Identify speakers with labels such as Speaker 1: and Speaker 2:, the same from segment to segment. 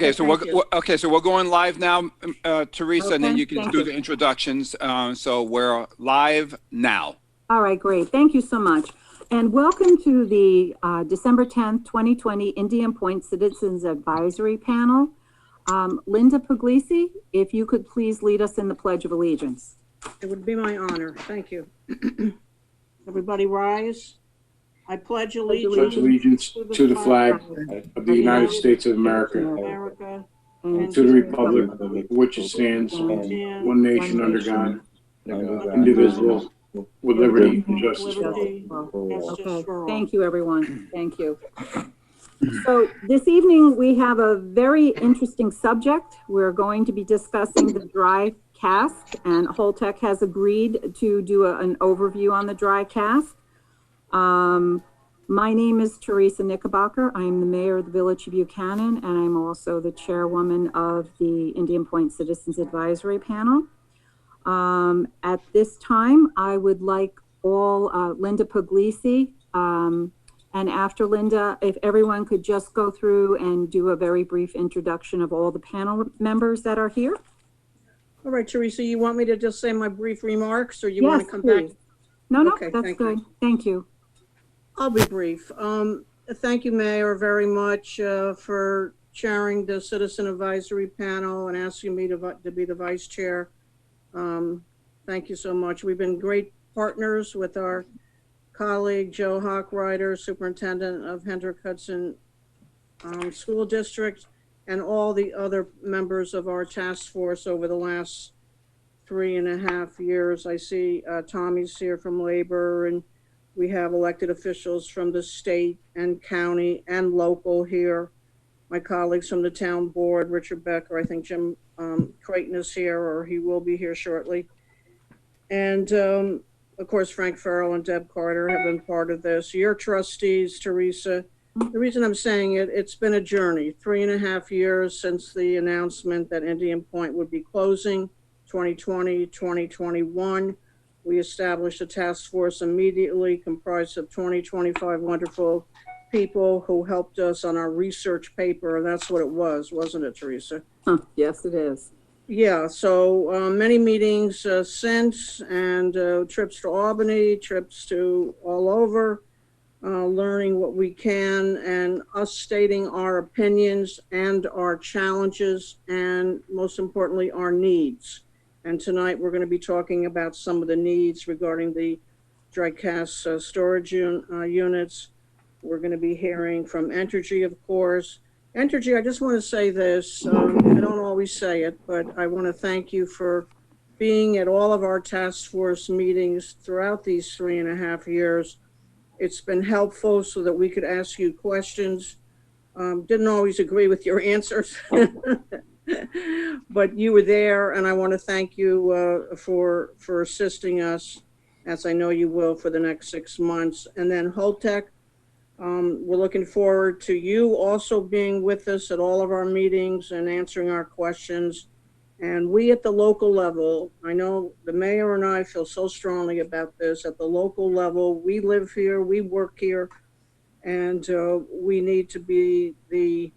Speaker 1: Okay, so we're going live now, Teresa, and then you can do the introductions. So we're live now.
Speaker 2: All right, great. Thank you so much. And welcome to the December 10th, 2020 Indian Point Citizens Advisory Panel. Linda Puglisi, if you could please lead us in the Pledge of Allegiance.
Speaker 3: It would be my honor. Thank you. Everybody rise. I pledge allegiance
Speaker 4: to the flag of the United States of America, and to the republic for which it stands, one nation under God, indivisible, with liberty and justice for all.
Speaker 2: Okay, thank you, everyone. Thank you. So this evening we have a very interesting subject. We're going to be discussing the dry cask, and Holtec has agreed to do an overview on the dry cask. My name is Teresa Knickerbocker. I'm the mayor of the Village of Buchanan, and I'm also the chairwoman of the Indian Point Citizens Advisory Panel. At this time, I would like Linda Puglisi, and after Linda, if everyone could just go through and do a very brief introduction of all the panel members that are here.
Speaker 3: All right, Teresa, you want me to just say my brief remarks, or you want to come back?
Speaker 2: No,
Speaker 3: okay,
Speaker 2: that's good. Thank you.
Speaker 3: I'll be brief. Thank you, Mayor, very much for chairing the Citizen Advisory Panel and asking me to be the Vice Chair. Thank you so much. We've been great partners with our colleague, Joe Hawkrider, Superintendent of Hendrick Hudson School District, and all the other members of our task force over the last 3.5 years. I see Tommy's here from Labor, and we have elected officials from the state and county and local here. My colleagues from the town board, Richard Becker, I think Jim Creighton is here, or he will be here shortly. And of course, Frank Farrell and Deb Carter have been part of this. Your trustees, Teresa, the reason I'm saying it, it's been a journey. 3.5 years since the announcement that Indian Point would be closing, 2020, 2021. We established a task force immediately comprised of 25 wonderful people who helped us on our research paper. And that's what it was, wasn't it, Teresa?
Speaker 2: Yes, it is.
Speaker 3: Yeah, so many meetings since, and trips to Albany, trips to all over, learning what we can, and us stating our opinions and our challenges, and most importantly, our needs. And tonight we're going to be talking about some of the needs regarding the dry cask storage units. We're going to be hearing from Entergy, of course. Entergy, I just want to say this. I don't always say it, but I want to thank you for being at all of our task force meetings throughout these 3.5 years. It's been helpful so that we could ask you questions. Didn't always agree with your answers. But you were there, and I want to thank you for assisting us, as I know you will, for the next 6 months. And then Holtec, we're looking forward to you also being with us at all of our meetings and answering our questions. And we at the local level, I know the mayor and I feel so strongly about this. At the local level, we live here, we work here, and we need to be the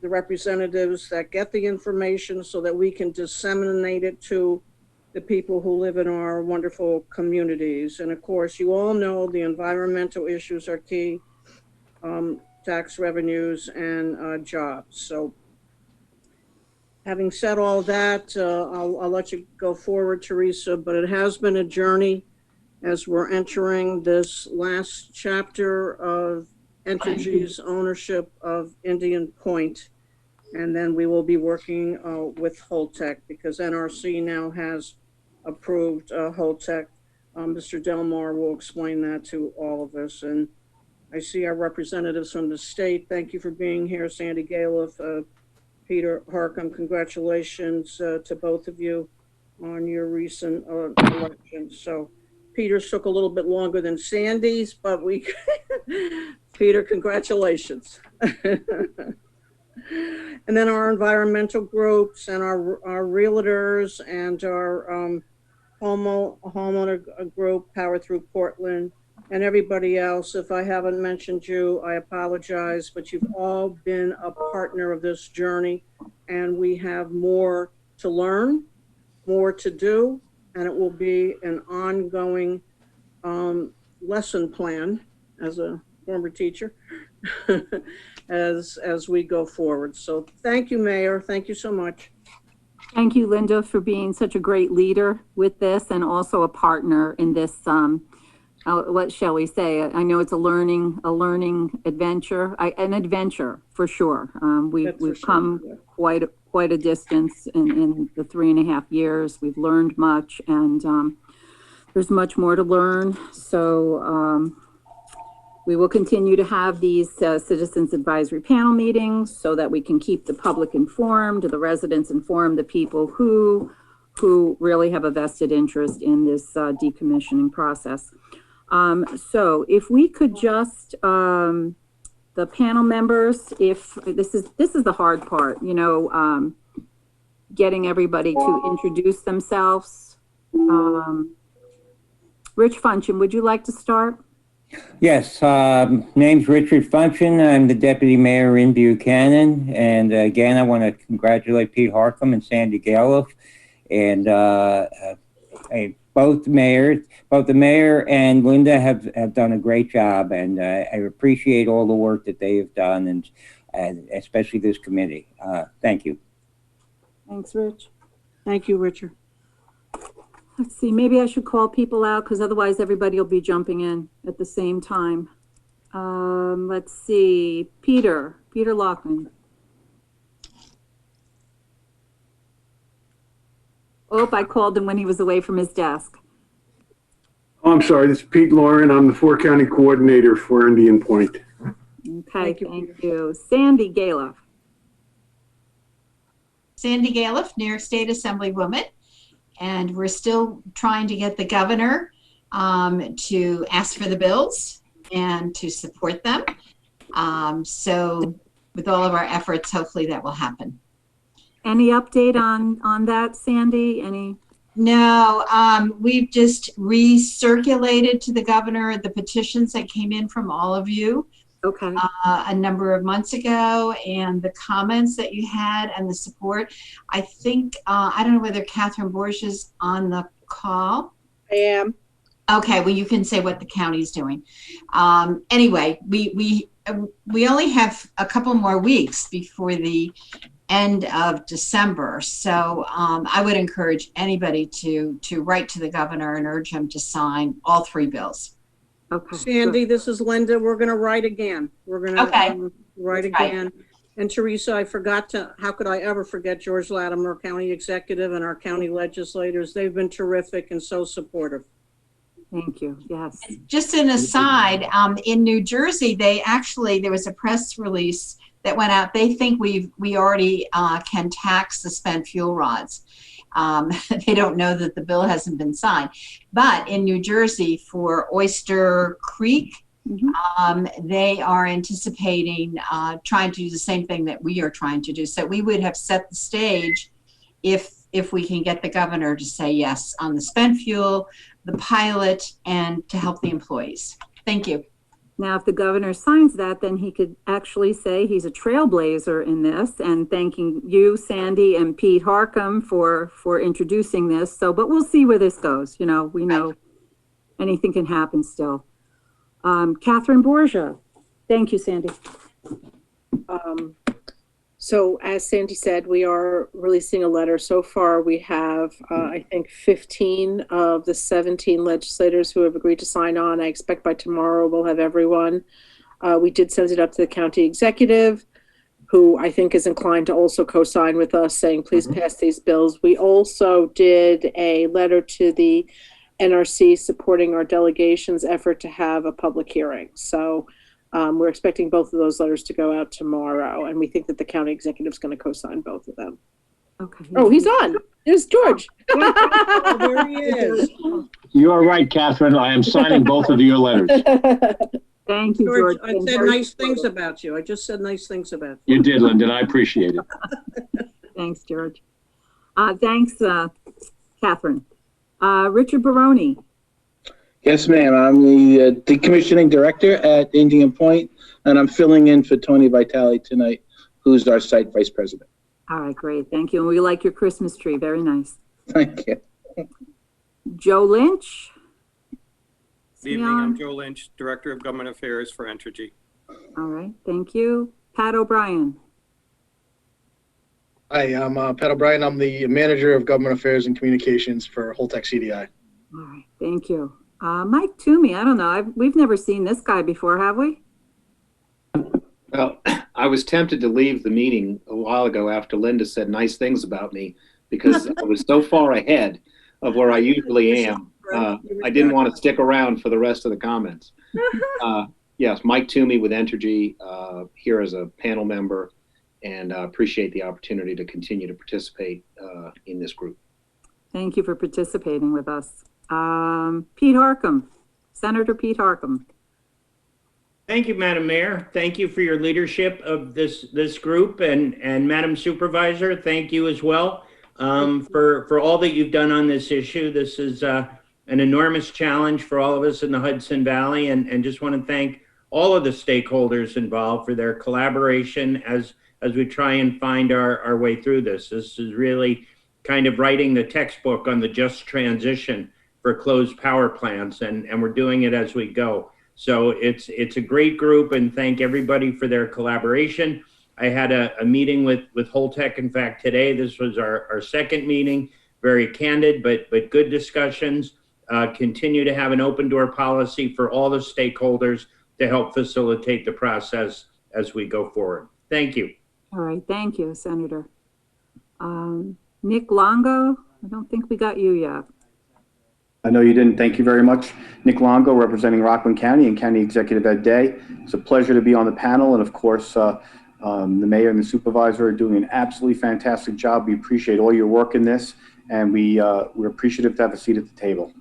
Speaker 3: representatives that get the information so that we can disseminate it to the people who live in our wonderful communities. And of course, you all know the environmental issues are key, tax revenues and jobs. So having said all that, I'll let you go forward, Teresa, but it has been a journey as we're entering this last chapter of Entergy's ownership of Indian Point, and then we will be working with Holtec because NRC now has approved Holtec. Mr. Delmar will explain that to all of us. And I see our representatives from the state. Thank you for being here, Sandy Galiff, Peter Harcum. Congratulations to both of you on your recent election. So Peter's took a little bit longer than Sandy's, but we Peter, congratulations. And then our environmental groups and our realtors and our homeowner group, Power Through Portland, and everybody else. If I haven't mentioned you, I apologize, but you've all been a partner of this journey, and we have more to learn, more to do, and it will be an ongoing lesson plan as a former teacher as we go forward. So thank you, Mayor. Thank you so much.
Speaker 2: Thank you, Linda, for being such a great leader with this and also a partner in this, what shall we say? I know it's a learning adventure, an adventure for sure. We've come quite a distance in the 3.5 years. We've learned much, and there's much more to learn. So we will continue to have these citizens advisory panel meetings so that we can keep the public informed, the residents informed, the people who really have a vested interest in this decommissioning process. So if we could just, the panel members, if this is the hard part, you know, getting everybody to introduce themselves. Rich Funchen, would you like to start?
Speaker 5: Yes, name's Richard Funchen. I'm the deputy mayor in Buchanan. And again, I want to congratulate Pete Harcum and Sandy Galiff. And both the mayor and Linda have done a great job. And I appreciate all the work that they have done, and especially this committee. Thank you.
Speaker 2: Thanks, Rich.
Speaker 3: Thank you, Richard.
Speaker 2: Let's see, maybe I should call people out because otherwise everybody will be jumping in at the same time. Let's see, Peter Loughlin. Oh, I called him when he was away from his desk.
Speaker 4: Oh, I'm sorry, this is Pete Lauren. I'm the 4-county coordinator for Indian Point.
Speaker 2: Okay, thank you. Sandy Galiff.
Speaker 6: Sandy Galiff, New York State Assemblywoman. And we're still trying to get the governor to ask for the bills and to support them. So with all of our efforts, hopefully that will happen.
Speaker 2: Any update on that, Sandy? Any?
Speaker 6: No, we've just recirculated to the governor the petitions that came in from all of you.
Speaker 2: Okay.
Speaker 6: A number of months ago, and the comments that you had and the support. I think, I don't know whether Catherine Borsch is on the call.
Speaker 3: I am.
Speaker 6: Okay, well, you can say what the county's doing. Anyway, we only have a couple more weeks before the end of December. So I would encourage anybody to write to the governor and urge him to sign all 3 bills.
Speaker 2: Okay.
Speaker 3: Sandy, this is Linda. We're going to write again. We're going to write again. Right. And Teresa, I forgot to, how could I ever forget George Latimer, County Executive, and our county legislators. They've been terrific and so supportive.
Speaker 2: Thank you. Yes.
Speaker 6: Just an aside, in New Jersey, there was a press release that went out. They think we already can tax the spent fuel rods. They don't know that the bill hasn't been signed. But in New Jersey, for Oyster Creek, they are anticipating trying to do the same thing that we are trying to do. So we would have set the stage if we can get the governor to say yes on the spent fuel, the pilot, and to help the employees. Thank you.
Speaker 2: Now, if the governor signs that, then he could actually say he's a trailblazer in this, and thanking you, Sandy, and Pete Harcum for introducing this. So, but we'll see where this goes. You know, we know anything can happen still. Catherine Borgia. Thank you, Sandy.
Speaker 7: So as Sandy said, we are releasing a letter. So far, we have, I think, 15 of the 17 legislators who have agreed to sign on. I expect by tomorrow we'll have everyone. We did send it up to the county executive, who I think is inclined to also co-sign with us, saying, please pass these bills. We also did a letter to the NRC supporting our delegation's effort to have a public hearing. So we're expecting both of those letters to go out tomorrow, and we think that the county executive is going to co-sign both of them.
Speaker 2: Okay.
Speaker 7: Oh, he's on. There's George.
Speaker 3: Oh, there he is.
Speaker 8: You are right, Catherine. I am signing both of your letters.
Speaker 2: Thank you, George.
Speaker 3: I said nice things about you. I just said nice things about you.
Speaker 8: You did, Lyndon. I appreciate it.
Speaker 2: Thanks, George. Thanks, Catherine. Richard Baroni.
Speaker 9: Yes, ma'am. I'm the decommissioning director at Indian Point, and I'm filling in for Tony Vitale tonight, who's our site vice president.
Speaker 2: All right, great. Thank you. And we like your Christmas tree. Very nice.
Speaker 9: Thank you.
Speaker 2: Joe Lynch.
Speaker 10: Good evening. I'm Joe Lynch, Director of Government Affairs for Entergy.
Speaker 2: All right. Thank you. Pat O'Brien.
Speaker 11: Hi, I'm Pat O'Brien. I'm the Manager of Government Affairs and Communications for Holtec CDI.
Speaker 2: All right. Thank you. Mike Toomey. I don't know. We've never seen this guy before, have we?
Speaker 12: Well, I was tempted to leave the meeting a while ago after Linda said nice things about me because I was so far ahead of where I usually am. I didn't want to stick around for the rest of the comments. Yes, Mike Toomey with Entergy, here as a panel member, and appreciate the opportunity to continue to participate in this group.
Speaker 2: Thank you for participating with us. Pete Harcum, Senator Pete Harcum.
Speaker 13: Thank you, Madam Mayor. Thank you for your leadership of this group, and Madam Supervisor, thank you as well for all that you've done on this issue. This is an enormous challenge for all of us in the Hudson Valley, and just want to thank all of the stakeholders involved for their collaboration as we try and find our way through this. This is really kind of writing the textbook on the just transition for closed power plants, and we're doing it as we go. So it's a great group, and thank everybody for their collaboration. I had a meeting with Holtec, in fact, today. This was our second meeting, very candid, but good discussions. Continue to have an open door policy for all the stakeholders to help facilitate the process as we go forward. Thank you.
Speaker 2: All right. Thank you, Senator. Nick Longo, I don't think we got you yet.
Speaker 14: I know you didn't. Thank you very much. Nick Longo, representing Rockland County and County Executive Ed Day. It's a pleasure to be on the panel. And of course, the mayor and the supervisor are doing an absolutely fantastic job. We appreciate all your work in this, and we're appreciative to have a seat at the table.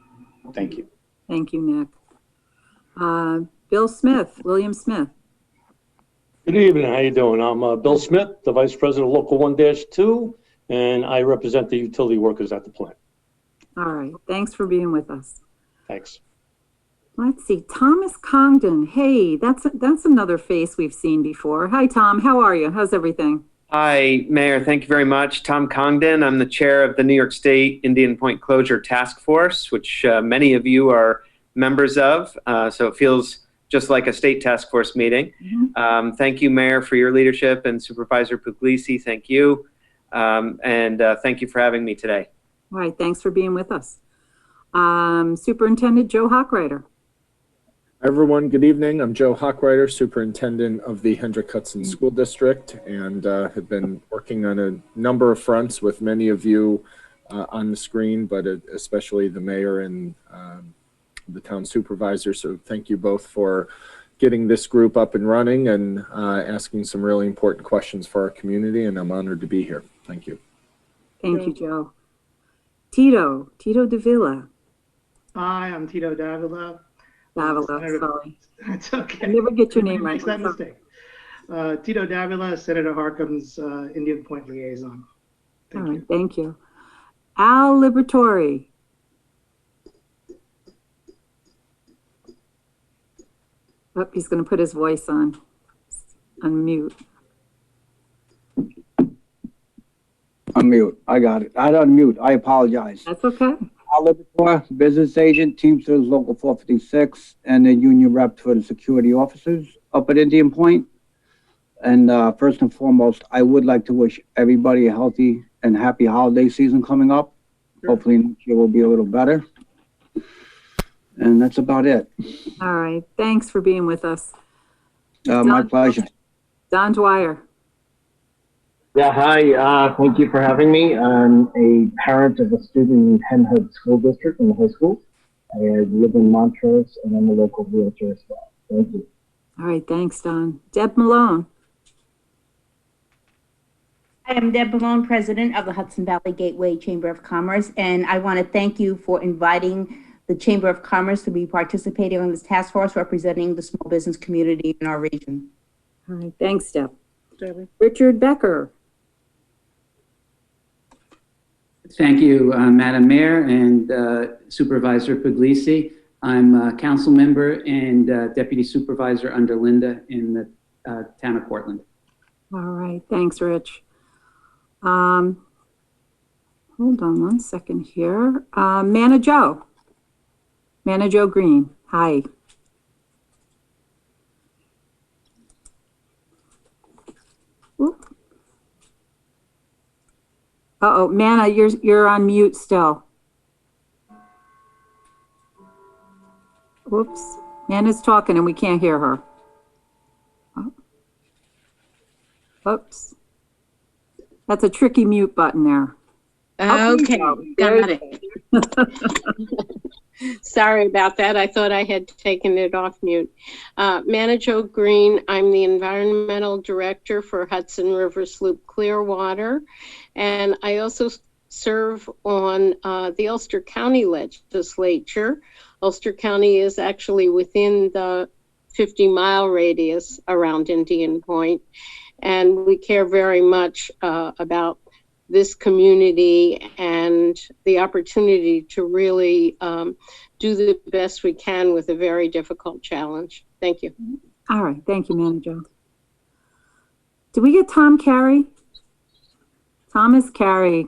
Speaker 14: Thank you.
Speaker 2: Thank you, Nick. Bill Smith, William Smith.
Speaker 15: Good evening. How you doing? I'm Bill Smith, the Vice President of Local 1-2, and I represent the utility workers at the plant.
Speaker 2: All right. Thanks for being with us.
Speaker 15: Thanks.
Speaker 2: Let's see. Thomas Congdon. Hey, that's another face we've seen before. Hi, Tom. How are you? How's everything?
Speaker 16: Hi, Mayor. Thank you very much. Tom Congdon. I'm the chair of the New York State Indian Point Closure Task Force, which many of you are members of. So it feels just like a state task force meeting. Mm-hmm. Thank you, Mayor, for your leadership, and Supervisor Puglisi, thank you. And thank you for having me today.
Speaker 2: All right, thanks for being with us. Superintendent Joe Hochreiter.
Speaker 17: Everyone, good evening. I'm Joe Hochreiter, Superintendent of the Hendrick Hudson School District, and have been working on a number of fronts with many of you on the screen, but especially the mayor and the town supervisor. So thank you both for getting this group up and running and asking some really important questions for our community, and I'm honored to be here. Thank you.
Speaker 2: Thank you, Joe. Tito Davila.
Speaker 18: Hi, I'm Tito Davila.
Speaker 2: Sorry.
Speaker 18: That's okay.
Speaker 2: I never get your name right.
Speaker 18: Makes that mistake. Tito Davila, Senator Harcum's Indian Point liaison.
Speaker 2: All right, thank you. Al Liberatore. Oh, he's going to put his voice on mute.
Speaker 19: Unmute. I got it. I unmute. I apologize.
Speaker 2: That's okay.
Speaker 19: Al Liberatore, business agent, Teamsters Local 456, and the union rep for the security officers up at Indian Point. And first and foremost, I would like to wish everybody a healthy and happy holiday season coming up. Sure. Hopefully next year will be a little better. And that's about it.
Speaker 2: All right. Thanks for being with us.
Speaker 19: My pleasure.
Speaker 2: Don Dwyer.
Speaker 8: Yeah, hi. Thank you for having me. I'm a parent of a student in Penn Hood School District in the high school. I live in Montrose, and I'm a local realtor as well. Thank you.
Speaker 2: All right. Thanks, Don. Deb Malone.
Speaker 20: I am Deb Malone, president of the Hudson Valley Gateway Chamber of Commerce, and I want to thank you for inviting the Chamber of Commerce to be participating on this task force representing the small business community in our region.
Speaker 2: All right. Thanks, Deb. Debbie. Richard Becker.
Speaker 21: Thank you, Madam Mayor and Supervisor Puglisi.
Speaker 19: I'm a council member and deputy supervisor under Linda in the town of Portland.
Speaker 2: All right, thanks, Rich. Hold on one second here. Mana Joe Green, hi. Uh-oh, Mana, you're on mute still. Whoops, Mana's talking and we can't hear her. Oh. Oops. That's a tricky mute button there.
Speaker 21: Okay, got it. Sorry about that. I thought I had taken it off mute. Manager Green, I'm the Environmental Director for Hudson River Sloop Clearwater, and I also serve on the Ulster County Legislature. Ulster County is actually within the 50-mile radius around Indian Point, and we care very much about this community and the opportunity to really do the best we can with a very difficult challenge. Thank you.
Speaker 2: All right, thank you, Manager. Did we get Tom Carey? Thomas Carey,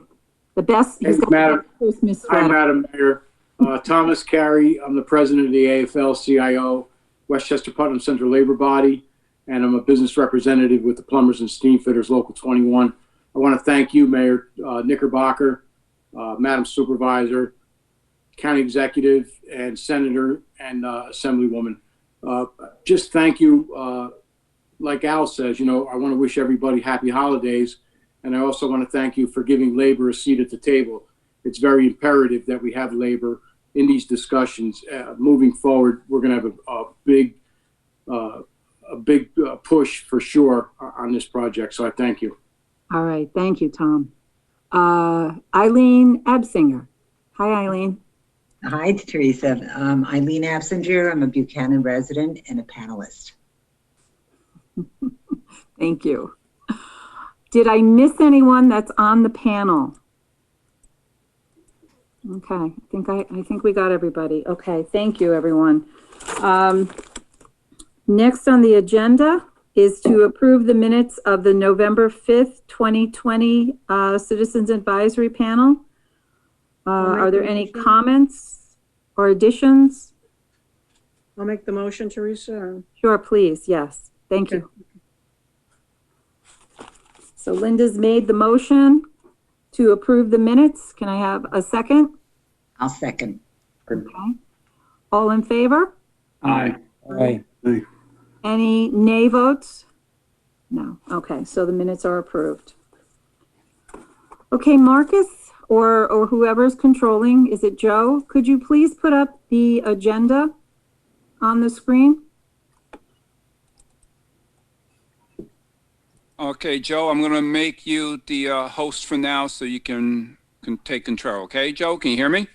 Speaker 2: the best. He's got
Speaker 4: Madam,
Speaker 2: the Christmas
Speaker 4: hi,
Speaker 2: sweater.
Speaker 4: Madam Mayor. Thomas Carey, I'm the president of the AFL-CIO, Westchester Putnam Central Labor Body, and I'm a business representative with the Plumbers and Steamfitters Local 21. I want to thank you, Mayor Knickerbocker, Madam Supervisor, County Executive, and Senator and Assemblywoman. Just thank you. Like Al says, you know, I want to wish everybody happy holidays. And I also want to thank you for giving labor a seat at the table. It's very imperative that we have labor in these discussions. Moving forward, we're going to have a big push for sure on this project. So I thank you.
Speaker 2: All right, thank you, Tom. Eileen Absinger. Hi, Eileen.
Speaker 22: Hi, Teresa. Eileen Absinger. I'm a Buchanan resident and a panelist.
Speaker 2: Thank you. Did I miss anyone that's on the panel? Okay, I think we got everybody. Okay, thank you, everyone. Next on the agenda is to approve the minutes of the November 5th, 2020 Citizens Advisory Panel. Are there any comments or additions?
Speaker 3: I'll make the motion, Teresa.
Speaker 2: Sure, please. Yes. Thank you. So Linda's made the motion to approve the minutes. Can I have a second?
Speaker 22: I'll second.
Speaker 2: Okay. All in favor?
Speaker 19: Aye.
Speaker 17: Aye. Aye.
Speaker 2: Any nay votes? No. Okay, so the minutes are approved. Okay, Marcus or whoever's controlling, is it Joe? Could you please put up the agenda on the screen?
Speaker 1: Okay, Joe, I'm going to make you the host for now so you can take control. Okay, Joe, can you hear me?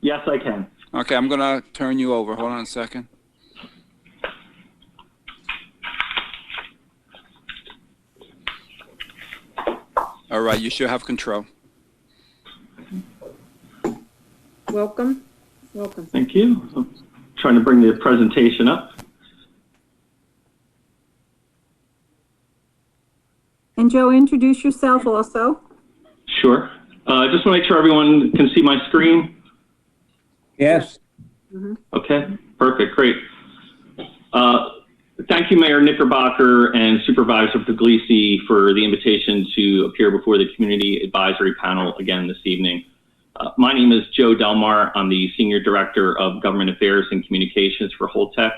Speaker 23: Yes, I can.
Speaker 1: Okay, I'm going to turn you over. Hold on a second. All right, you should have control.
Speaker 3: Welcome. Welcome.
Speaker 23: Thank you. I'm trying to bring the presentation up.
Speaker 2: And Joe, introduce yourself also.
Speaker 23: Sure. Just want to make sure everyone can see my screen.
Speaker 5: Yes.
Speaker 23: Okay, perfect, great. Thank you, Mayor Knickerbocker and Supervisor Puglisi for the invitation to appear before the Community Advisory Panel again this evening. My name is Joe Delmar. I'm the Senior Director of Government Affairs and Communications for Holtec.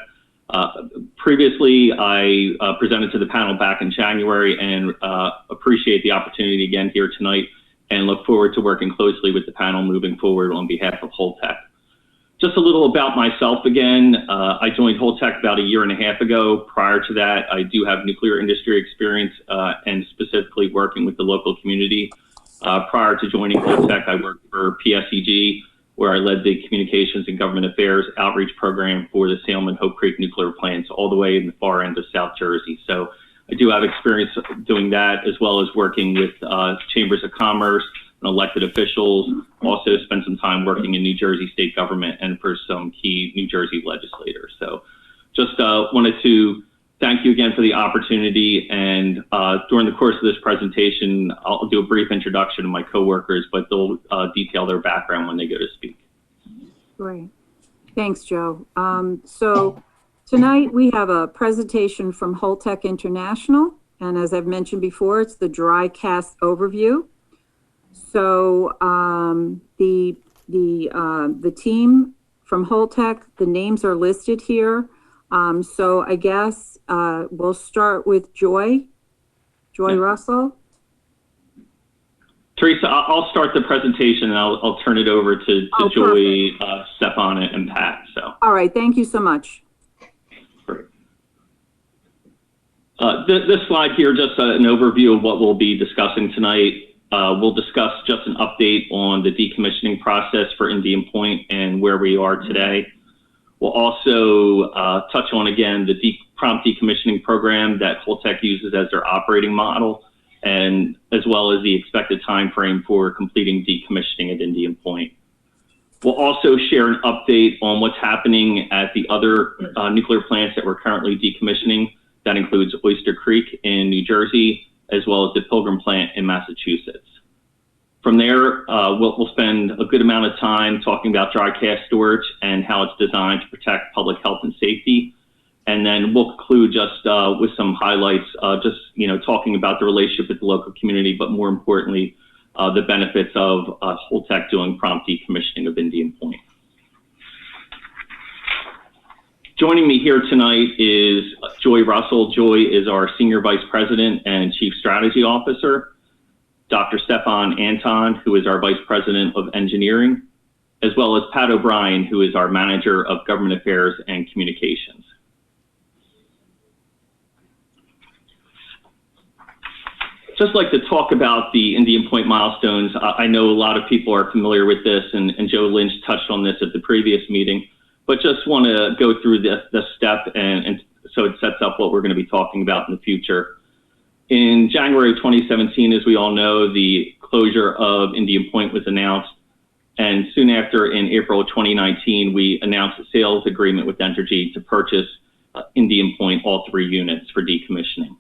Speaker 23: Previously, I presented to the panel back in January and appreciate the opportunity again here tonight and look forward to working closely with the panel moving forward on behalf of Holtec. Just a little about myself again. I joined Holtec about 1.5 years ago. Prior to that, I do have nuclear industry experience and specifically working with the local community. Prior to joining Holtec, I worked for PSEG, where I led the Communications and Government Affairs outreach program for the Salem and Hope Creek nuclear plants all the way in the far end of South Jersey. So I do have experience doing that, as well as working with chambers of commerce, and elected officials. Also spent some time working in New Jersey state government and for some key New Jersey legislators. So just wanted to thank you again for the opportunity. And during the course of this presentation, I'll do a brief introduction to my coworkers, but they'll detail their background when they go to speak.
Speaker 2: Great. Thanks, Joe. So tonight we have a presentation from Holtec International. And as I've mentioned before, it's the dry cask overview. So the team from Holtec, the names are listed here. So I guess we'll start with Joy Russell.
Speaker 23: Teresa, I'll start the presentation and I'll turn it over to Joy, Stefan, and Pat. So.
Speaker 2: All right, thank you so much.
Speaker 23: Great. This slide here, just an overview of what we'll be discussing tonight. We'll discuss just an update on the decommissioning process for Indian Point and where we are today. We'll also touch on, again, the prompt decommissioning program that Holtec uses as their operating model, and as well as the expected time frame for completing decommissioning at Indian Point. We'll also share an update on what's happening at the other nuclear plants that we're currently decommissioning. That includes Oyster Creek in New Jersey, as well as the Pilgrim plant in Massachusetts. From there, we'll spend a good amount of time talking about dry cask storage and how it's designed to protect public health and safety. And then we'll conclude just with some highlights, talking about the relationship with the local community, but more importantly, the benefits of Holtec doing prompt decommissioning of Indian Point. Joining me here tonight is Joy Russell. Joy is our Senior Vice President and Chief Strategy Officer. Dr. Stefan Anton, who is our Vice President of Engineering, as well as Pat O'Brien, who is our Manager of Government Affairs and Communications. Just like to talk about the Indian Point milestones. I know a lot of people are familiar with this, and Joe Lynch touched on this at the previous meeting, but just want to go through this step and so it sets up what we're going to be talking about in the future. In January of 2017, as we all know, the closure of Indian Point was announced. And soon after, in April of 2019, we announced a sales agreement with Entergy to purchase Indian Point, all 3 units, for decommissioning.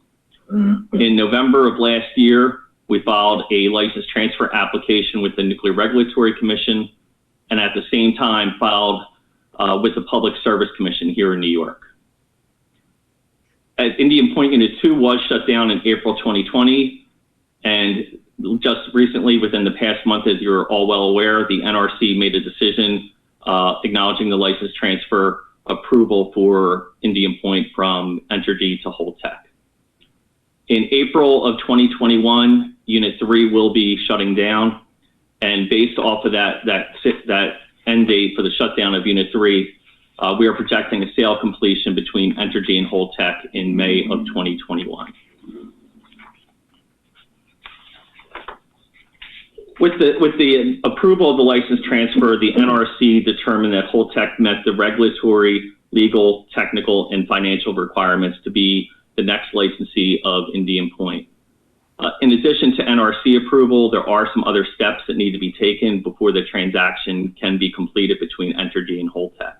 Speaker 23: In November of last year, we filed a license transfer application with the Nuclear Regulatory Commission, and at the same time filed with the Public Service Commission here in New York. Indian Point Unit 2 was shut down in April 2020, and just recently, within the past month, as you're all well aware, the NRC made a decision acknowledging the license transfer approval for Indian Point from Entergy to Holtec. In April of 2021, Unit 3 will be shutting down, and based off of that end date for the shutdown of Unit 3, we are projecting a sale completion between Entergy and Holtec in May of 2021. With the approval of the license transfer, the NRC determined that Holtec met the regulatory, legal, technical, and financial requirements to be the next licensee of Indian Point. In addition to NRC approval, there are some other steps that need to be taken before the transaction can be completed between Entergy and Holtec.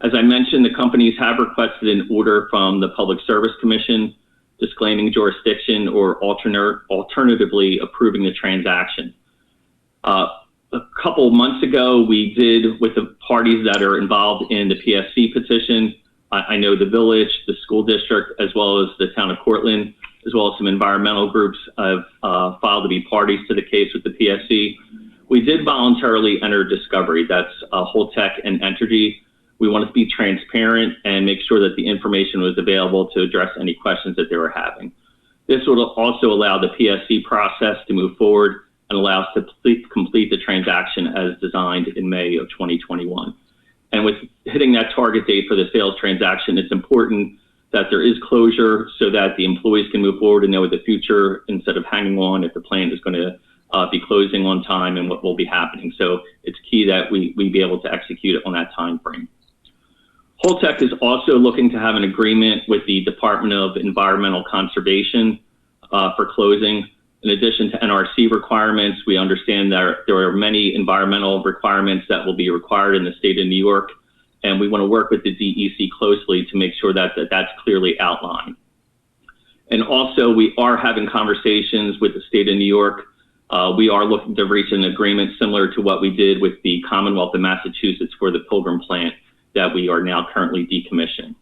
Speaker 23: As I mentioned, the companies have requested an order from the Public Service Commission disclaiming jurisdiction or alternatively approving the transaction. A couple of months ago, we did, with the parties that are involved in the PSC petition, I know the village, the school district, as well as the town of Cortland, as well as some environmental groups have filed to be parties to the case with the PSC. We did voluntarily enter discovery. That's Holtec and Entergy. We wanted to be transparent and make sure that the information was available to address any questions that they were having. This would also allow the PSC process to move forward and allow us to complete the transaction as designed in May of 2021. And with hitting that target date for the sales transaction, it's important that there is closure so that the employees can move forward and know the future instead of hanging on if the plant is going to be closing on time and what will be happening. So it's key that we be able to execute it on that time frame. Holtec is also looking to have an agreement with the Department of Environmental Conservation for closing. In addition to NRC requirements, we understand that there are many environmental requirements that will be required in the state of New York, and we want to work with the DEC closely to make sure that that's clearly outlined. And also, we are having conversations with the state of New York. We are looking to reach an agreement similar to what we did with the Commonwealth of Massachusetts for the Pilgrim plant that we are now currently decommissioning.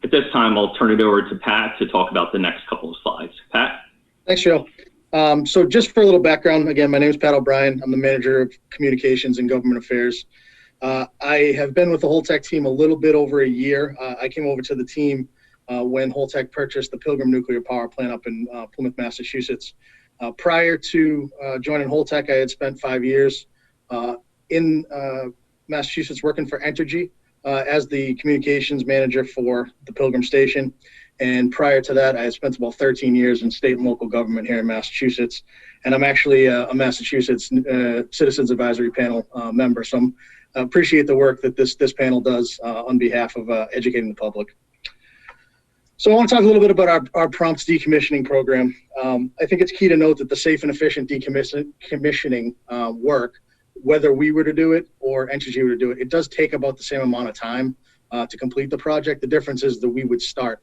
Speaker 23: At this time, I'll turn it over to Pat to talk about the next couple of slides. Pat?
Speaker 11: Thanks, Joe. So just for a little background, again, my name is Pat O'Brien. I'm the Manager of Communications and Government Affairs. I have been with the Holtec team a little bit over a year. I came over to the team when Holtec purchased the Pilgrim Nuclear Power Plant up in Plymouth, Massachusetts. Prior to joining Holtec, I had spent 5 years in Massachusetts working for Entergy as the communications manager for the Pilgrim Station. And prior to that, I had spent about 13 years in state and local government here in Massachusetts. And I'm actually a Massachusetts Citizens Advisory Panel member. So I appreciate the work that this panel does on behalf of educating the public. So I want to talk a little bit about our prompt decommissioning program. I think it's key to note that the safe and efficient decommissioning work, whether we were to do it or Entergy were to do it, it does take about the same amount of time to complete the project. The difference is that we would start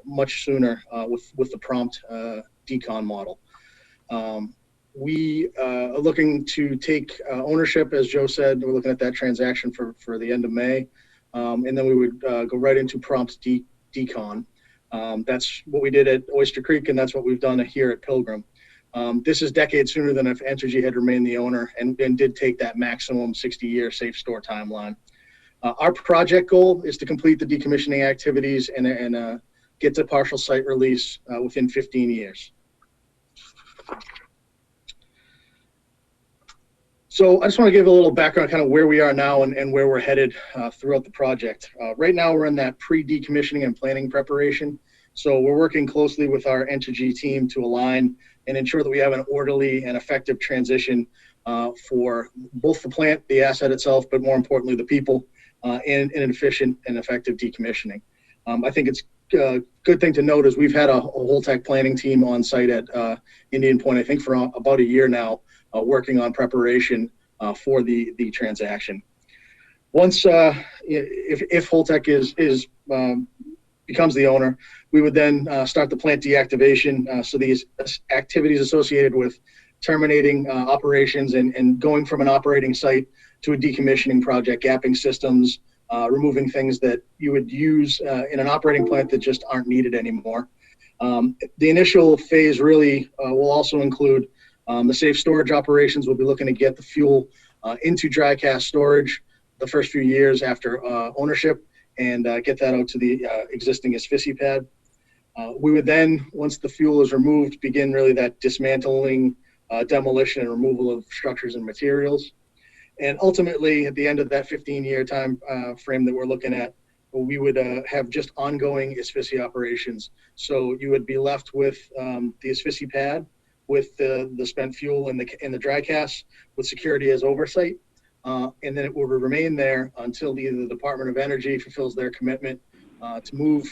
Speaker 11: much sooner with the prompt DECON model. We are looking to take ownership, as Joe said. We're looking at that transaction for the end of May, and then we would go right into prompt DECON. That's what we did at Oyster Creek, and that's what we've done here at Pilgrim. This is decades sooner than if Entergy had remained the owner and did take that maximum 60-year safe store timeline. Our project goal is to complete the decommissioning activities and get to partial site release within 15 years. So I just want to give a little background kind of where we are now and where we're headed throughout the project. Right now we're in that pre-decommissioning and planning preparation. So we're working closely with our Entergy team to align and ensure that we have an orderly and effective transition for both the plant, the asset itself, but more importantly, the people, and an efficient and effective decommissioning. I think it's a good thing to note is we've had a Holtec planning team on site at Indian Point, I think for about a year now, working on preparation for the transaction. Once, if Holtec becomes the owner, we would then start the plant deactivation. So these activities associated with terminating operations and going from an operating site to a decommissioning project, gapping systems, removing things that you would use in an operating plant that just aren't needed anymore. The initial phase really will also include the safe storage operations. We'll be looking to get the fuel into dry cask storage the first few years after ownership and get that out to the existing asphyxia pad. We would then, once the fuel is removed, begin really that dismantling, demolition, and removal of structures and materials. And ultimately, at the end of that 15-year time frame that we're looking at, we would have just ongoing asphyxia operations. So you would be left with the asphyxia pad, with the spent fuel in the dry cask, with security as oversight, and then it will remain there until either the Department of Energy fulfills their commitment to remove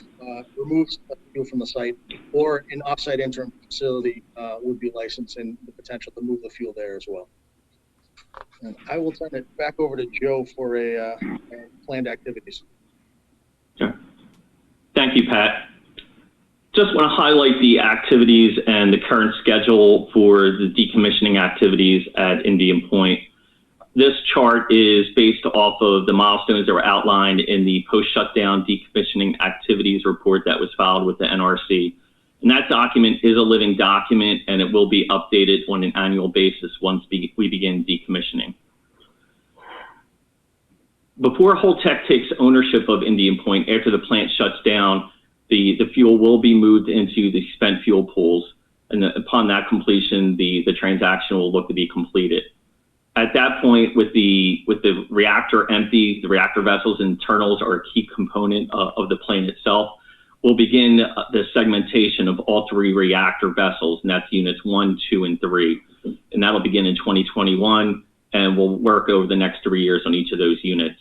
Speaker 11: fuel from the site, or an offsite interim facility would be licensed and the potential to move the fuel there as well. And I will turn it back over to Joe for a planned activities.
Speaker 23: Sure. Thank you, Pat. Just want to highlight the activities and the current schedule for the decommissioning activities at Indian Point. This chart is based off of the milestones that were outlined in the post-shutdown decommissioning activities report that was filed with the NRC. And that document is a living document, and it will be updated on an annual basis once we begin decommissioning. Before Holtec takes ownership of Indian Point, after the plant shuts down, the fuel will be moved into the spent fuel pools, and upon that completion, the transaction will look to be completed. At that point, with the reactor empty, the reactor vessels internals are a key component of the plant itself. We'll begin the segmentation of all 3 reactor vessels, and that's units 1, 2, and 3. And that'll begin in 2021, and we'll work over the next 3 years on each of those units.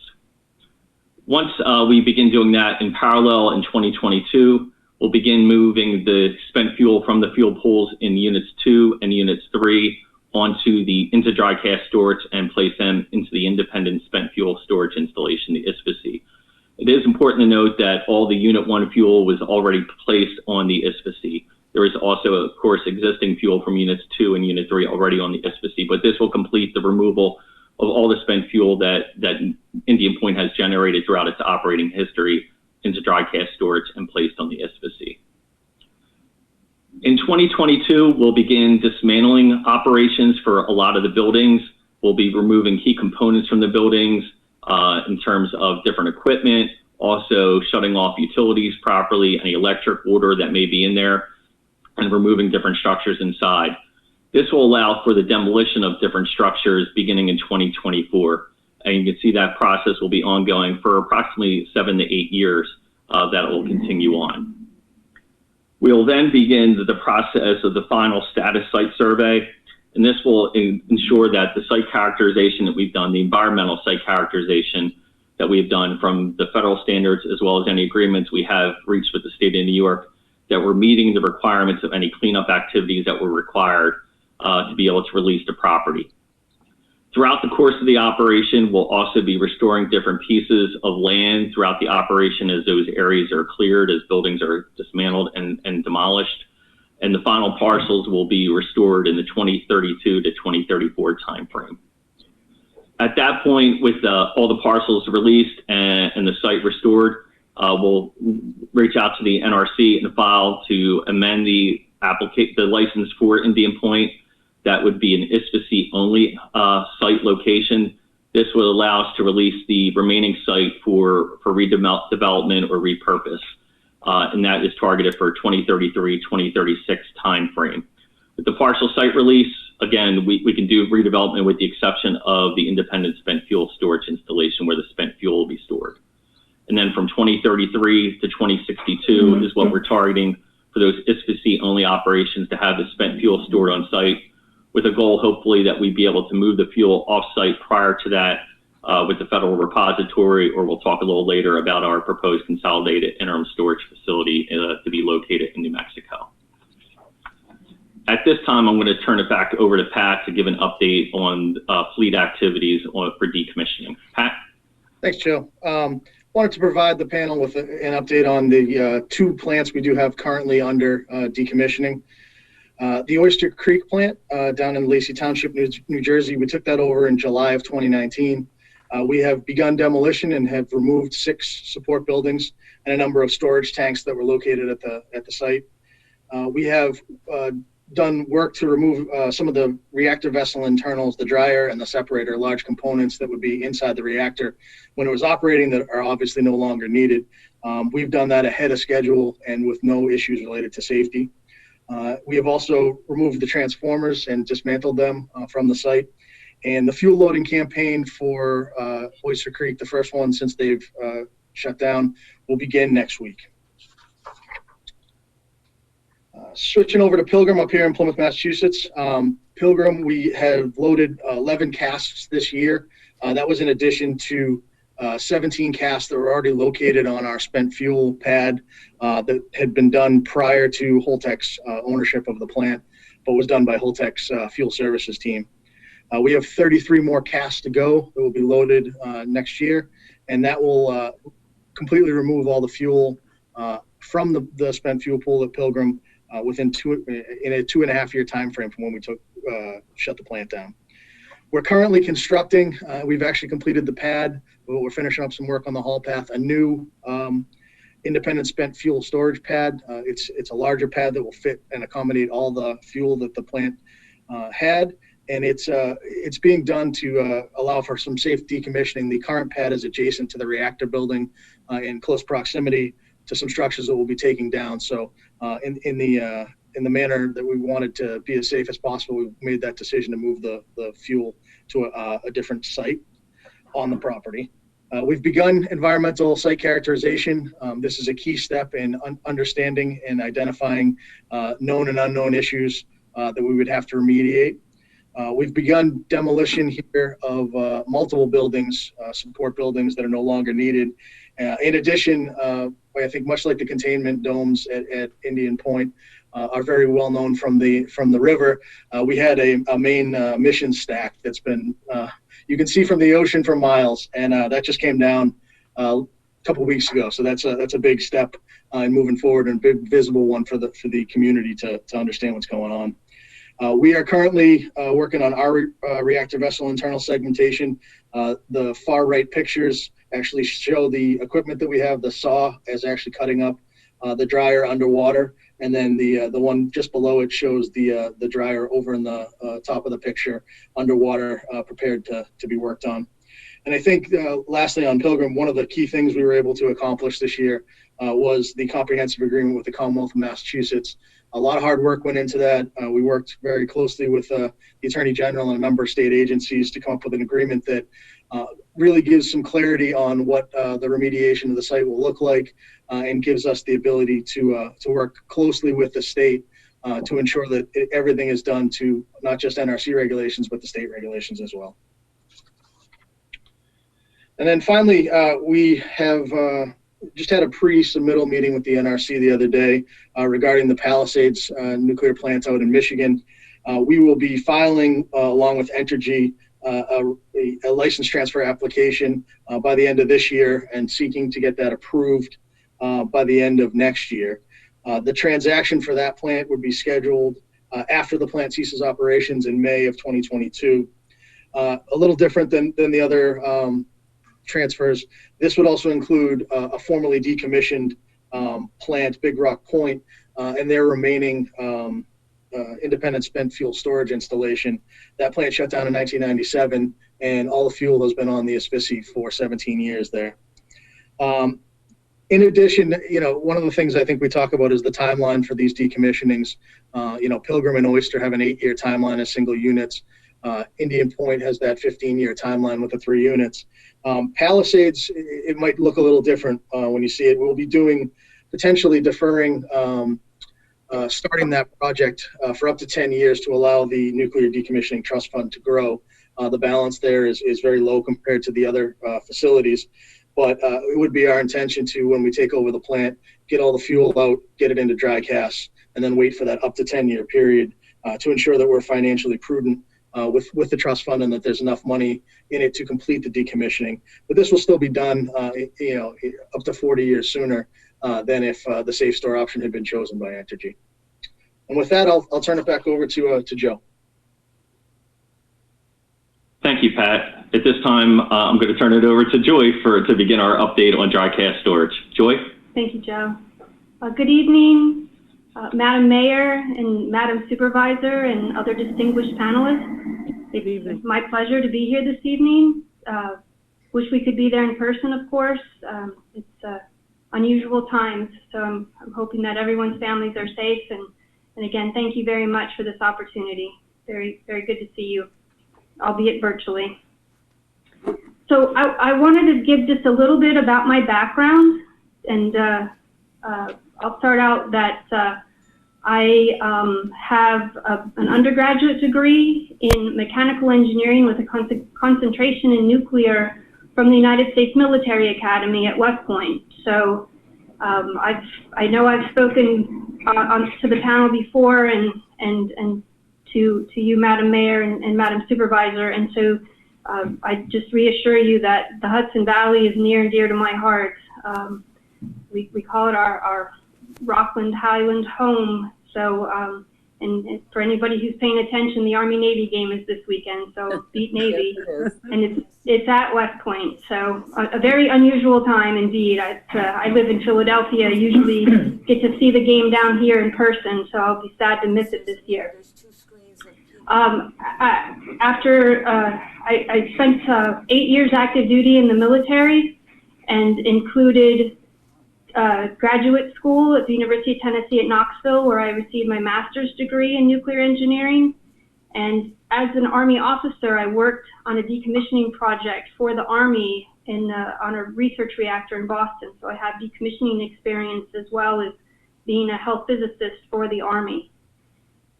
Speaker 23: Once we begin doing that in parallel in 2022, We'll begin moving the spent fuel from the fuel pools in Units 2 and Units 3 into dry cask storage and place them into the independent spent fuel storage installation, the ISFSI. It is important to note that all the Unit 1 fuel was already placed on the ISFSI. There is also, of course, existing fuel from Units 2 and Unit 3 already on the ISFSI, but this will complete the removal of all the spent fuel that Indian Point has generated throughout its operating history into dry cask storage and placed on the ISFSI. In 2022, we'll begin dismantling operations for a lot of the buildings. We'll be removing key components from the buildings in terms of different equipment, also shutting off utilities properly, any electric order that may be in there, and removing different structures inside. This will allow for the demolition of different structures beginning in 2024. And you can see that process will be ongoing for approximately 7 to 8 years that will continue on. We'll then begin the process of the final status site survey, and this will ensure that the site characterization that we've done, the environmental site characterization that we've done from the federal standards, as well as any agreements we have reached with the state of New York, that we're meeting the requirements of any cleanup activities that were required to be able to release the property. Throughout the course of the operation, we'll also be restoring different pieces of land throughout the operation as those areas are cleared, as buildings are dismantled and demolished. And the final parcels will be restored in the 2032 to 2034 timeframe. At that point, with all the parcels released and the site restored, we'll reach out to the NRC and file to amend the license for Indian Point. That would be an ISFSI only site location. This will allow us to release the remaining site for redevelopment or repurpose. And that is targeted for 2033, 2036 timeframe. With the partial site release, again, we can do redevelopment with the exception of the independent spent fuel storage installation where the spent fuel will be stored. And then from 2033 to 2062 is what we're targeting for those ISFSI only operations to have the spent fuel stored on site, with a goal, hopefully, that we'd be able to move the fuel off-site prior to that with the federal repository, or we'll talk a little later about our proposed consolidated interim storage facility to be located in New Mexico. At this time, I'm going to turn it back over to Pat to give an update on fleet activities for decommissioning. Pat?
Speaker 11: Thanks, Joe. Wanted to provide the panel with an update on the 2 plants we do have currently under decommissioning. The Oyster Creek plant down in Lacey Township, New Jersey, we took that over in July of 2019. We have begun demolition and have removed 6 support buildings and a number of storage tanks that were located at the site. We have done work to remove some of the reactor vessel internals, the dryer and the separator, large components that would be inside the reactor when it was operating that are obviously no longer needed. We've done that ahead of schedule and with no issues related to safety. We have also removed the transformers and dismantled them from the site. And the fuel loading campaign for Oyster Creek, the first one since they've shut down, will begin next week. Switching over to Pilgrim up here in Plymouth, Massachusetts. Pilgrim, we have loaded 11 casks this year. That was in addition to 17 casks that were already located on our spent fuel pad that had been done prior to Holtec's ownership of the plant, but was done by Holtec's fuel services team. We have 33 more casks to go that will be loaded next year, and that will completely remove all the fuel from the spent fuel pool at Pilgrim within in a 2.5-year time frame from when we shut the plant down. We're currently constructing, we've actually completed the pad, but we're finishing up some work on the haul path, a new independent spent fuel storage pad. It's a larger pad that will fit and accommodate all the fuel that the plant had, and it's being done to allow for some safe decommissioning. The current pad is adjacent to the reactor building in close proximity to some structures that we'll be taking down. So in the manner that we wanted to be as safe as possible, we made that decision to move the fuel to a different site on the property. We've begun environmental site characterization. This is a key step in understanding and identifying known and unknown issues that we would have to remediate. We've begun demolition here of multiple buildings, support buildings that are no longer needed. In addition, I think much like the containment domes at Indian Point are very well known from the river. We had a main mission stack that's been you can see from the ocean for miles, and that just came down a couple weeks ago. So that's a big step in moving forward, and a big visible one for the community to understand what's going on. We are currently working on our reactor vessel internal segmentation. The far right pictures actually show the equipment that we have. The saw is actually cutting up the dryer underwater, and then the one just below it shows the dryer over in the top of the picture underwater, prepared to be worked on. And I think lastly on Pilgrim, one of the key things we were able to accomplish this year was the comprehensive agreement with the Commonwealth of Massachusetts. A lot of hard work went into that. We worked very closely with the Attorney General and a number of state agencies to come up with an agreement that really gives some clarity on what the remediation of the site will look like, and gives us the ability to work closely with the state to ensure that everything is done to not just NRC regulations, but the state regulations as well. And then finally, we have just had a pre-submittal meeting with the NRC the other day regarding the Palisades nuclear plant out in Michigan. We will be filing, along with Entergy, a license transfer application by the end of this year, and seeking to get that approved by the end of next year. The transaction for that plant would be scheduled after the plant ceases operations in May of 2022. A little different than the other transfers. This would also include a formerly decommissioned plant, Big Rock Point, and their remaining independent spent fuel storage installation. That plant shut down in 1997, and all the fuel has been on the Aspisi for 17 years there. In addition, one of the things I think we talk about is the timeline for these decommissionings. Pilgrim and Oyster have an 8-year timeline as single units. Indian Point has that 15-year timeline with the 3 units. Palisades, it might look a little different when you see it. We'll be potentially deferring starting that project for up to 10 years to allow the Nuclear Decommissioning Trust Fund to grow. The balance there is very low compared to the other facilities, but it would be our intention to, when we take over the plant, get all the fuel out, get it into dry casts, and then wait for that up to 10-year period to ensure that we're financially prudent with the trust fund, and that there's enough money in it to complete the decommissioning. But this will still be done, up to 40 years sooner than if the safe store option had been chosen by Entergy. And with that, I'll turn it back over to Joe.
Speaker 23: Thank you, Pat. At this time, I'm going to turn it over to Joy to begin our update on dry cask storage. Joy?
Speaker 6: Thank you, Joe. Good evening, Madam Mayor and Madam Supervisor and other distinguished panelists. It's my pleasure to be here this evening. Wish we could be there in person, of course. It's unusual times, so I'm hoping that everyone's families are safe. And again, thank you very much for this opportunity. Very, very good to see you, albeit virtually. So I wanted to give just a little bit about my background, and I'll start out that I have an undergraduate degree in mechanical engineering with a concentration in nuclear from the United States Military Academy at West Point. So I know I've spoken to the panel before, and to you, Madam Mayor and Madam Supervisor, and so I just reassure you that the Hudson Valley is near and dear to my heart. We call it our Rockland Highland home. So, and for anybody who's paying attention, the Army-Navy game is this weekend, so beat Navy. And it's at West Point, so a very unusual time indeed. I live in Philadelphia, I usually get to see the game down here in person, so I'll be sad to miss it this year. After I spent 8 years active duty in the military, and included graduate school at the University of Tennessee at Knoxville, where I received my master's degree in nuclear engineering. And as an Army officer, I worked on a decommissioning project for the Army on a research reactor in Boston. So I have decommissioning experience as well as being a health physicist for the Army.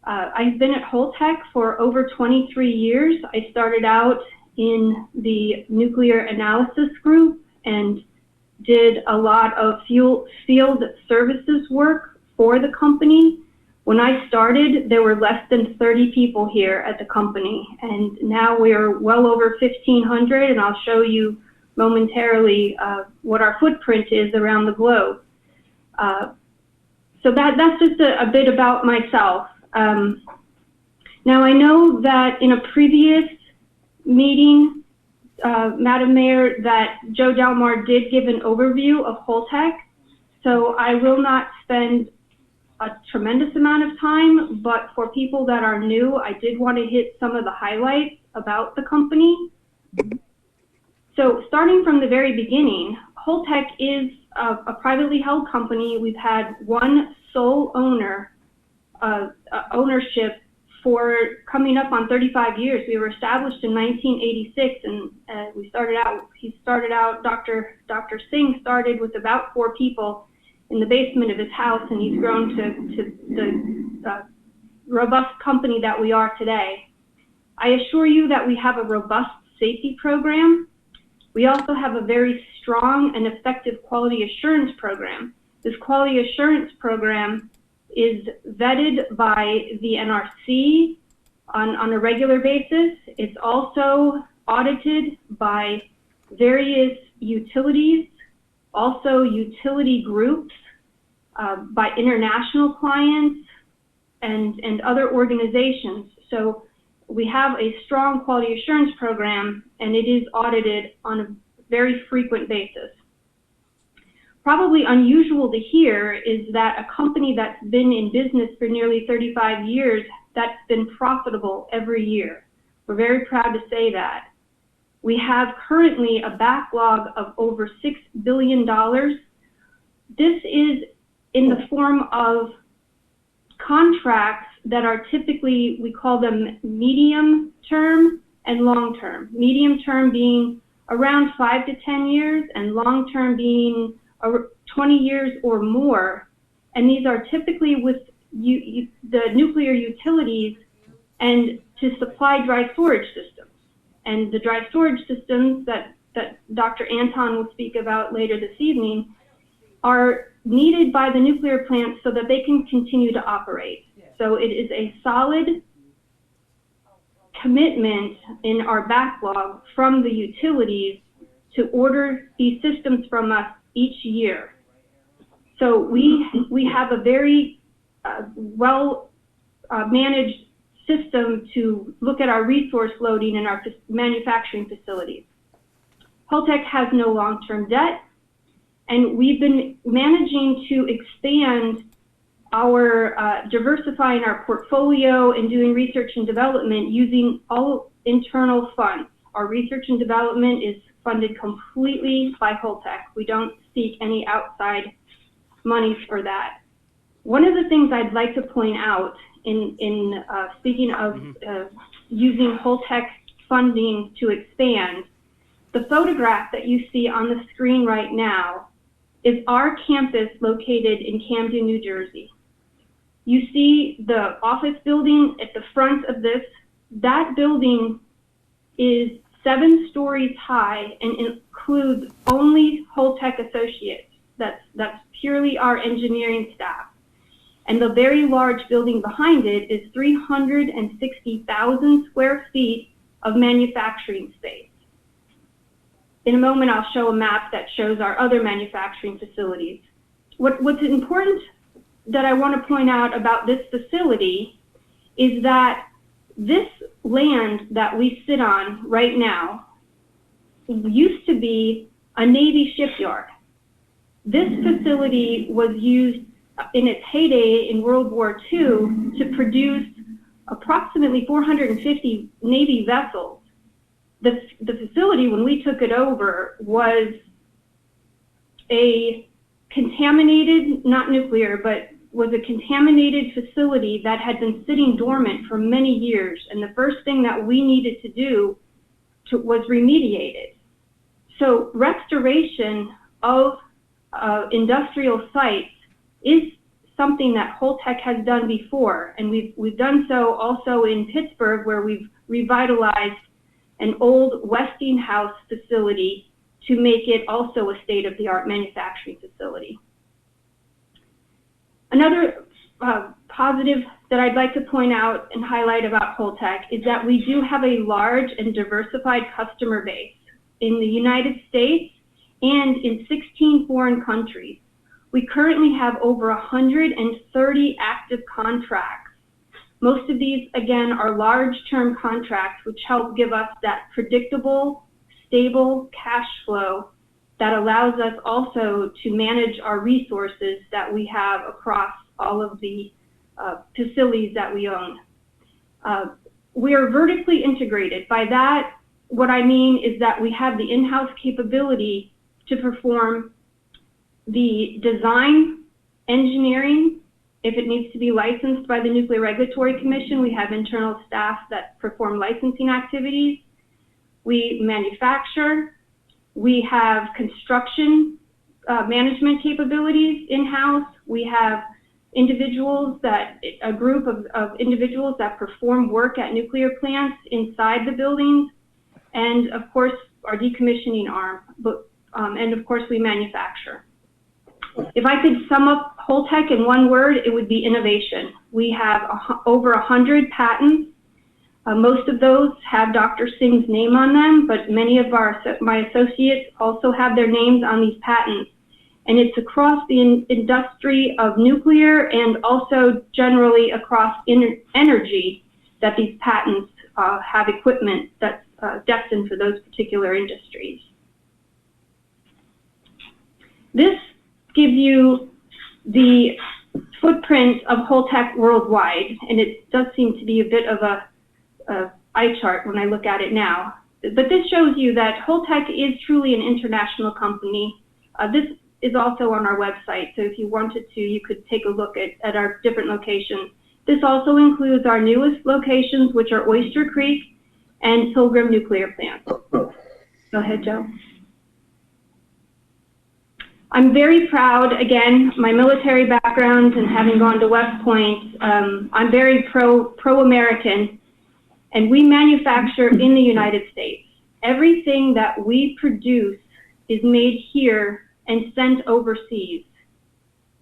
Speaker 6: I've been at Holtec for over 23 years. I started out in the nuclear analysis group, and did a lot of field services work for the company. When I started, there were less than 30 people here at the company, and now we're well over 1,500, and I'll show you momentarily what our footprint is around the globe. So that's just a bit about myself. Now, I know that in a previous meeting, Madam Mayor, that Joe Delmar did give an overview of Holtec, so I will not spend a tremendous amount of time, but for people that are new, I did want to hit some of the highlights about the company. So starting from the very beginning, Holtec is a privately held company. We've had one sole ownership for coming up on 35 years. We were established in 1986, and Dr. Singh started with about 4 people in the basement of his house, and he's grown to the robust company that we are today. I assure you that we have a robust safety program. We also have a very strong and effective quality assurance program. This quality assurance program is vetted by the NRC on a regular basis. It's also audited by various utilities, also utility groups, by international clients and other organizations. So we have a strong quality assurance program, and it is audited on a very frequent basis. Probably unusual to hear is that a company that's been in business for nearly 35 years, that's been profitable every year. We're very proud to say that. We have currently a backlog of over $6 billion. This is in the form of contracts that are typically, we call them medium term and long term. Medium term being around 5 to 10 years, and long term being 20 years or more. And these are typically with the nuclear utilities and to supply dry storage systems. And the dry storage systems that Dr. Anton will speak about later this evening are needed by the nuclear plants so that they can continue to operate. So it is a solid commitment in our backlog from the utilities to order these systems from us each year. So we have a very well managed system to look at our resource loading in our manufacturing facilities. Holtec has no long-term debt, and we've been managing to expand our diversifying our portfolio and doing research and development using all internal funds. Our research and development is funded completely by Holtec. We don't seek any outside monies for that. One of the things I'd like to point out in speaking of using Holtec funding to expand, the photograph that you see on the screen right now is our campus located in Camden, New Jersey. You see the office building at the front of this. That building is 7 stories high and includes only Holtec associates. That's purely our engineering staff. And the very large building behind it is 360,000 square feet of manufacturing space. In a moment, I'll show a map that shows our other manufacturing facilities. What's important that I want to point out about this facility is that this land that we sit on right now used to be a Navy shipyard. This facility was used in its heyday in World War II to produce approximately 450 Navy vessels. The facility, when we took it over, was a contaminated, not nuclear, but was a contaminated facility that had been sitting dormant for many years. And the first thing that we needed to do was remediate it. So restoration of industrial sites is something that Holtec has done before. And we've done so also in Pittsburgh, where we've revitalized an old Westinghouse facility to make it also a state-of-the-art manufacturing facility. Another positive that I'd like to point out and highlight about Holtec is that we do have a large and diversified customer base in the United States and in 16 foreign countries. We currently have over 130 active contracts. Most of these, again, are large-term contracts which help give us that predictable, stable cash flow that allows us also to manage our resources that we have across all of the facilities that we own. We are vertically integrated. By that, what I mean is that we have the in-house capability to perform the design, engineering. If it needs to be licensed by the Nuclear Regulatory Commission, we have internal staff that perform licensing activities. We manufacture. We have construction management capabilities in-house. We have individuals a group of individuals that perform work at nuclear plants inside the buildings, and of course our decommissioning arm, and of course we manufacture. If I could sum up Holtec in one word, it would be innovation. We have over 100 patents. Most of those have Dr. Singh's name on them, but many of my associates also have their names on these patents. And it's across the industry of nuclear and also generally across energy that these patents have equipment that's destined for those particular industries. This gives you the footprint of Holtec worldwide, and it does seem to be a bit of a eye chart when I look at it now. But this shows you that Holtec is truly an international company. This is also on our website, so if you wanted to, you could take a look at our different locations. This also includes our newest locations, which are Oyster Creek and Pilgrim Nuclear Plant. Go ahead, Joe. I'm very proud, again, my military background and having gone to West Point, I'm very pro-American, and we manufacture in the United States. Everything that we produce is made here and sent overseas.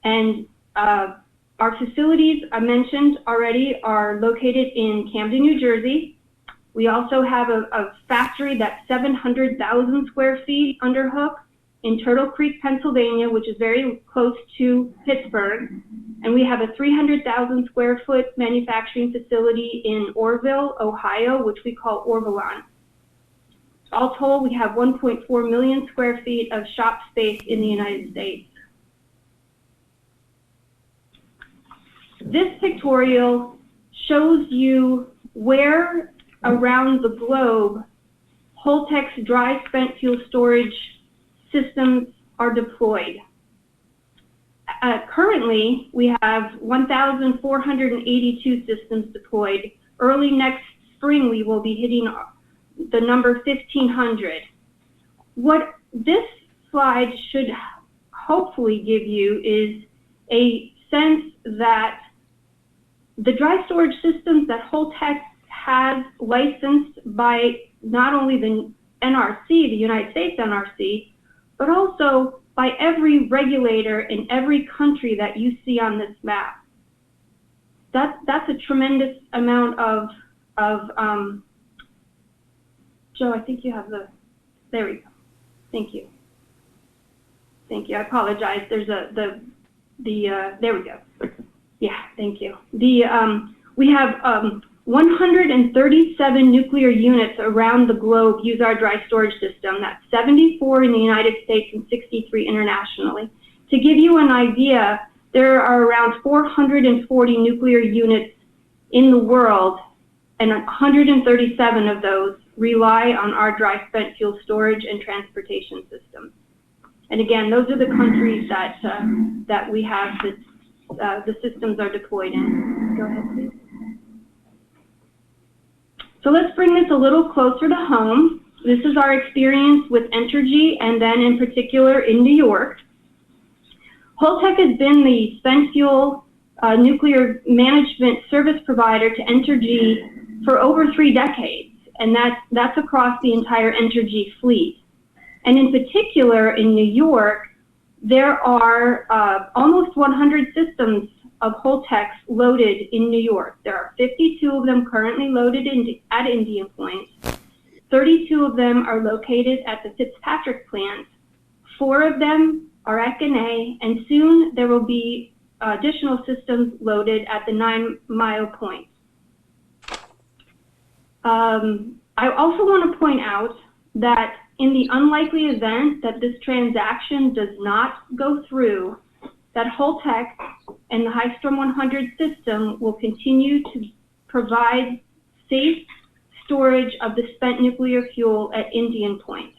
Speaker 6: And our facilities, I mentioned already, are located in Camden, New Jersey. We also have a factory that's 700,000 square feet under hook in Turtle Creek, Pennsylvania, which is very close to Pittsburgh. And we have a 300,000 square foot manufacturing facility in Orville, Ohio, which we call Orvalon. All told, we have 1.4 million square feet of shop space in the United States. This pictorial shows you where around the globe Holtec's dry spent fuel storage systems are deployed. Currently, we have 1,482 systems deployed. Early next spring, we will be hitting the number 1,500. What this slide should hopefully give you is a sense that the dry storage systems that Holtec has licensed by not only the NRC, the United States NRC, but also by every regulator in every country that you see on this map. That's a tremendous amount of Joe, I think you have there we go. Thank you. Thank you, I apologize. There's there we go. Yeah, thank you. We have 137 nuclear units around the globe use our dry storage system. That's 74 in the United States and 63 internationally. To give you an idea, there are around 440 nuclear units in the world, and 137 of those rely on our dry spent fuel storage and transportation systems. And again, those are the countries that we have the systems are deployed in. Go ahead, please. So let's bring this a little closer to home. This is our experience with Entergy, and then in particular in New York. Holtec has been the spent fuel nuclear management service provider to Entergy for over 3 decades, and that's across the entire Entergy fleet. And in particular, in New York, there are almost 100 systems of Holtecs loaded in New York. There are 52 of them currently loaded at Indian Point. 32 of them are located at the Fitzpatrick plant. 4 of them are at Ginna, and soon there will be additional systems loaded at the 9 Mile Point. I also want to point out that in the unlikely event that this transaction does not go through, that Holtec and the High Storm 100 system will continue to provide safe storage of the spent nuclear fuel at Indian Point.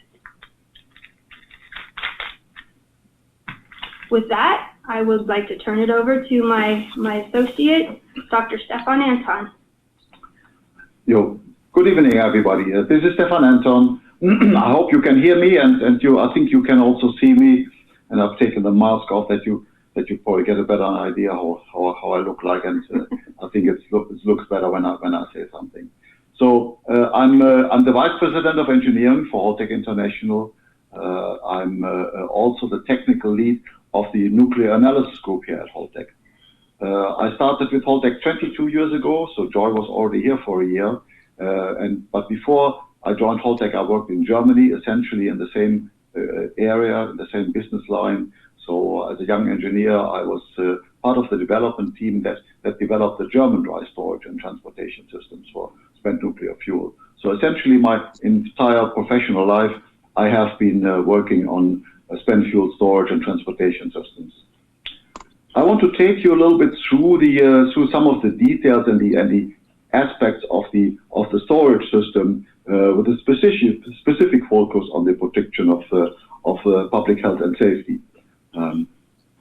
Speaker 6: With that, I would like to turn it over to my associate, Dr. Stefan Anton.
Speaker 7: Yo, good evening, everybody. This is Stefan Anton. I hope you can hear me, and I think you can also see me. And I've taken the mask off that you probably get a better idea how I look like, and I think it looks better when I say something. So I'm the Vice President of Engineering for Holtec International. I'm also the technical lead of the nuclear analysis group here at Holtec. I started with Holtec 22 years ago, so Joy was already here for a year. But before I joined Holtec, I worked in Germany, essentially in the same area, in the same business line. So as a young engineer, I was part of the development team that developed the German dry storage and transportation systems for spent nuclear fuel. So essentially my entire professional life, I have been working on spent fuel storage and transportation systems. I want to take you a little bit through some of the details and the aspects of the storage system with a specific focus on the protection of public health and safety.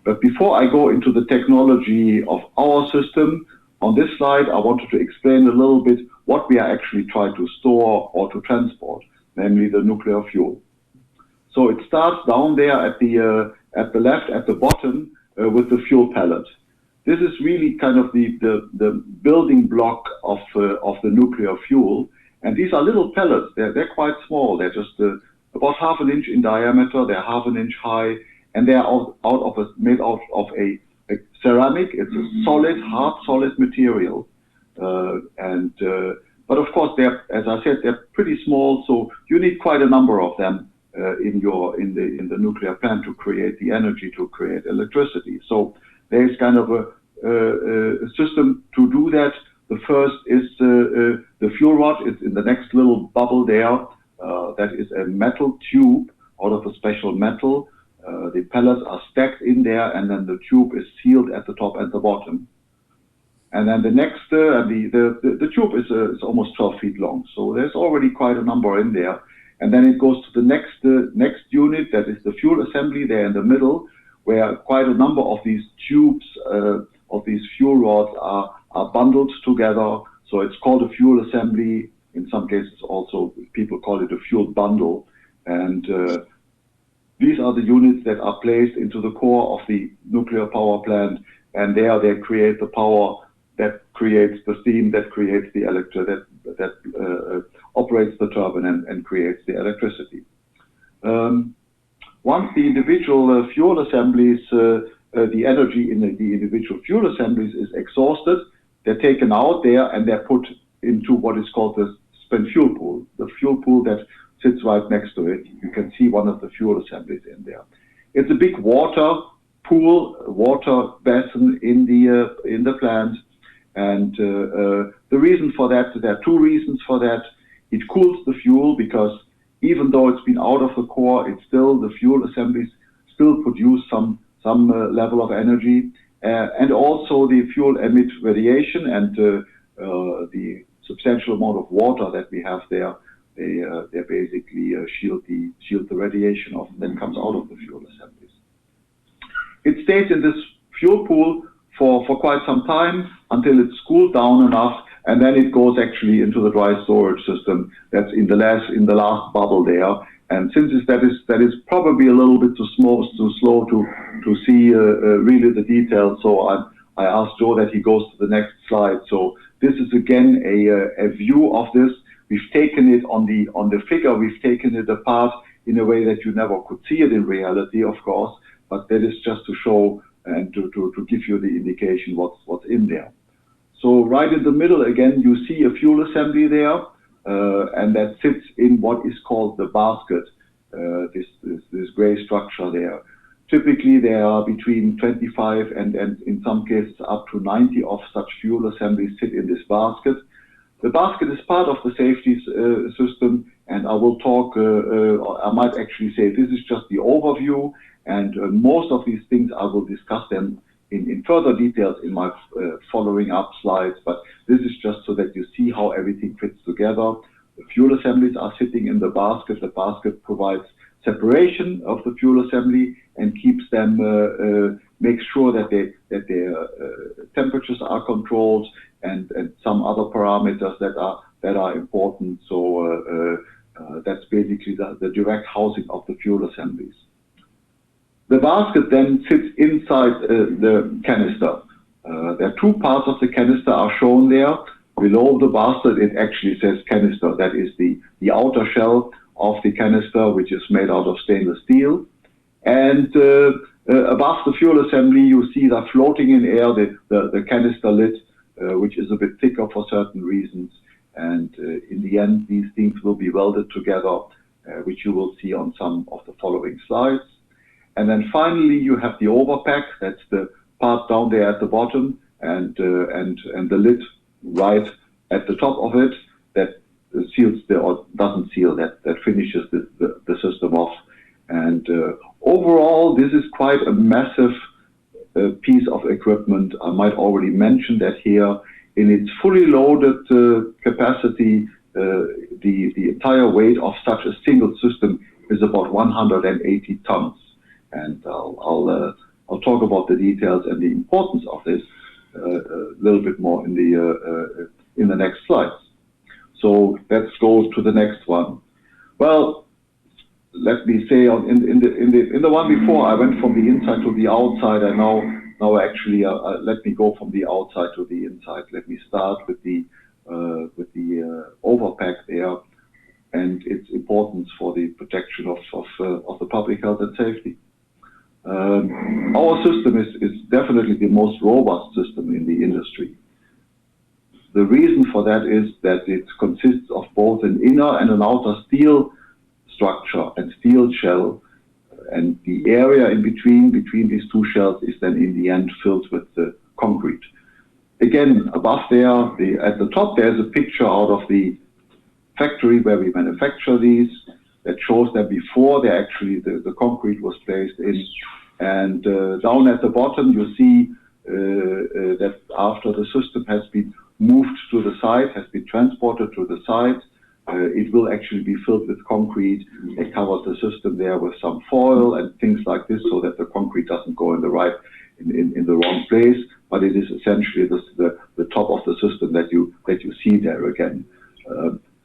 Speaker 7: But before I go into the technology of our system, on this slide I wanted to explain a little bit what we are actually trying to store or to transport, namely the nuclear fuel. So it starts down there at the left, at the bottom, with the fuel pellet. This is really kind of the building block of the nuclear fuel. And these are little pellets. They're quite small. They're just about half an inch in diameter. They're half an inch high, and they're made out of a ceramic. It's a solid, hard, solid material. But of course, as I said, they're pretty small. So you need quite a number of them in the nuclear plant to create the energy, to create electricity. So there's kind of a system to do that. The first is the fuel rod. It's in the next little bubble there. That is a metal tube out of a special metal. The pellets are stacked in there, and then the tube is sealed at the top and the bottom. And then the next, the tube is almost 12 feet long. So there's already quite a number in there. And then it goes to the next unit, that is the fuel assembly there in the middle, where quite a number of these tubes of these fuel rods are bundled together. So it's called a fuel assembly. In some cases also people call it a fuel bundle. And these are the units that are placed into the core of the nuclear power plant, and there they create the power that creates the steam, that creates the electricity, that operates the turbine and creates the electricity. Once the individual fuel assemblies, the energy in the individual fuel assemblies is exhausted, they're taken out there and they're put into what is called the spent fuel pool, the fuel pool that sits right next to it. You can see one of the fuel assemblies in there. It's a big water pool, water basin in the plant, and the reason for that, there are two reasons for that. It cools the fuel because even though it's been out of the core, it's still, the fuel assemblies still produce some level of energy, and also the fuel emits radiation, and the substantial amount of water that we have there, they basically shield the radiation off that comes out of the fuel assemblies. It stays in this fuel pool for quite some time until it's cooled down enough, and then it goes actually into the dry storage system that's in the last bubble there. And since that is probably a little bit too slow to see really the details, so I asked Joe that he goes to the next slide. So this is again a view of this. We've taken it on the figure. We've taken it apart in a way that you never could see it in reality, of course, but that is just to show and to give you the indication what's in there. So right in the middle, again, you see a fuel assembly there, and that sits in what is called the basket, this gray structure there. Typically, there are between 25 and in some cases up to 90 of such fuel assemblies sit in this basket. The basket is part of the safety system, and I will talk, I might actually say this is just the overview, and most of these things I will discuss them in further details in my following up slides, but this is just so that you see how everything fits together. The fuel assemblies are sitting in the basket. The basket provides separation of the fuel assembly and keeps them, makes sure that their temperatures are controlled and some other parameters that are important. So that's basically the direct housing of the fuel assemblies. The basket then sits inside the canister. There are two parts of the canister are shown there. Below the basket, it actually says canister. That is the outer shell of the canister, which is made out of stainless steel. And above the fuel assembly, you see that floating in air, the canister lid, which is a bit thicker for certain reasons. And in the end, these things will be welded together, which you will see on some of the following slides. And then finally, you have the overpack. That's the part down there at the bottom, and the lid right at the top of it that seals or doesn't seal, that finishes the system off. And overall, this is quite a massive piece of equipment. I might already mention that here. In its fully loaded capacity, the entire weight of such a single system is about 180 tons. And I'll talk about the details and the importance of this a little bit more in the next slides. So let's go to the next one. Well, let me say in the one before, I went from the inside to the outside. And now actually let me go from the outside to the inside. Let me start with the overpack there and its importance for the protection of the public health and safety. Our system is definitely the most robust system in the industry. The reason for that is that it consists of both an inner and an outer steel structure and steel shell, and the area in between these two shells is then in the end filled with the concrete. Again, above there, at the top, there's a picture out of the factory where we manufacture these that shows that before the concrete was placed in. And down at the bottom, you see that after the system has been moved to the site, has been transported to the site, it will actually be filled with concrete. They cover the system there with some foil and things like this so that the concrete doesn't go in the wrong place. But it is essentially the top of the system that you see there again.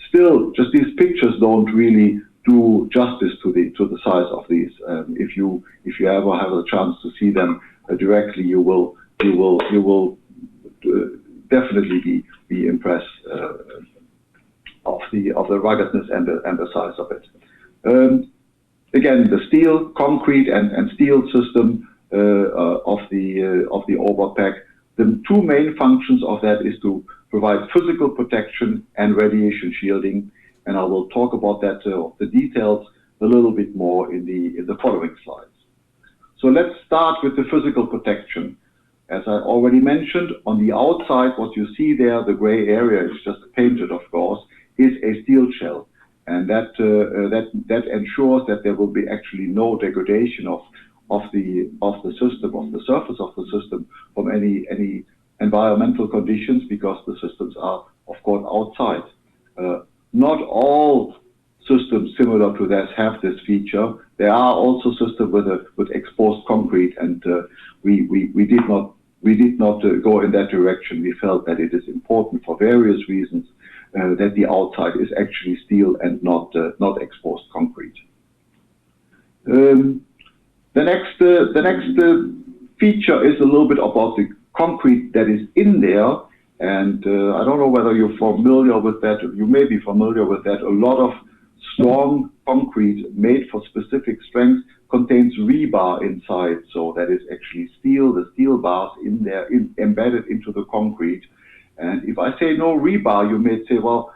Speaker 7: Still, just these pictures don't really do justice to the size of these. If you ever have a chance to see them directly, you will definitely be impressed of the ruggedness and the size of it. Again, the steel, concrete, and steel system of the overpack. The two main functions of that is to provide physical protection and radiation shielding, and I will talk about that the details a little bit more in the following slides. So let's start with the physical protection. As I already mentioned, on the outside, what you see there, the gray area is just painted, of course, is a steel shell, and that ensures that there will be actually no degradation of the system, of the surface of the system, from any environmental conditions, because the systems are, of course, outside. Not all systems similar to this have this feature. There are also systems with exposed concrete, and we did not go in that direction. We felt that it is important for various reasons that the outside is actually steel and not exposed concrete. The next feature is a little bit about the concrete that is in there, and I don't know whether you're familiar with that. You may be familiar with that. A lot of strong concrete made for specific strengths contains rebar inside. So that is actually steel, the steel bars in there, embedded into the concrete. And if I say no rebar, you may say, well,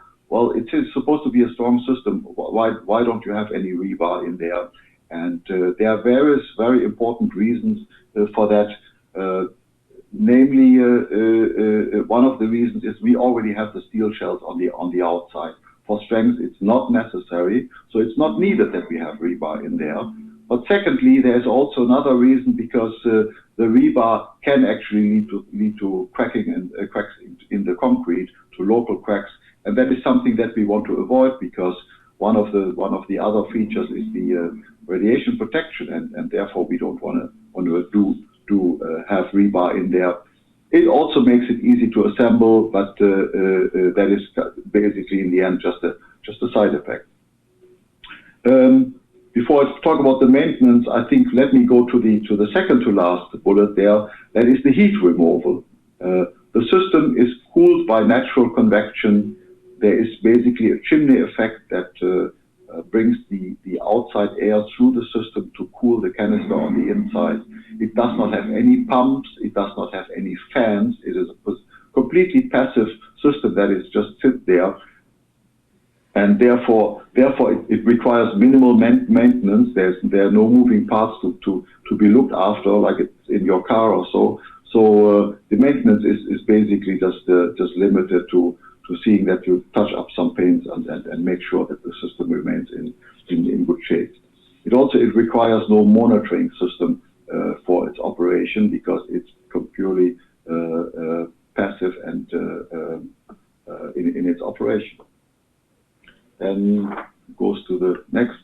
Speaker 7: it is supposed to be a strong system. Why don't you have any rebar in there? And there are various very important reasons for that. Namely, one of the reasons is we already have the steel shells on the outside. For strength, it's not necessary, so it's not needed that we have rebar in there. But secondly, there's also another reason, because the rebar can actually lead to cracking and cracks in the concrete, to local cracks, and that is something that we want to avoid, because one of the other features is the radiation protection, and therefore we don't want to have rebar in there. It also makes it easy to assemble, but that is basically in the end just a side effect. Before I talk about the maintenance, I think let me go to the second to last bullet there. That is the heat removal. The system is cooled by natural convection. There is basically a chimney effect that brings the outside air through the system to cool the canister on the inside. It does not have any pumps. It does not have any fans. It is a completely passive system that is just sit there. And therefore it requires minimal maintenance. There are no moving parts to be looked after, like it's in your car or so. So the maintenance is basically just limited to seeing that you touch up some paints and make sure that the system remains in good shape. It requires no monitoring system for its operation, because it's purely passive and in its operation. Then goes to the next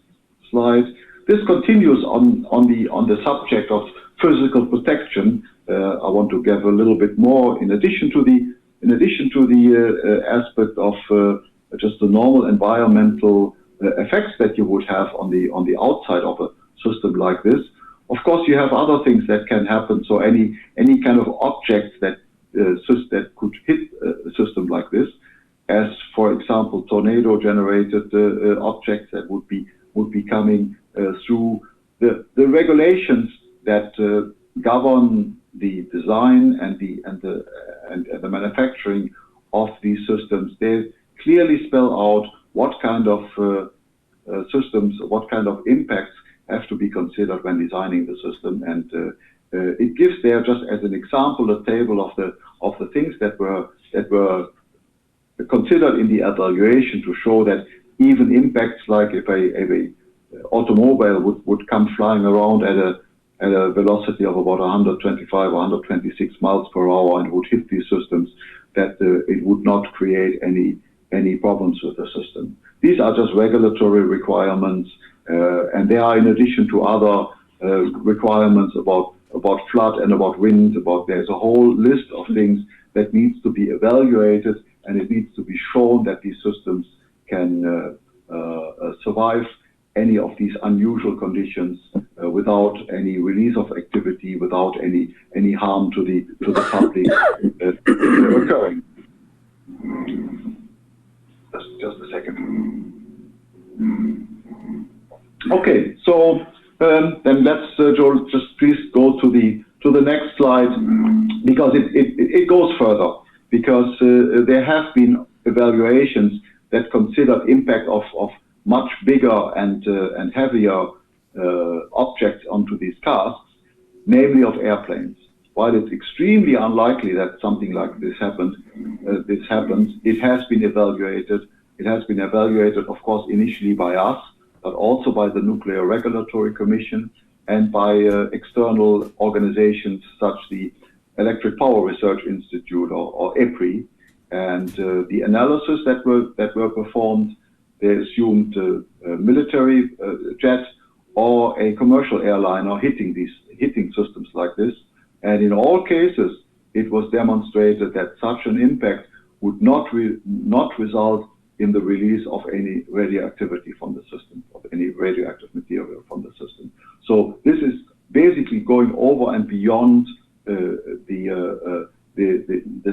Speaker 7: slide. This continues on the subject of physical protection. I want to give a little bit more in addition to the aspect of just the normal environmental effects that you would have on the outside of a system like this. Of course, you have other things that can happen. So any kind of objects that could hit a system like this, as for example tornado-generated objects that would be coming through the regulations that govern the design and the manufacturing of these systems. They clearly spell out what kind of systems, what kind of impacts have to be considered when designing the system, and it gives there, just as an example, a table of the things that were considered in the evaluation to show that even impacts like if a automobile would come flying around at a velocity of about 125 or 126 miles per hour and would hit these systems, that it would not create any problems with the system. These are just regulatory requirements, and they are in addition to other requirements about flood and about wind. There's a whole list of things that needs to be evaluated, and it needs to be shown that these systems can survive any of these unusual conditions without any release of activity, without any harm to the public occurring. Just a second. Okay, so then let's Joel, just please go to the next slide, because it goes further, because there have been evaluations that consider impact of much bigger and heavier objects onto these casks, namely of airplanes. While it's extremely unlikely that something like this happens, it has been evaluated. It has been evaluated, of course, initially by us, but also by the Nuclear Regulatory Commission and by external organizations such the Electric Power Research Institute or EPRI. And the analysis that were performed, they assumed a military jet or a commercial airliner hitting systems like this. And in all cases, it was demonstrated that such an impact would not result in the release of any radioactivity from the system, of any radioactive material from the system. So this is basically going over and beyond the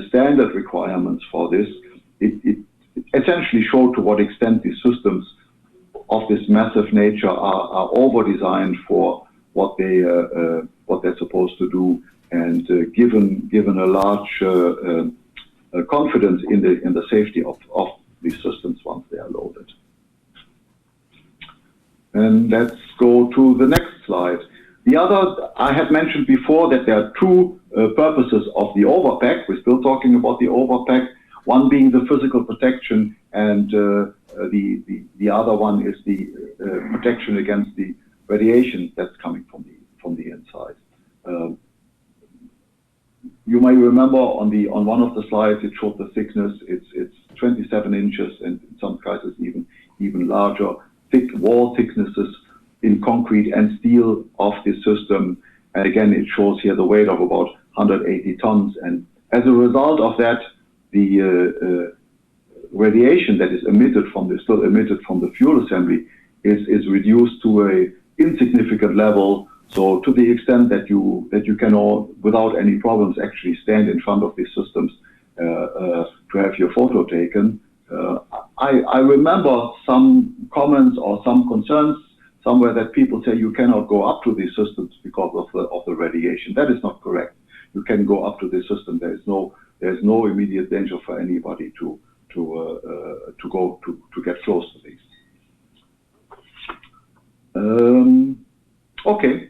Speaker 7: standard requirements for this. It essentially showed to what extent these systems of this massive nature are over-designed for what they're supposed to do, and given a large confidence in the safety of these systems once they are loaded. And let's go to the next slide. The other, I had mentioned before that there are two purposes of the overpack. We're still talking about the overpack. One being the physical protection, and the other one is the protection against the radiation that's coming from the inside. You may remember on one of the slides it showed the thickness. It's 27 inches, and in some cases even larger. Thick wall thicknesses in concrete and steel of the system. And again, it shows here the weight of about 180 tons. And as a result of that, the radiation that is still emitted from the fuel assembly is reduced to an insignificant level. So to the extent that you can all, without any problems, actually stand in front of these systems to have your photo taken. I remember some comments or some concerns somewhere that people say you cannot go up to these systems because of the radiation. That is not correct. You can go up to the system. There's no immediate danger for anybody to get close to these. Okay.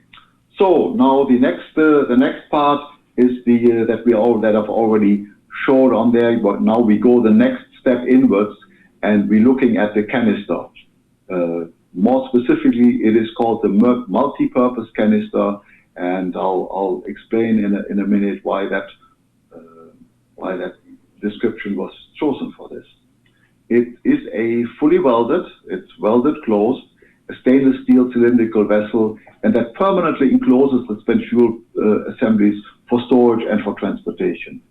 Speaker 7: So now the next part is that I've already showed on there. But now we go the next step inwards, and we're looking at the canister. More specifically, it is called the multi-purpose canister, and I'll explain in a minute why that description was chosen for this. It is a fully welded, it's welded closed, a stainless steel cylindrical vessel, and that permanently encloses the spent fuel assemblies for storage and for transportation.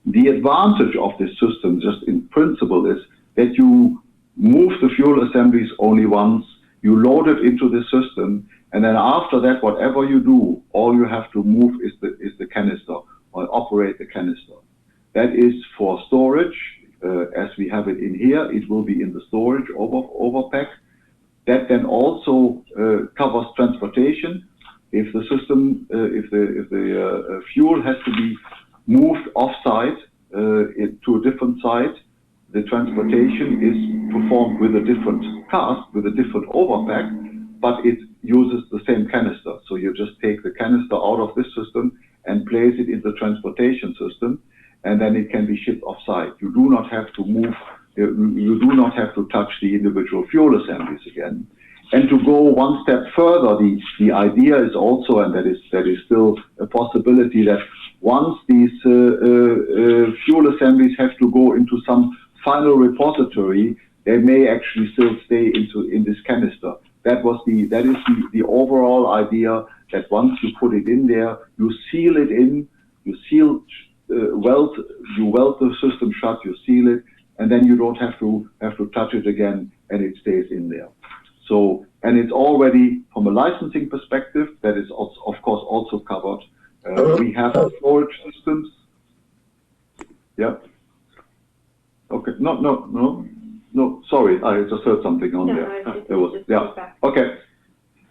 Speaker 7: The advantage of this system, just in principle, is that you move the fuel assemblies only once, you load it into the system, and then after that, whatever you do, all you have to move is the canister, or operate the canister. That is for storage, as we have it in here. It will be in the storage overpack. That then also covers transportation. If the system, if the fuel has to be moved off-site to a different site, the transportation is performed with a different cask, with a different overpack, but it uses the same canister. So you just take the canister out of this system and place it in the transportation system, and then it can be shipped off-site. You do not have to move, you do not have to touch the individual fuel assemblies again. And to go one step further, the idea is also, and that is still a possibility, that once these fuel assemblies have to go into some final repository, they may actually still stay in this canister. That is the overall idea, that once you put it in there, you seal it in, you weld the system shut, you seal it, and then you don't have to touch it again, and it stays in there. So, and it's already, from a licensing perspective, that is also, of course, also covered. We have storage systems. Yeah. Okay. No. Sorry, I just heard something on there. There was. Yeah. Okay.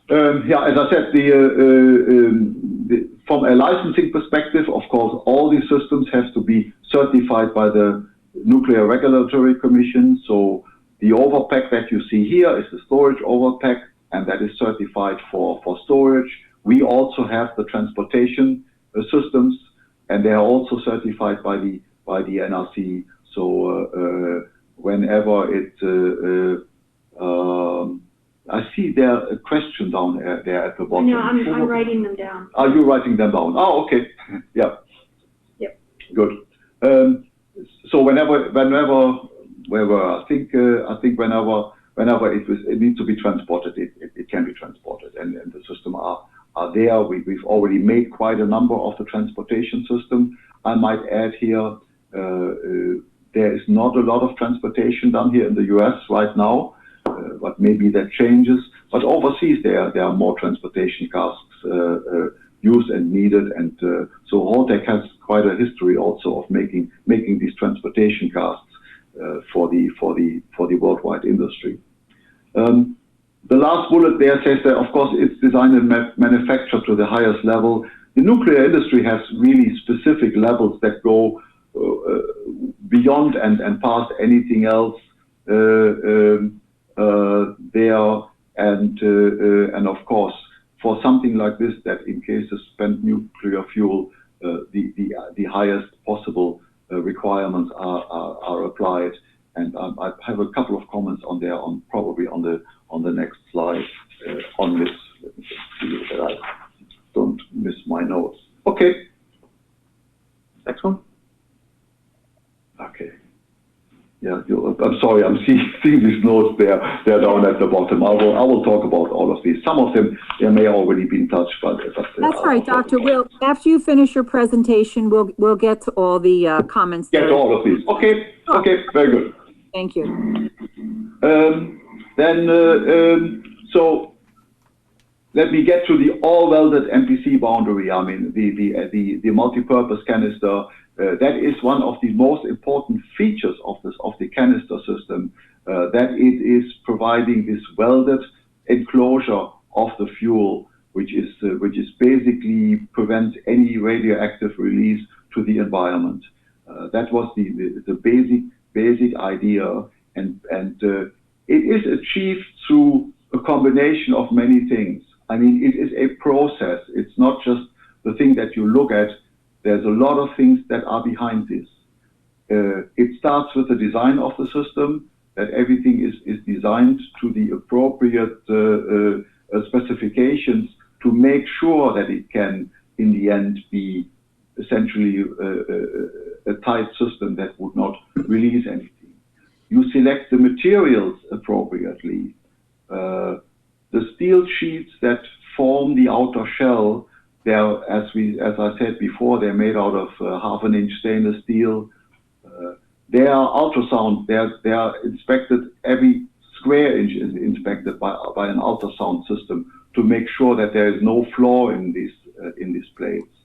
Speaker 7: Yeah. As I said, from a licensing perspective, of course, all these systems have to be certified by the Nuclear Regulatory Commission. So the overpack that you see here is the storage overpack, and that is certified for storage. We also have the transportation systems, and they are also certified by the NRC. So whenever it, I see there a question down there at the bottom.
Speaker 6: No, I'm writing them down.
Speaker 7: Are you writing them down? Oh, okay. Yeah.
Speaker 6: Yep.
Speaker 7: Good. So whenever I think whenever it needs to be transported, it can be transported, and the system are there. We've already made quite a number of the transportation system. I might add here, there is not a lot of transportation done here in the US right now, but maybe that changes. But overseas, there are more transportation casks used and needed, and so Holtec has quite a history also of making these transportation casks for the worldwide industry. The last bullet there says that, of course, it's designed and manufactured to the highest level. The nuclear industry has really specific levels that go beyond and past anything else there. And of course, for something like this, that in case of spent nuclear fuel, the highest possible requirements are applied. And I have a couple of comments on there, probably on the next slide on this. Let me just see that I don't miss my notes. Okay. Next one. Okay. Yeah, I'm sorry, I'm seeing these notes there. They're down at the bottom. I will talk about all of these. Some of them, they may already been touched, but
Speaker 2: that's all right, Doctor. After you finish your presentation, we'll get to all the comments.
Speaker 7: Get to all of these. Okay. Okay. Very good.
Speaker 2: Thank you.
Speaker 7: So let me get to the all-welded MPC boundary. I mean, the multi-purpose canister. That is one of the most important features of the canister system. That it is providing this welded enclosure of the fuel, which is basically prevents any radioactive release to the environment. That was the basic idea, and it is achieved through a combination of many things. I mean, it is a process. It's not just the thing that you look at. There's a lot of things that are behind this. It starts with the design of the system, that everything is designed to the appropriate specifications to make sure that it can, in the end, be essentially a tight system that would not release anything. You select the materials appropriately. The steel sheets that form the outer shell, as I said before, they're made out of 1/2 inch stainless steel. They are ultrasound. They are inspected. Every square inch is inspected by an ultrasound system to make sure that there is no flaw in these plates.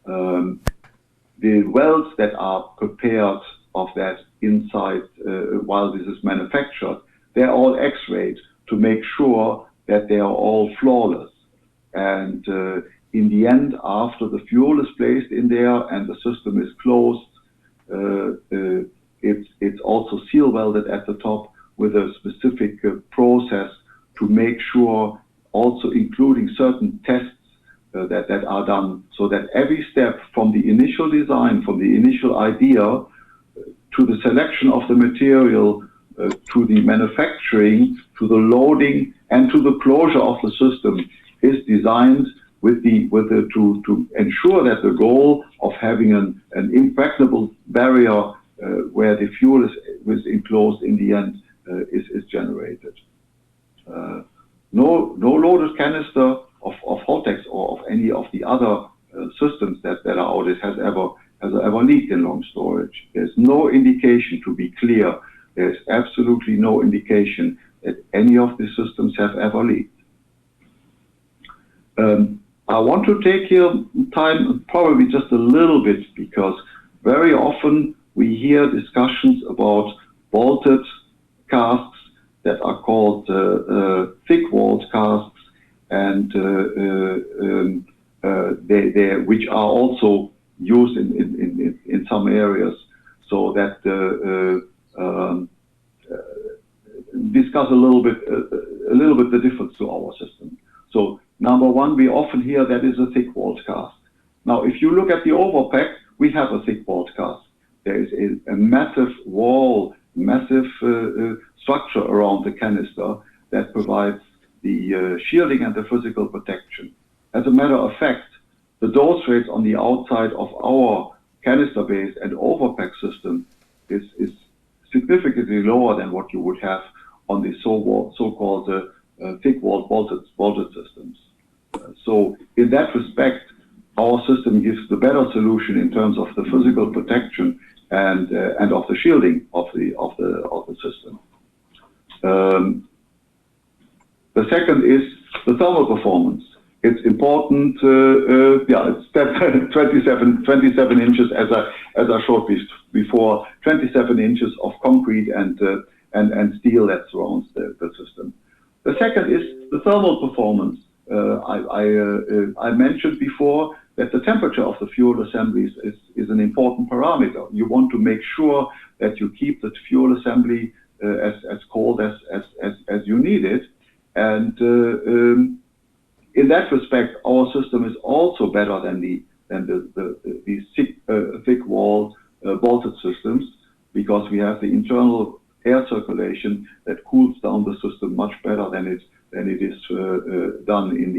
Speaker 7: The welds that are prepared of that inside while this is manufactured, they're all X-rayed to make sure that they are all flawless. And in the end, after the fuel is placed in there and the system is closed, it's also seal welded at the top with a specific process to make sure, also including certain tests that are done, so that every step from the initial design, from the initial idea to the selection of the material, to the manufacturing, to the loading, and to the closure of the system is designed to ensure that the goal of having an impregnable barrier where the fuel is enclosed in the end is generated. No loaded canister of Holtec or of any of the other systems that are out has ever leaked in long storage. There's no indication, to be clear, there's absolutely no indication that any of the systems have ever leaked. I want to take here time, probably just a little bit, because very often we hear discussions about bolted casks that are called thick-walled casks, and which are also used in some areas. So that discuss a little bit the difference to our system. So number one, we often hear that is a thick-walled cask. Now, if you look at the overpack, we have a thick-walled cask. There is a massive wall, massive structure around the canister that provides the shielding and the physical protection. As a matter of fact, the dose rates on the outside of our canister-based and overpack system is significantly lower than what you would have on the so-called thick-walled bolted systems. So in that respect, our system gives the better solution in terms of the physical protection and of the shielding of the system. The second is the thermal performance. It's important. It's 27 inches as I showed before. 27 inches of concrete and steel that surrounds the system. The second is the thermal performance. I mentioned before that the temperature of the fuel assemblies is an important parameter. You want to make sure that you keep the fuel assembly as cold as you need it. And in that respect, our system is also better than the thick wall bolted systems, because we have the internal air circulation that cools down the system much better than it is done in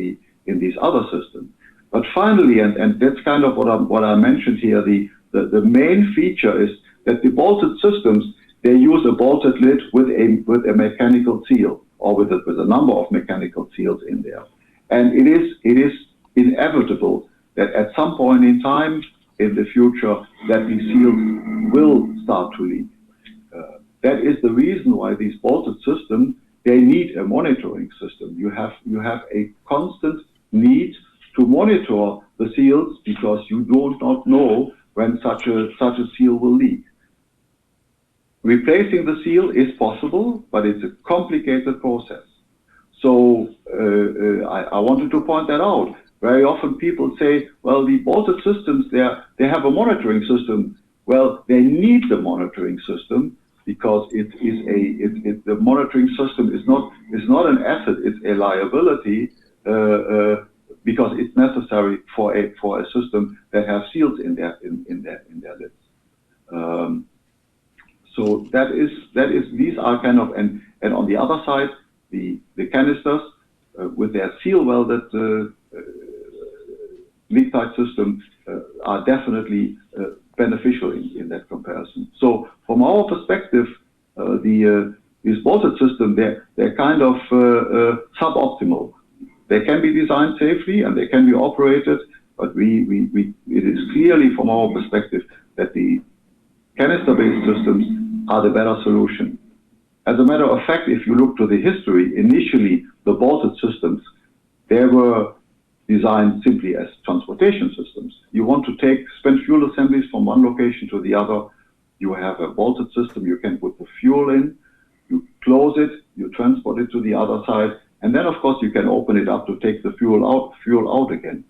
Speaker 7: these other systems. But finally, and that's kind of what I mentioned here, the main feature is that the bolted systems, they use a bolted lid with a mechanical seal, or with a number of mechanical seals in there. And it is inevitable that at some point in time in the future that these seals will start to leak. That is the reason why these bolted systems, they need a monitoring system. You have a constant need to monitor the seals, because you do not know when such a seal will leak. Replacing the seal is possible, but it's a complicated process. So I wanted to point that out. Very often people say, well, the bolted systems, they have a monitoring system. Well, they need the monitoring system, because the monitoring system is not an asset, it's a liability, because it's necessary for a system that has seals in their lids. So these are kind of, and on the other side, the canisters with their seal welded leak tight system are definitely beneficial in that comparison. So from our perspective, these bolted systems, they're kind of suboptimal. They can be designed safely and they can be operated, but it is clearly from our perspective that the canister-based systems are the better solution. As a matter of fact, if you look to the history, initially the bolted systems, they were designed simply as transportation systems. You want to take spent fuel assemblies from one location to the other. You have a bolted system, you can put the fuel in, you close it, you transport it to the other side, and then of course you can open it up to take the fuel out again.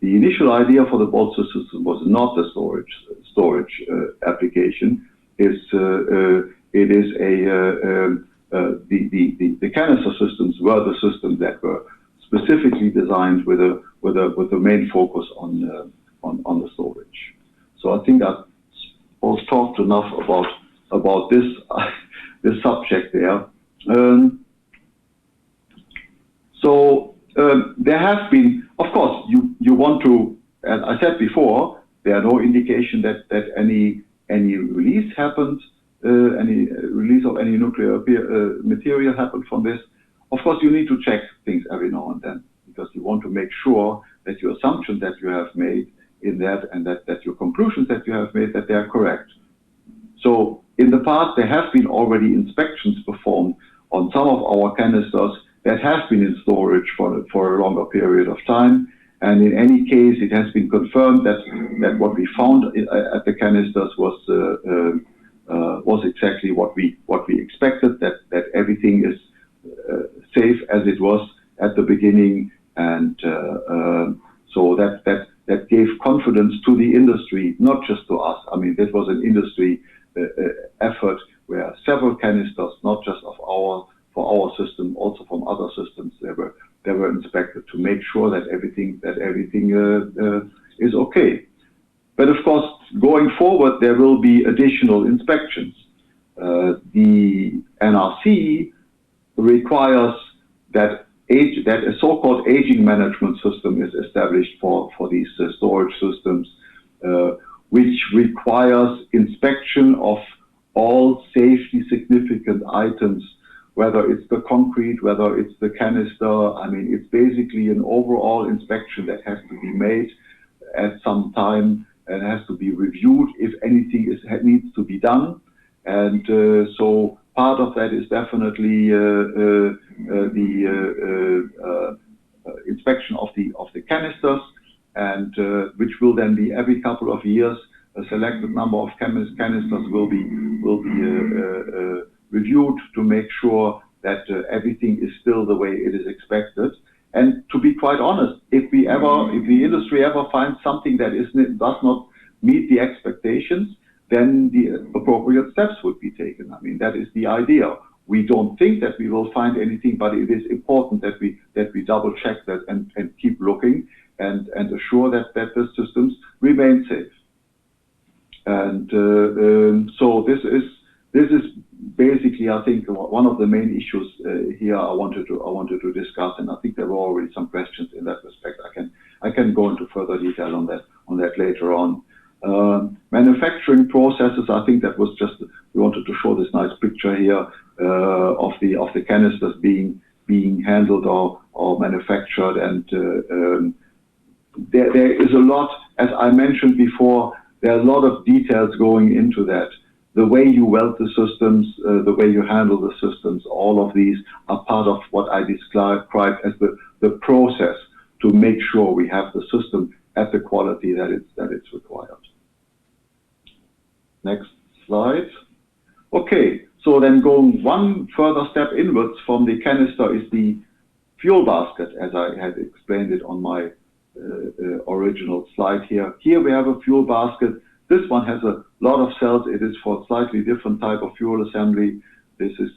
Speaker 7: The initial idea for the bolted system was not the storage application. The canister systems were the systems that were specifically designed with a main focus on the storage. So I think I've both talked enough about this subject there. There has been, of course, you want to, as I said before, there are no indication that any release happened, any release of any nuclear material happened from this. Of course, you need to check things every now and then, because you want to make sure that your assumptions that you have made in that, and that your conclusions that you have made, that they are correct. So in the past, there have been already inspections performed on some of our canisters that have been in storage for a longer period of time. And in any case, it has been confirmed that what we found at the canisters was exactly what we expected, that everything is safe as it was at the beginning, and so that gave confidence to the industry, not just to us. I mean, this was an industry effort where several canisters, not just for our system, also from other systems, they were inspected to make sure that everything is okay. But of course, going forward, there will be additional inspections. The NRC requires that a so-called aging management system is established for these storage systems, which requires inspection of all safety significant items, whether it's the concrete, whether it's the canister. I mean, it's basically an overall inspection that has to be made at some time and has to be reviewed if anything needs to be done. And so part of that is definitely the inspection of the canisters, and which will then be every couple of years. A selected number of canisters will be reviewed to make sure that everything is still the way it is expected. And to be quite honest, if the industry ever finds something that does not meet the expectations, then the appropriate steps would be taken. I mean, that is the idea. We don't think that we will find anything, but it is important that we double check that and keep looking and assure that the systems remain safe. And so this is basically, I think, one of the main issues here I wanted to discuss, and I think there were already some questions in that respect. I can go into further detail on that later on. Manufacturing processes, I think that was just, we wanted to show this nice picture here of the canisters being handled or manufactured, and there is a lot, as I mentioned before, there are a lot of details going into that. The way you weld the systems, the way you handle the systems, all of these are part of what I described as the process to make sure we have the system at the quality that it's required. Next slide. Okay, so then going one further step inwards from the canister is the fuel basket, as I had explained it on my original slide here. Here we have a fuel basket. This one has a lot of cells. It is for a slightly different type of fuel assembly. This is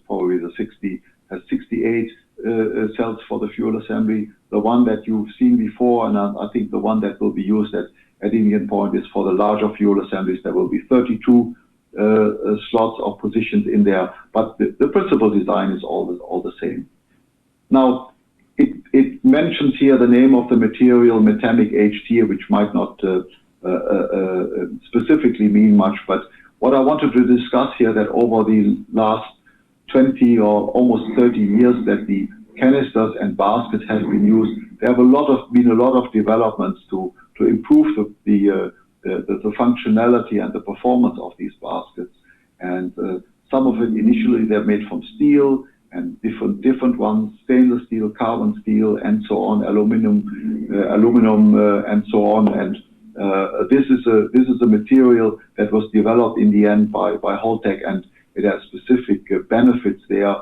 Speaker 7: probably the 68 cells for the fuel assembly. The one that you've seen before, and I think the one that will be used at Indian Point, is for the larger fuel assemblies. There will be 32 slots or positions in there, but the principal design is all the same. Now, it mentions here the name of the material, metallic HT, which might not specifically mean much, but what I wanted to discuss here, that over the last 20 or almost 30 years that the canisters and baskets have been used, there have been a lot of developments to improve the functionality and the performance of these baskets. And some of it initially they're made from steel, and different ones, stainless steel, carbon steel, and so on, aluminum, and so on. And this is a material that was developed in the end by Holtec, and it has specific benefits there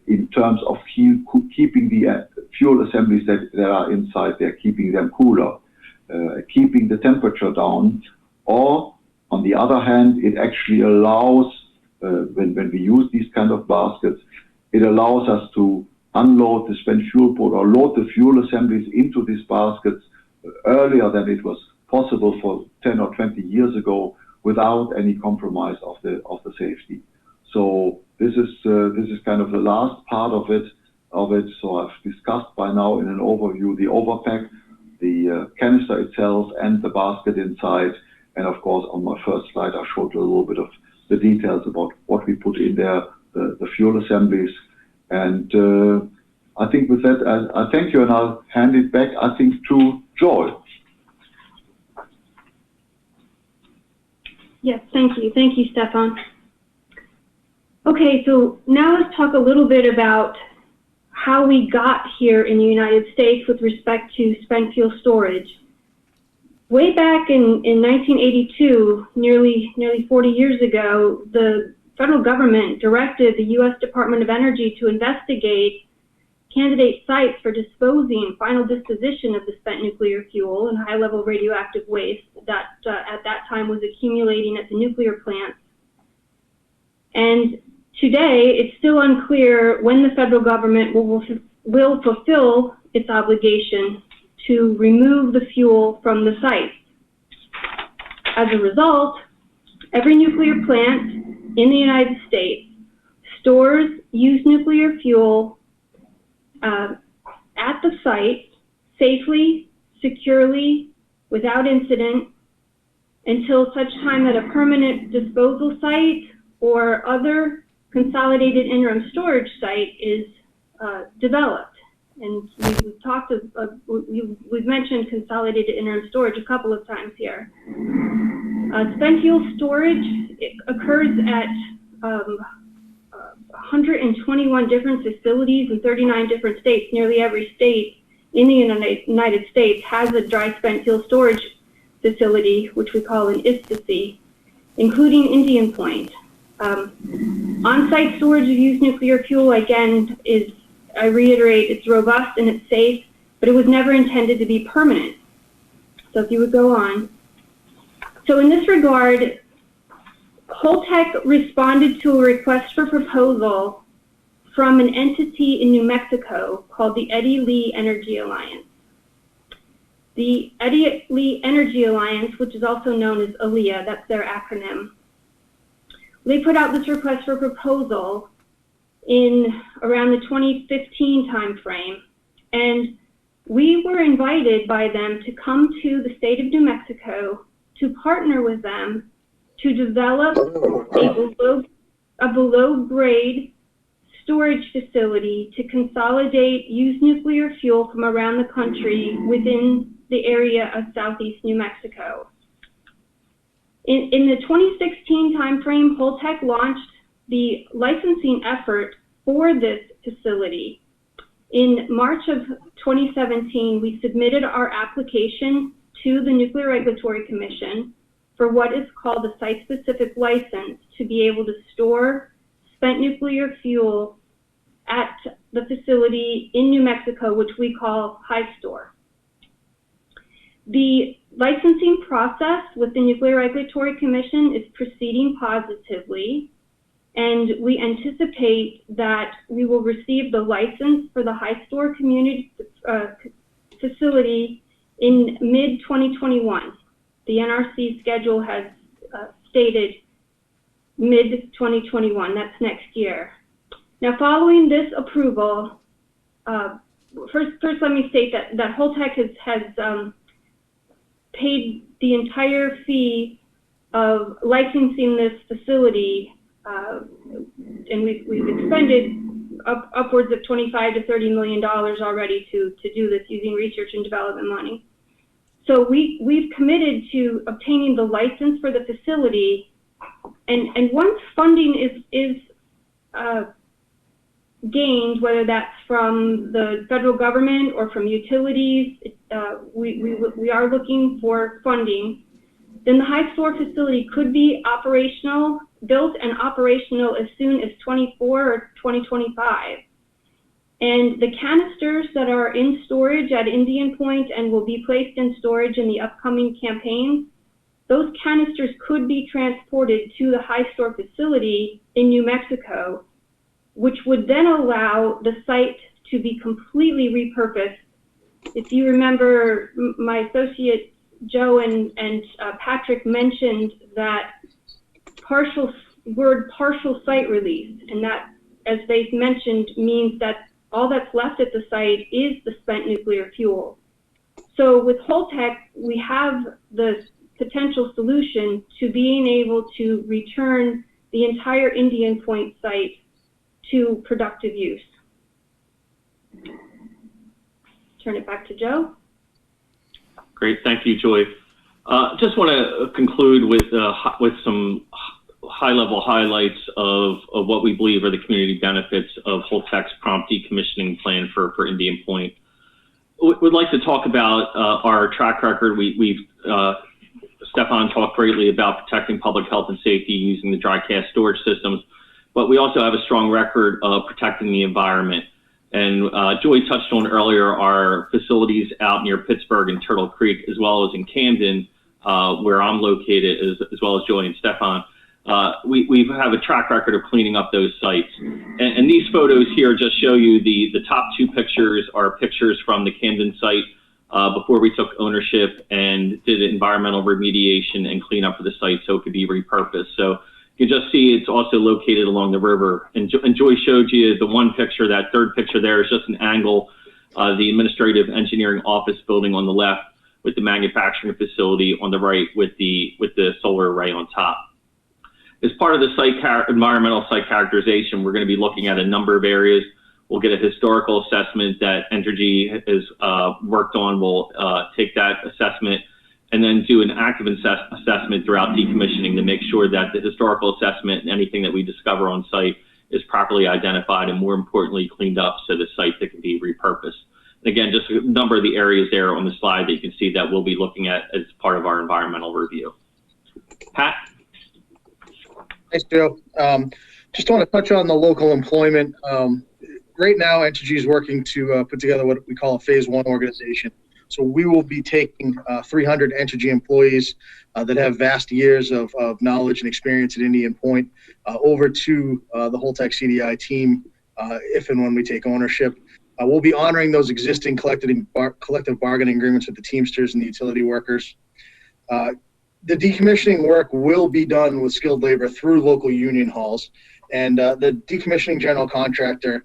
Speaker 7: in terms of keeping the fuel assemblies that are inside there, keeping them cooler, keeping the temperature down. Or on the other hand, it actually allows, when we use these kind of baskets, it allows us to unload the spent fuel pool or load the fuel assemblies into these baskets earlier than it was possible for 10 or 20 years ago, without any compromise of the safety. So this is kind of the last part of it. So I've discussed by now in an overview the overpack, the canister itself, and the basket inside. And of course, on my first slide, I showed you a little bit of the details about what we put in there, the fuel assemblies. And I think with that, I thank you, and I'll hand it back, I think, to Joy.
Speaker 6: Yes, thank you. Thank you, Stefan. Okay, so now let's talk a little bit about how we got here in the United States with respect to spent fuel storage. Way back in 1982, nearly 40 years ago, the federal government directed the U.S. Department of Energy to investigate candidate sites for disposing final disposition of the spent nuclear fuel and high-level radioactive waste that at that time was accumulating at the nuclear plants. And today, it's still unclear when the federal government will fulfill its obligation to remove the fuel from the site. As a result, every nuclear plant in the United States stores used nuclear fuel at the site safely, securely, without incident, until such time that a permanent disposal site or other consolidated interim storage site is developed. And we've talked we've mentioned consolidated interim storage a couple of times here. Spent fuel storage occurs at 121 different facilities in 39 different states. Nearly every state in the United States has a dry spent fuel storage facility, which we call an ISTC, including Indian Point. On-site storage of used nuclear fuel, again, I reiterate, it's robust and it's safe, but it was never intended to be permanent. So if you would go on. So in this regard, Holtec responded to a request for proposal from an entity in New Mexico called the Eddy Lee Energy Alliance. The Eddy Lee Energy Alliance, which is also known as ALEA, that's their acronym, they put out this request for proposal in around the 2015 timeframe, and we were invited by them to come to the state of New Mexico to partner with them to develop a below-grade storage facility to consolidate used nuclear fuel from around the country within the area of southeast New Mexico. In the 2016 timeframe, Holtec launched the licensing effort for this facility. In March of 2017, we submitted our application to the Nuclear Regulatory Commission for what is called a site-specific license to be able to store spent nuclear fuel at the facility in New Mexico, which we call HISTOR. The licensing process with the Nuclear Regulatory Commission is proceeding positively, and we anticipate that we will receive the license for the HISTOR community facility in mid-2021. The NRC schedule has stated mid-2021, that's next year. Now, following this approval, first let me state that Holtec has paid the entire fee of licensing this facility, and we've expended upwards of $25 to $30 million already to do this using research and development money. So we've committed to obtaining the license for the facility, and once funding is gained, whether that's from the federal government or from utilities, we are looking for funding, then the HISTOR facility could be operational, built and operational as soon as 24 or 2025. And the canisters that are in storage at Indian Point and will be placed in storage in the upcoming campaigns, those canisters could be transported to the HISTOR facility in New Mexico, which would then allow the site to be completely repurposed. If you remember, my associate Joe and Patrick mentioned that partial site release, and that, as they've mentioned, means that all that's left at the site is the spent nuclear fuel. So with Holtec, we have the potential solution to being able to return the entire Indian Point site to productive use. Turn it back to Joe.
Speaker 23: Great, thank you, Joy. Just want to conclude with some high-level highlights of what we believe are the community benefits of Holtec's prompt decommissioning plan for Indian Point. We'd like to talk about our track record. Stefan talked greatly about protecting public health and safety using the dry cask storage systems, but we also have a strong record of protecting the environment. And Joy touched on earlier our facilities out near Pittsburgh and Turtle Creek, as well as in Camden, where I'm located, as well as Joy and Stefan. We have a track record of cleaning up those sites. And these photos here just show you the top two pictures are pictures from the Camden site before we took ownership and did environmental remediation and cleanup of the site so it could be repurposed. So you can just see it's also located along the river. And Joy showed you the one picture, that third picture there is just an angle, the administrative engineering office building on the left with the manufacturing facility on the right with the solar array on top. As part of the environmental site characterization, we're going to be looking at a number of areas. We'll get a historical assessment that Entergy has worked on. We'll take that assessment and then do an active assessment throughout decommissioning to make sure that the historical assessment and anything that we discover on site is properly identified and, more importantly, cleaned up so the site that can be repurposed. And again, just a number of the areas there on the slide that you can see that we'll be looking at as part of our environmental review. Pat?
Speaker 11: Thanks, Joe. Just want to touch on the local employment. Right now, Entergy is working to put together what we call a phase one organization. So we will be taking 300 Entergy employees that have vast years of knowledge and experience at Indian Point over to the Holtec CDI team if and when we take ownership. We'll be honoring those existing collective bargaining agreements with the Teamsters and the utility workers. The decommissioning work will be done with skilled labor through local union halls, and the decommissioning general contractor,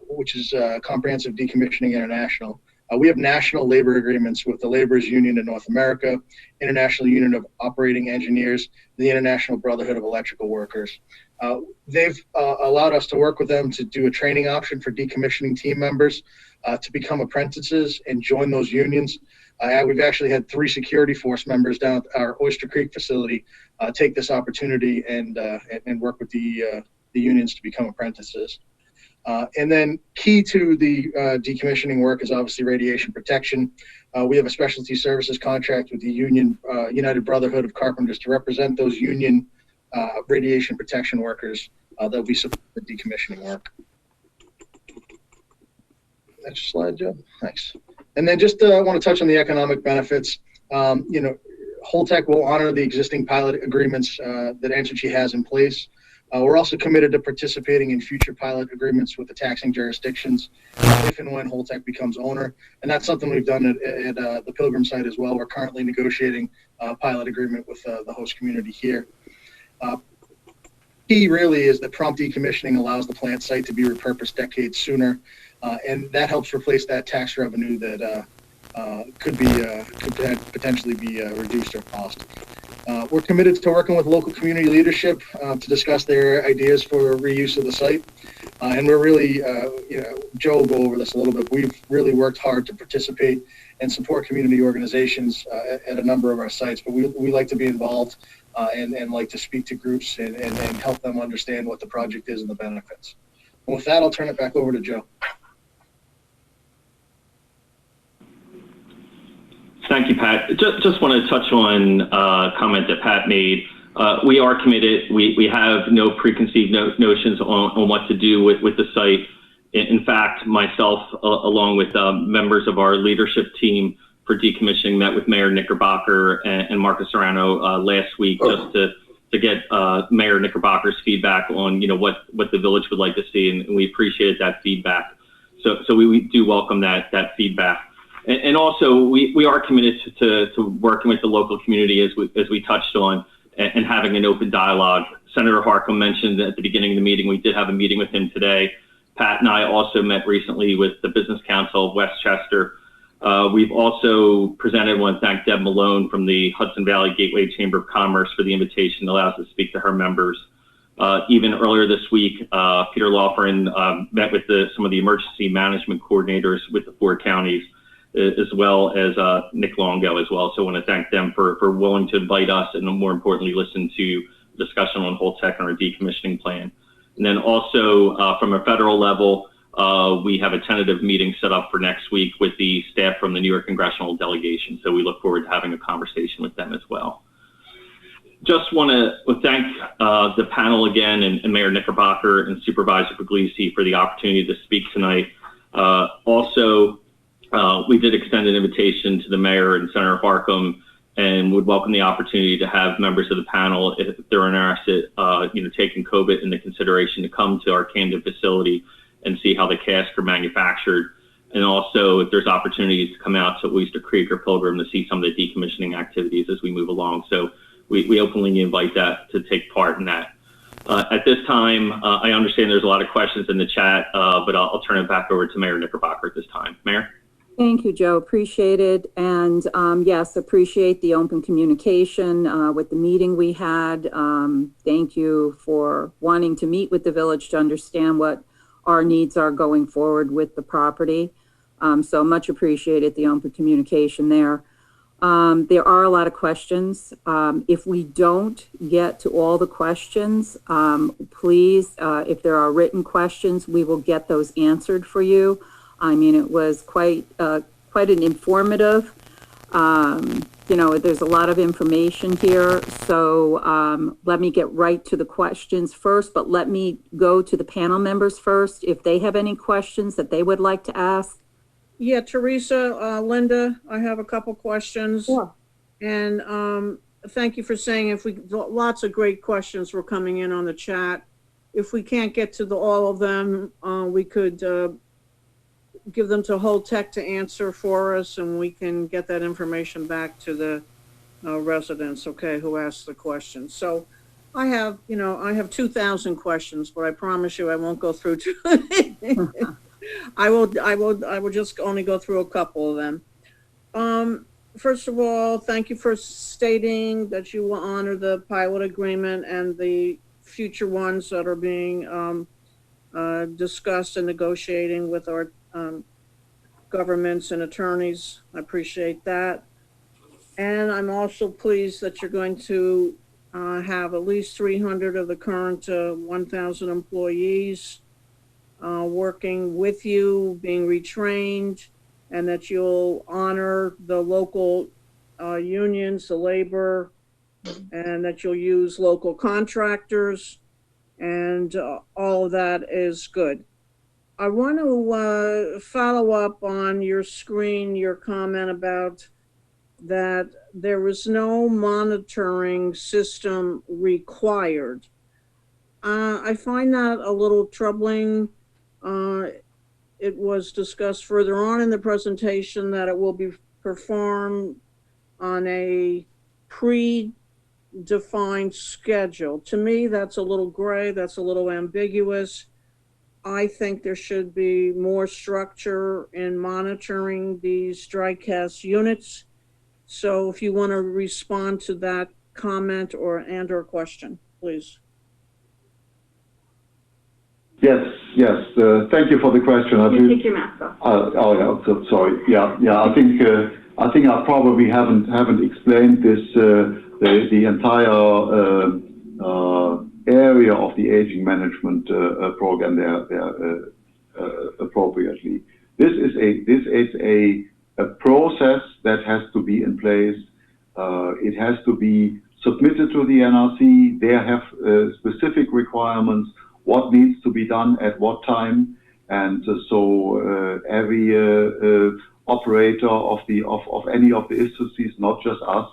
Speaker 11: which is Comprehensive Decommissioning International, we have national labor agreements with the Laborers Union in North America, International Union of Operating Engineers, the International Brotherhood of Electrical Workers. They've allowed us to work with them to do a training option for decommissioning team members to become apprentices and join those unions. We've actually had 3 security force members down at our Oyster Creek facility take this opportunity and work with the unions to become apprentices. And then key to the decommissioning work is obviously radiation protection. We have a specialty services contract with the union, United Brotherhood of Carpenters, to represent those union radiation protection workers that will be supporting the decommissioning work. Next slide, Joe. Thanks. And then just want to touch on the economic benefits. Holtec will honor the existing pilot agreements that Entergy has in place. We're also committed to participating in future pilot agreements with the taxing jurisdictions if and when Holtec becomes owner. And that's something we've done at the Pilgrim site as well. We're currently negotiating a pilot agreement with the host community here. Key really is that prompt decommissioning allows the plant site to be repurposed decades sooner, and that helps replace that tax revenue that could potentially be reduced or lost. We're committed to working with local community leadership to discuss their ideas for reuse of the site. And we're really, Joe will go over this a little bit. We've really worked hard to participate and support community organizations at a number of our sites, but we like to be involved and like to speak to groups and help them understand what the project is and the benefits. And with that, I'll turn it back over to Joe.
Speaker 23: Thank you, Pat. Just want to touch on a comment that Pat made. We are committed. We have no preconceived notions on what to do with the site. In fact, myself, along with members of our leadership team for decommissioning, met with Mayor Knickerbocker and Marcus Serrano last week just to get Mayor Knickerbocker's feedback on what the village would like to see, and we appreciated that feedback. So we do welcome that feedback. And also, we are committed to working with the local community as we touched on, and having an open dialogue. Senator Harcum mentioned at the beginning of the meeting, we did have a meeting with him today. Pat and I also met recently with the Business Council of Westchester. We've also presented, want to thank Deb Malone from the Hudson Valley Gateway Chamber of Commerce for the invitation that allows us to speak to her members. Even earlier this week, Peter Lawford met with some of the emergency management coordinators with the 4 counties, as well as Nick Longo as well. So I want to thank them for willing to invite us and more importantly, listen to discussion on Holtec and our decommissioning plan. And then also from a federal level, we have a tentative meeting set up for next week with the staff from the New York congressional delegation. So we look forward to having a conversation with them as well. Just want to thank the panel again and Mayor Knickerbocker and Supervisor Puglisi for the opportunity to speak tonight. We did extend an invitation to the mayor and Senator Harcum, and would welcome the opportunity to have members of the panel, if they're interested, taking COVID into consideration, to come to our Camden facility and see how the casks are manufactured. And also, if there's opportunities to come out to Oyster Creek or Pilgrim to see some of the decommissioning activities as we move along. So we openly invite that to take part in that. At this time, I understand there's a lot of questions in the chat, but I'll turn it back over to Mayor Knickerbocker at this time. Mayor?
Speaker 2: Thank you, Joe. Appreciate it. And yes, appreciate the open communication with the meeting we had. Thank you for wanting to meet with the village to understand what our needs are going forward with the property. So much appreciated the open communication there. There are a lot of questions. If we don't get to all the questions, please, if there are written questions, we will get those answered for you. I mean, it was quite an informative you know, there's a lot of information here. So let me get right to the questions first, but let me go to the panel members first, if they have any questions that they would like to ask.
Speaker 3: Yeah, Teresa, Linda, I have a couple questions.
Speaker 2: Sure.
Speaker 3: And thank you for saying lots of great questions were coming in on the chat. If we can't get to all of them, we could give them to Holtec to answer for us, and we can get that information back to the residents, okay, who asked the questions. So I have 2,000 questions, but I promise you I won't go through I will just only go through a couple of them. First of all, thank you for stating that you will honor the pilot agreement and the future ones that are being discussed and negotiating with our governments and attorneys. I appreciate that. And I'm also pleased that you're going to have at least 300 of the current 1,000 employees working with you, being retrained, and that you'll honor the local unions, the labor, and that you'll use local contractors, and all of that is good. I want to follow up on your screen, your comment about that there was no monitoring system required. I find that a little troubling. It was discussed further on in the presentation that it will be performed on a pre-defined schedule. To me, that's a little gray, that's a little ambiguous. I think there should be more structure in monitoring these dry cast units. So if you want to respond to that comment or question, please.
Speaker 7: Yes. Thank you for the question.
Speaker 6: Take your mask off.
Speaker 7: So sorry. Yeah. I think I probably haven't explained this the entire area of the aging management program there appropriately. This is a process that has to be in place. It has to be submitted to the NRC. They have specific requirements, what needs to be done at what time, and so every operator of any of the institutes, not just us,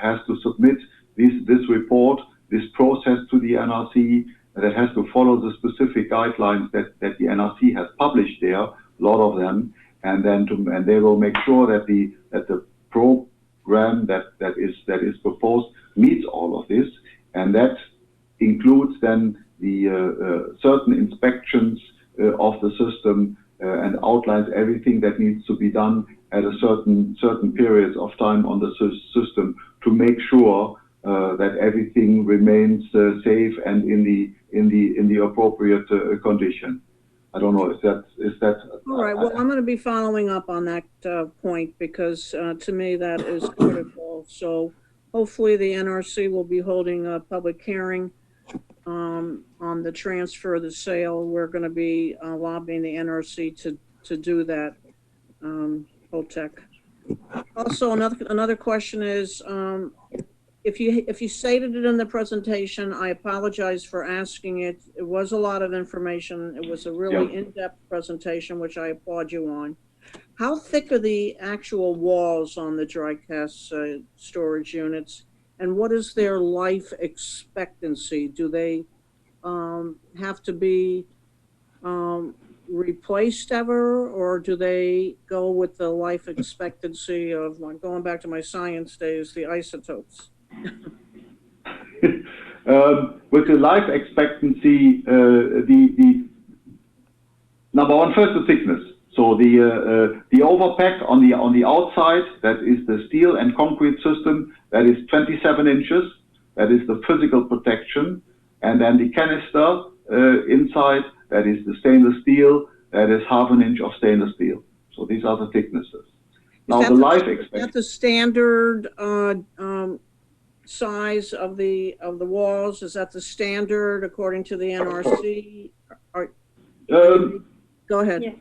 Speaker 7: has to submit this report, this process to the NRC, that has to follow the specific guidelines that the NRC has published there, a lot of them, and they will make sure that the program that is proposed meets all of this, and that includes then the certain inspections of the system and outlines everything that needs to be done at a certain periods of time on the system to make sure that everything remains safe and in the appropriate condition. I don't know if that.
Speaker 3: All right. Well, I'm going to be following up on that point because to me that is critical. So hopefully the NRC will be holding a public hearing on the transfer of the sale. We're going to be lobbying the NRC to do that. Holtec. Also, another question is, if you stated it in the presentation, I apologize for asking it. It was a lot of information. It was a really in-depth presentation, which I applaud you on. How thick are the actual walls on the dry cast storage units, and what is their life expectancy? Do they have to be replaced ever, or do they go with the life expectancy of, like, going back to my science days, the isotopes?
Speaker 7: With the life expectancy, the number one, first the thickness. So the overpack on the outside, that is the steel and concrete system, that is 27 inches. That is the physical protection, and then the canister inside, that is the stainless steel, that is ½ inch of stainless steel. So these are the thicknesses. Now the life expectancy. Is that
Speaker 3: the standard size of the walls? Is that the standard according to the NRC? Go ahead.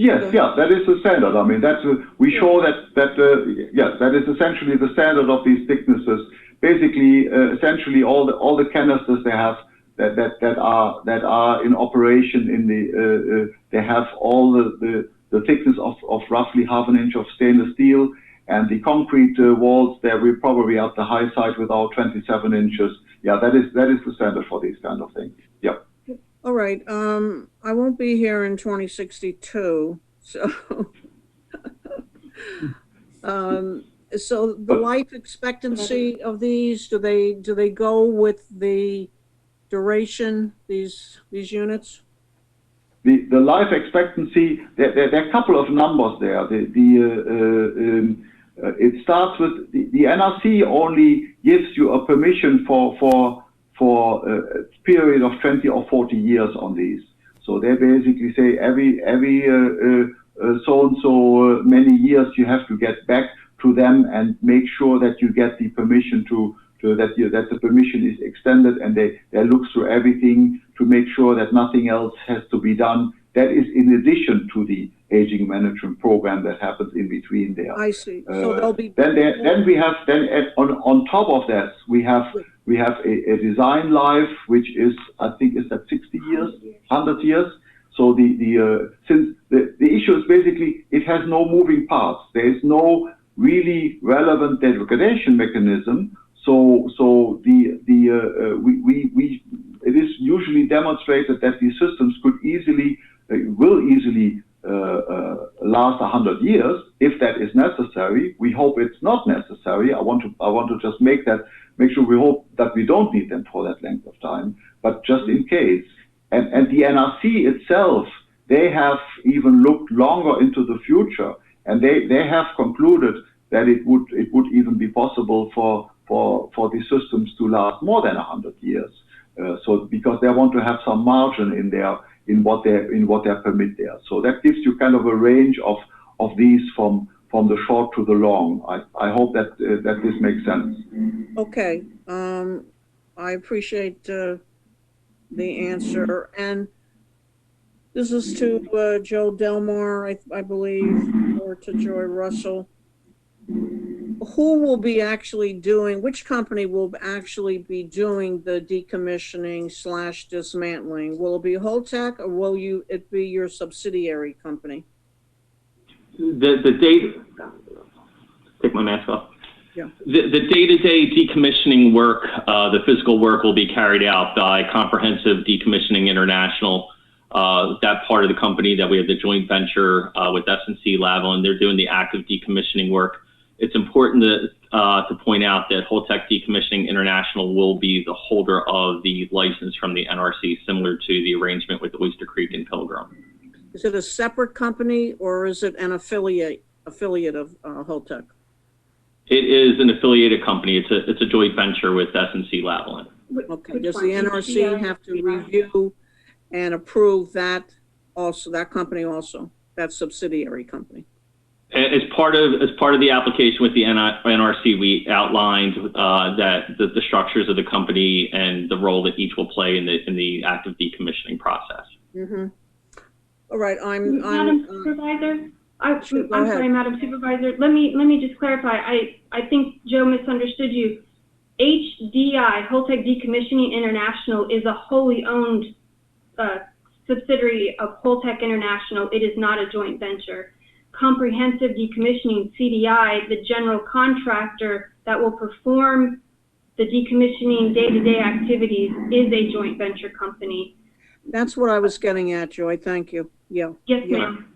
Speaker 7: Yes, yeah, that is the standard. I mean, that's we show that is essentially the standard of these thicknesses. Basically, essentially all the canisters they have that are in operation in the they have all the thickness of roughly half an inch of stainless steel, and the concrete walls there we're probably at the high side with our 27 inches. Yeah, that is the standard for these kind of things. Yeah.
Speaker 3: All right. I won't be here in 2062, so so the life expectancy of these, do they go with the duration, these units?
Speaker 7: The life expectancy, there are a couple of numbers there. It starts with the NRC only gives you a permission for a period of 20 or 40 years on these. So they basically say every so and so many years you have to get back to them and make sure that you get the permission that the permission is extended, and they look through everything to make sure that nothing else has to be done. That is in addition to the aging management program that happens in between there.
Speaker 3: I see. So they'll be
Speaker 7: then we have on top of that we have a design life which is, I think, is that 60 years, 100 years. So since the issue is basically it has no moving parts. There is no really relevant degradation mechanism. So it is usually demonstrated that these systems will easily last 100 years if that is necessary. We hope it's not necessary. I want to just make sure we hope that we don't need them for that length of time, but just in case. And the NRC itself, they have even looked longer into the future, and they have concluded that it would even be possible for these systems to last more than 100 years. So because they want to have some margin in what they permit there. So that gives you kind of a range of these from the short to the long. I hope that this makes sense.
Speaker 3: Okay. I appreciate the answer, and this is to Joe Delmar, I believe, or to Joy Russell. Who will be actually doing, which company will actually be doing the decommissioning / dismantling? Will it be Holtec, or will it be your subsidiary company?
Speaker 23: The date, take my mask off.
Speaker 3: Yeah.
Speaker 23: The day-to-day decommissioning work, the physical work will be carried out by Comprehensive Decommissioning International. That part of the company that we have the joint venture with S&C Lavalin, they're doing the active decommissioning work. It's important to point out that Holtec Decommissioning International will be the holder of the license from the NRC, similar to the arrangement with Oyster Creek and Pilgrim.
Speaker 3: Is it a separate company, or is it an affiliate of Holtec?
Speaker 23: It is an affiliated company. It's a joint venture with S&C Lavalin.
Speaker 3: Okay. Does the NRC have to review and approve that company also, that subsidiary company?
Speaker 23: As part of the application with the NRC, we outlined that the structures of the company and the role that each will play in the active decommissioning process.
Speaker 3: Mm-hmm. All right,
Speaker 6: Madam Supervisor, I'm sorry, Madam Supervisor. Let me just clarify. I think Joe misunderstood you. HDI, Holtec Decommissioning International, is a wholly owned subsidiary of Holtec International. It is not a joint venture. Comprehensive Decommissioning, CDI, the general contractor that will perform the decommissioning day-to-day activities, is a joint venture company.
Speaker 3: That's what I was getting at, Joy. Thank you. Yeah.
Speaker 6: Yes, ma'am.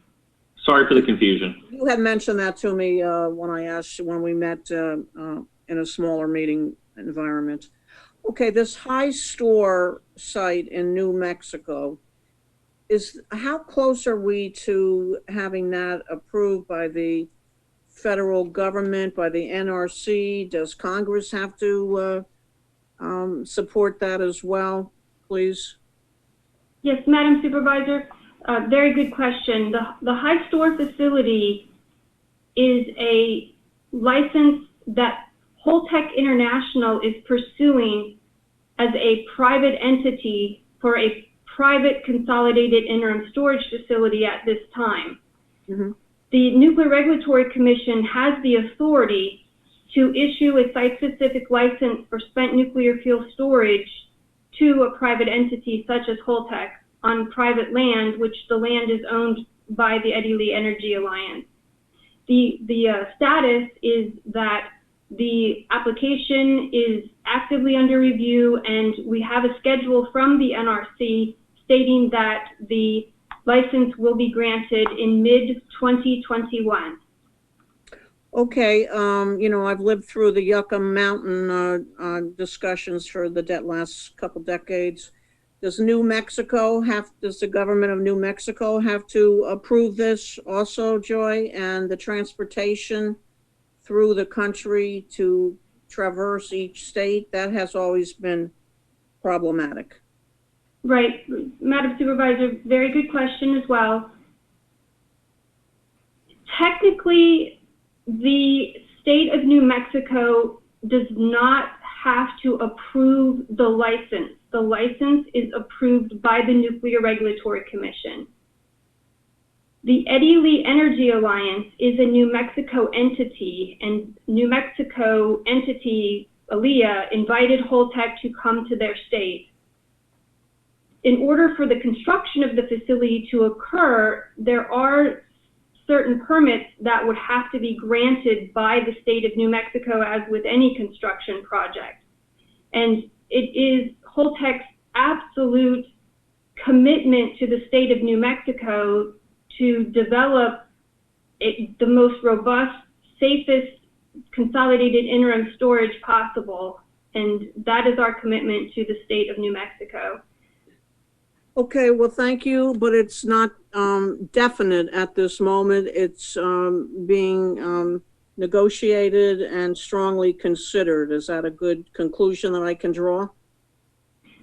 Speaker 23: Sorry for the confusion.
Speaker 3: You had mentioned that to me when we met in a smaller meeting environment. Okay, this high store site in New Mexico, how close are we to having that approved by the federal government, by the NRC? Does Congress have to support that as well, please?
Speaker 6: Yes, Madam Supervisor, very good question. The high store facility is a license that Holtec International is pursuing as a private entity for a private consolidated interim storage facility at this time. The Nuclear Regulatory Commission has the authority to issue a site-specific license for spent nuclear fuel storage to a private entity such as Holtec on private land, which the land is owned by the Eddie Lee Energy Alliance. The status is that the application is actively under review, and we have a schedule from the NRC stating that the license will be granted in mid-2021.
Speaker 3: Okay, you know, I've lived through the Yucca Mountain discussions for the last couple decades. Does does the government of New Mexico have to approve this also, Joy? And the transportation through the country to traverse each state, that has always been problematic.
Speaker 6: Right, Madam Supervisor, very good question as well. Technically, the state of New Mexico does not have to approve the license. The license is approved by the Nuclear Regulatory Commission. The Eddie Lee Energy Alliance is a New Mexico entity, and New Mexico entity, ALEA, invited Holtec to come to their state. In order for the construction of the facility to occur, there are certain permits that would have to be granted by the state of New Mexico, as with any construction project. And it is Holtec's absolute commitment to the state of New Mexico to develop the most robust, safest, consolidated interim storage possible. And that is our commitment to the state of New Mexico.
Speaker 3: Okay, well, thank you, but it's not definite at this moment. It's being negotiated and strongly considered. Is that a good conclusion that I can draw?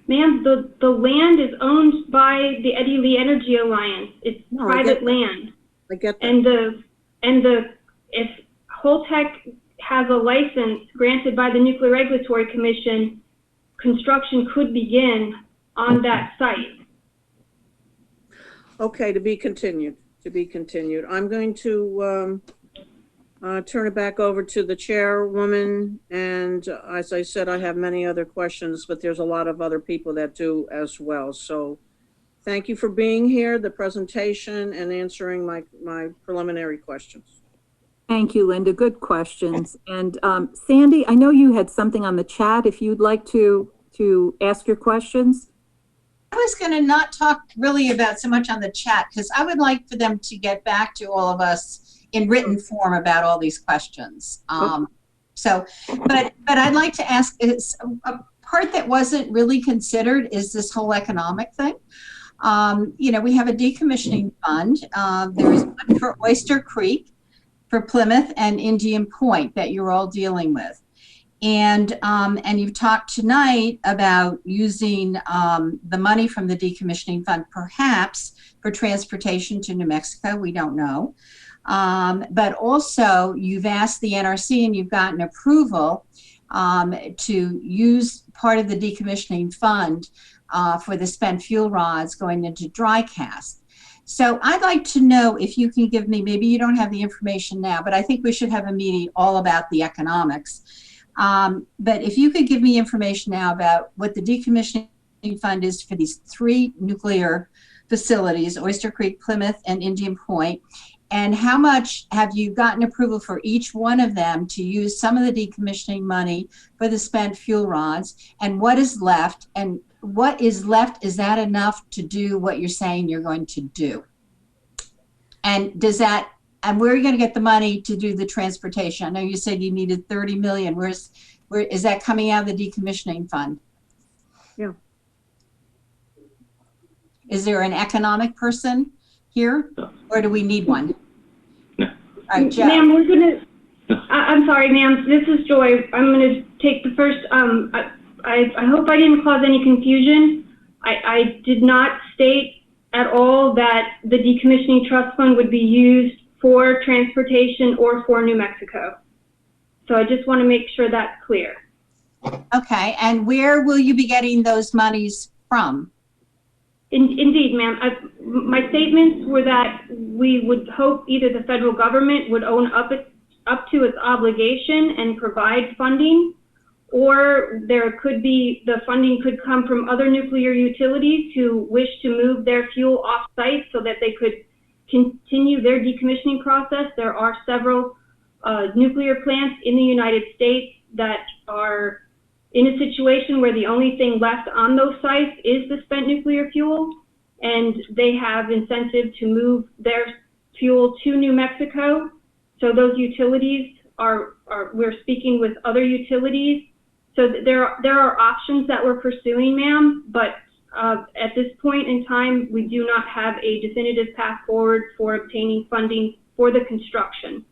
Speaker 6: Ma'am, the land is owned by the Eddie Lee Energy Alliance. It's private land.
Speaker 3: I get that.
Speaker 6: If Holtec has a license granted by the Nuclear Regulatory Commission, construction could begin on that site.
Speaker 3: Okay, to be continued, I'm going to turn it back over to the chairwoman. And as I said, I have many other questions, but there's a lot of other people that do as well. So thank you for being here, the presentation, and answering my preliminary questions.
Speaker 2: Thank you, Linda. Good questions. And Sandy, I know you had something on the chat. If you'd like to ask your questions.
Speaker 9: I was going to not talk really about so much on the chat, because I would like for them to get back to all of us in written form about all these questions. But I'd like to ask, is a part that wasn't really considered is this whole economic thing. You know, we have a decommissioning fund. There's one for Oyster Creek, for Plymouth, and Indian Point that you're all dealing with. And you've talked tonight about using the money from the decommissioning fund, perhaps for transportation to New Mexico. We don't know. But also, you've asked the NRC and you've gotten approval to use part of the decommissioning fund for the spent fuel rods going into dry cask. So I'd like to know if you can give me, maybe you don't have the information now, but I think we should have a meeting all about the economics. But if you could give me information now about what the decommissioning fund is for these 3 nuclear facilities, Oyster Creek, Plymouth, and Indian Point, and how much have you gotten approval for each one of them to use some of the decommissioning money for the spent fuel rods, and what is left, and what is left, is that enough to do what you're saying you're going to do? And does that, and where are you going to get the money to do the transportation? I know you said you needed 30 million. Where is that coming out of the decommissioning fund?
Speaker 3: Yeah.
Speaker 9: Is there an economic person here, or do we need one?
Speaker 23: No.
Speaker 9: All right, Joe.
Speaker 6: Ma'am, we're gonna. I'm sorry, ma'am. This is Joy. I'm gonna take the first. I hope I didn't cause any confusion. I did not state at all that the decommissioning trust fund would be used for transportation or for New Mexico. So I just want to make sure that's clear.
Speaker 9: Okay, and where will you be getting those monies from?
Speaker 6: Indeed, ma'am. my statements were that we would hope either the federal government would own up to its obligation and provide funding, or there could be, the funding could come from other nuclear utilities who wish to move their fuel off-site so that they could continue their decommissioning process. There are several nuclear plants in the United States that are in a situation where the only thing left on those sites is the spent nuclear fuel, and they have incentive to move their fuel to New Mexico. So those utilities we're speaking with other utilities. So there are options that we're pursuing, ma'am, but at this point in time, we do not have a definitive path forward for obtaining funding for the construction.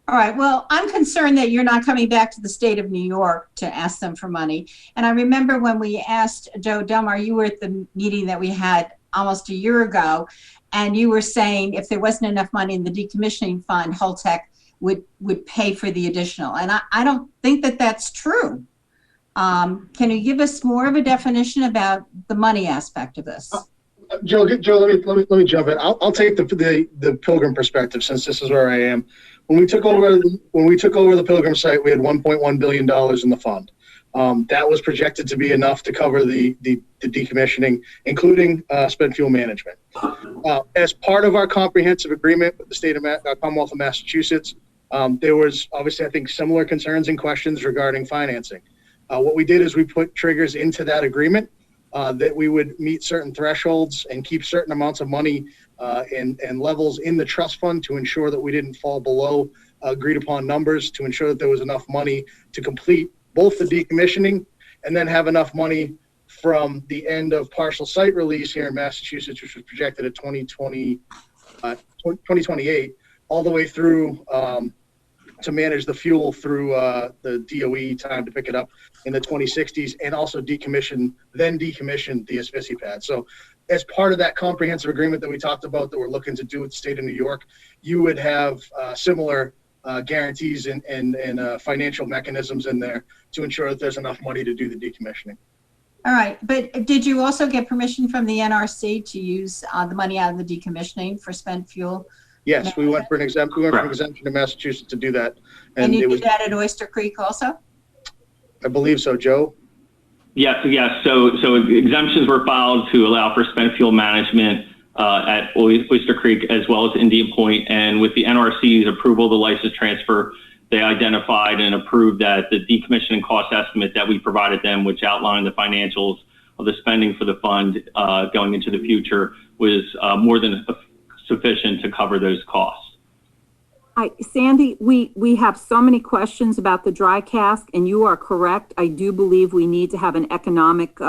Speaker 9: All right, well, I'm concerned that you're not coming back to the state of New York to ask them for money. And I remember when we asked Joe Delmar, you were at the meeting that we had almost a year ago, and you were saying if there wasn't enough money in the decommissioning fund, Holtec would pay for the additional. And I don't think that that's true. Can you give us more of a definition about the money aspect of this?
Speaker 11: Joe, let me jump in. I'll take the Pilgrim perspective, since this is where I am. When we took over the Pilgrim site, we had $1.1 billion in the fund. That was projected to be enough to cover the decommissioning, including spent fuel management. As part of our comprehensive agreement with the state of Commonwealth of Massachusetts, there was obviously, I think, similar concerns and questions regarding financing. What we did is we put triggers into that agreement that we would meet certain thresholds and keep certain amounts of money and levels in the trust fund to ensure that we didn't fall below agreed upon numbers, to ensure that there was enough money to complete both the decommissioning and then have enough money from the end of partial site release here in Massachusetts, which was projected at 2028, all the way through to manage the fuel through the DOE time to pick it up in the 2060s, and also decommission the Asphyxia pad. So as part of that comprehensive agreement that we talked about that we're looking to do with the state of New York, you would have similar guarantees and financial mechanisms in there to ensure that there's enough money to do the decommissioning.
Speaker 9: All right, but did you also get permission from the NRC to use the money out of the decommissioning for spent fuel?
Speaker 11: Yes, we went for an exemption in Massachusetts to do that.
Speaker 9: And you did that at Oyster Creek also?
Speaker 11: I believe so, Joe.
Speaker 23: Yes. So exemptions were filed to allow for spent fuel management at Oyster Creek as well as Indian Point. And with the NRC's approval of the license transfer, they identified and approved that the decommissioning cost estimate that we provided them, which outlined the financials of the spending for the fund going into the future, was more than sufficient to cover those costs.
Speaker 2: Sandy, we have so many questions about the dry cask, and you are correct. I do believe we need to have an economic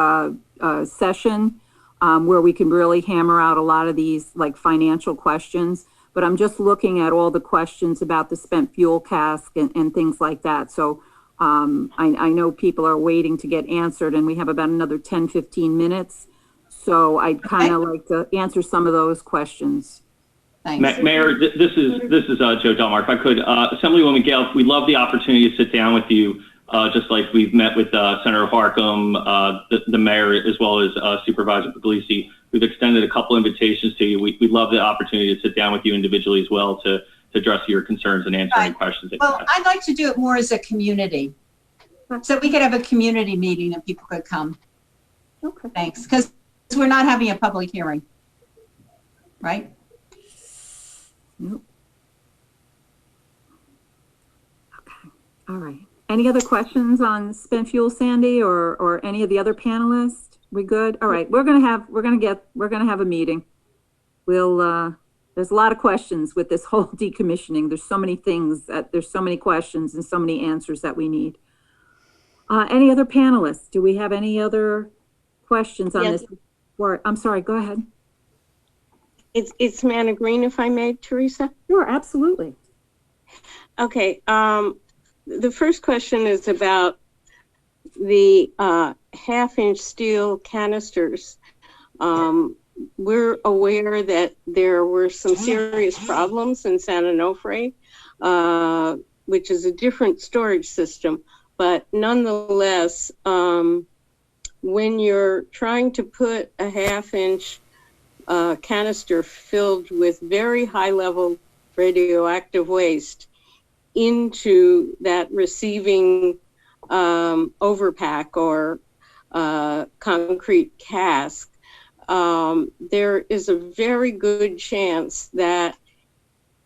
Speaker 2: session where we can really hammer out a lot of these like financial questions. But I'm just looking at all the questions about the spent fuel cask and things like that. So I know people are waiting to get answered, and we have about another 10, 15 minutes. So I'd kind of like to answer some of those questions.
Speaker 9: Thanks.
Speaker 23: Mayor, this is Joe Delmar. If I could, Assemblywoman Gale, we'd love the opportunity to sit down with you, just like we've met with Senator Harcum, the mayor, as well as Supervisor Puglisi. We've extended a couple invitations to you. We'd love the opportunity to sit down with you individually as well to address your concerns and answer any questions that you have.
Speaker 9: I'd like to do it more as a community. So we could have a community meeting and people could come.
Speaker 2: Okay.
Speaker 9: Thanks. Because we're not having a public hearing, right?
Speaker 2: Nope. Okay. All right. Any other questions on spent fuel, Sandy, or any of the other panelists? We good? All right. We're gonna have a meeting. There's a lot of questions with this whole decommissioning. There's so many things there's so many questions and so many answers that we need. Any other panelists? Do we have any other questions on this? I'm sorry. Go ahead.
Speaker 21: It's Manna Green, if I may, Teresa.
Speaker 2: Sure, absolutely.
Speaker 21: Okay. The first question is about the half-inch steel canisters. We're aware that there were some serious problems in San Onofre, which is a different storage system. But nonetheless, when you're trying to put a half-inch canister filled with very high-level radioactive waste into that receiving overpack or concrete cask, there is a very good chance that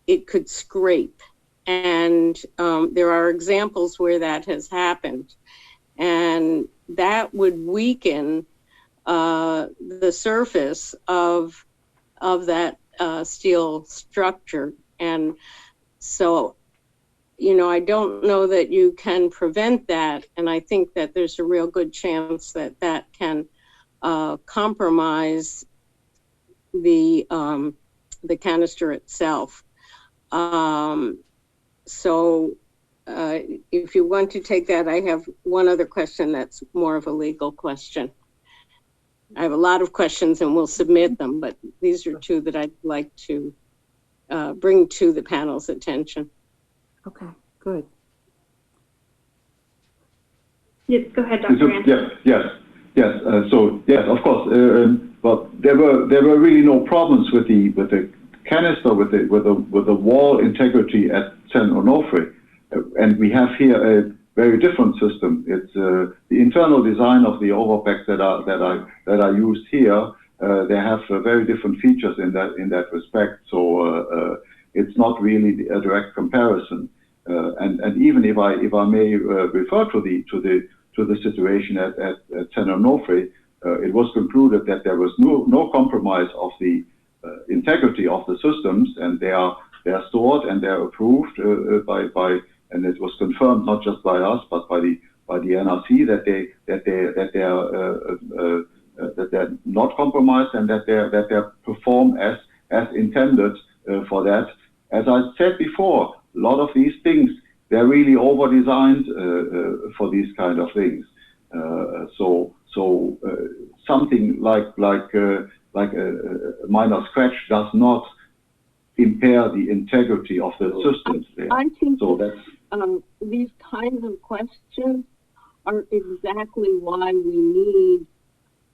Speaker 21: it could scrape. And there are examples where that has happened. And that would weaken the surface of that steel structure. And so, you know, I don't know that you can prevent that. And I think that there's a real good chance that that can compromise the canister itself. So if you want to take that, I have one other question that's more of a legal question. I have a lot of questions and we'll submit them, but these are two that I'd like to bring to the panel's attention.
Speaker 2: Okay, good.
Speaker 6: Yes, go ahead, Dr. Anderson.
Speaker 7: Yes. So yes, of course. But there were really no problems with the canister with the wall integrity at San Onofre, and we have here a very different system. It's the internal design of the overpacks that are used here. They have very different features in that respect. So it's not really a direct comparison. And even if I may refer to the situation at San Onofre, it was concluded that there was no compromise of the integrity of the systems, and they are stored and they're approved and it was confirmed not just by us but by the NRC that they're not compromised and that they perform as intended for that. As I said before, a lot of these things, they're really over-designed for these kind of things. So something like a minor scratch does not impair the integrity of the systems there.
Speaker 21: I think
Speaker 7: so that's
Speaker 21: these kinds of questions are exactly why we need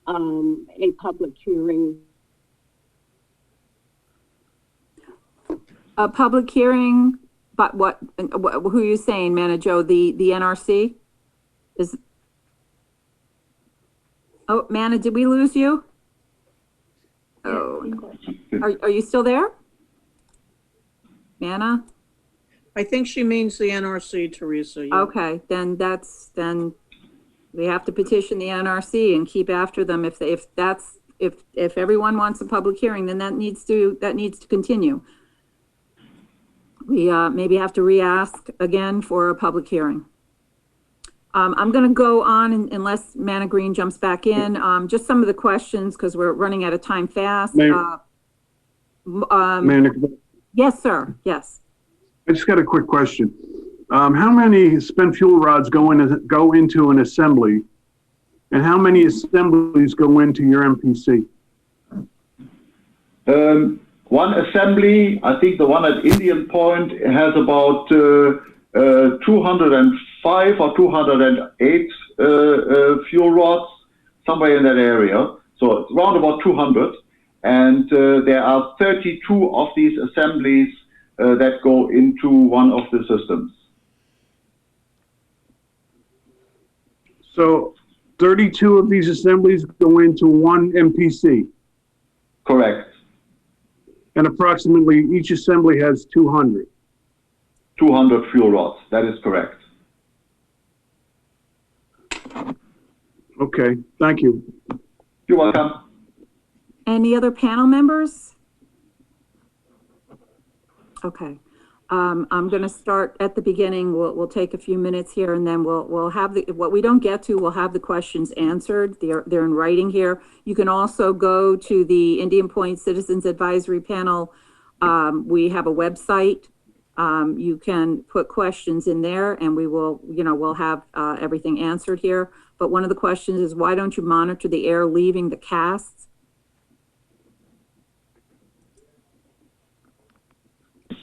Speaker 21: a public hearing.
Speaker 2: A public hearing, but what who are you saying, Manager? The NRC is. Oh, Manna, did we lose you? Oh, are you still there, Manna?
Speaker 3: I think she means the NRC, Teresa. Yeah.
Speaker 2: Okay, then we have to petition the NRC and keep after them. If everyone wants a public hearing, then that needs to continue. We maybe have to re-ask again for a public hearing. I'm going to go on unless Manna Green jumps back in. Just some of the questions because we're running out of time fast.
Speaker 10: Manna,
Speaker 2: yes, sir. Yes.
Speaker 10: I just got a quick question. How many spent fuel rods go into an assembly, and how many assemblies go into your MPC?
Speaker 7: One assembly, I think the one at Indian Point has about 205 or 208 fuel rods, somewhere in that area. So it's around about 200. And there are 32 of these assemblies that go into one of the systems.
Speaker 10: So 32 of these assemblies go into one MPC?
Speaker 7: Correct.
Speaker 10: And approximately each assembly has 200?
Speaker 7: 200 fuel rods, that is correct.
Speaker 10: Okay, thank you.
Speaker 7: You're welcome.
Speaker 2: Any other panel members? Okay. I'm going to start at the beginning. We'll take a few minutes here, and then we'll have what we don't get to. We'll have the questions answered. They're in writing here. You can also go to the Indian Point Citizens Advisory Panel. We have a website. You can put questions in there, and we'll have everything answered here. But one of the questions is, why don't you monitor the air leaving the casks?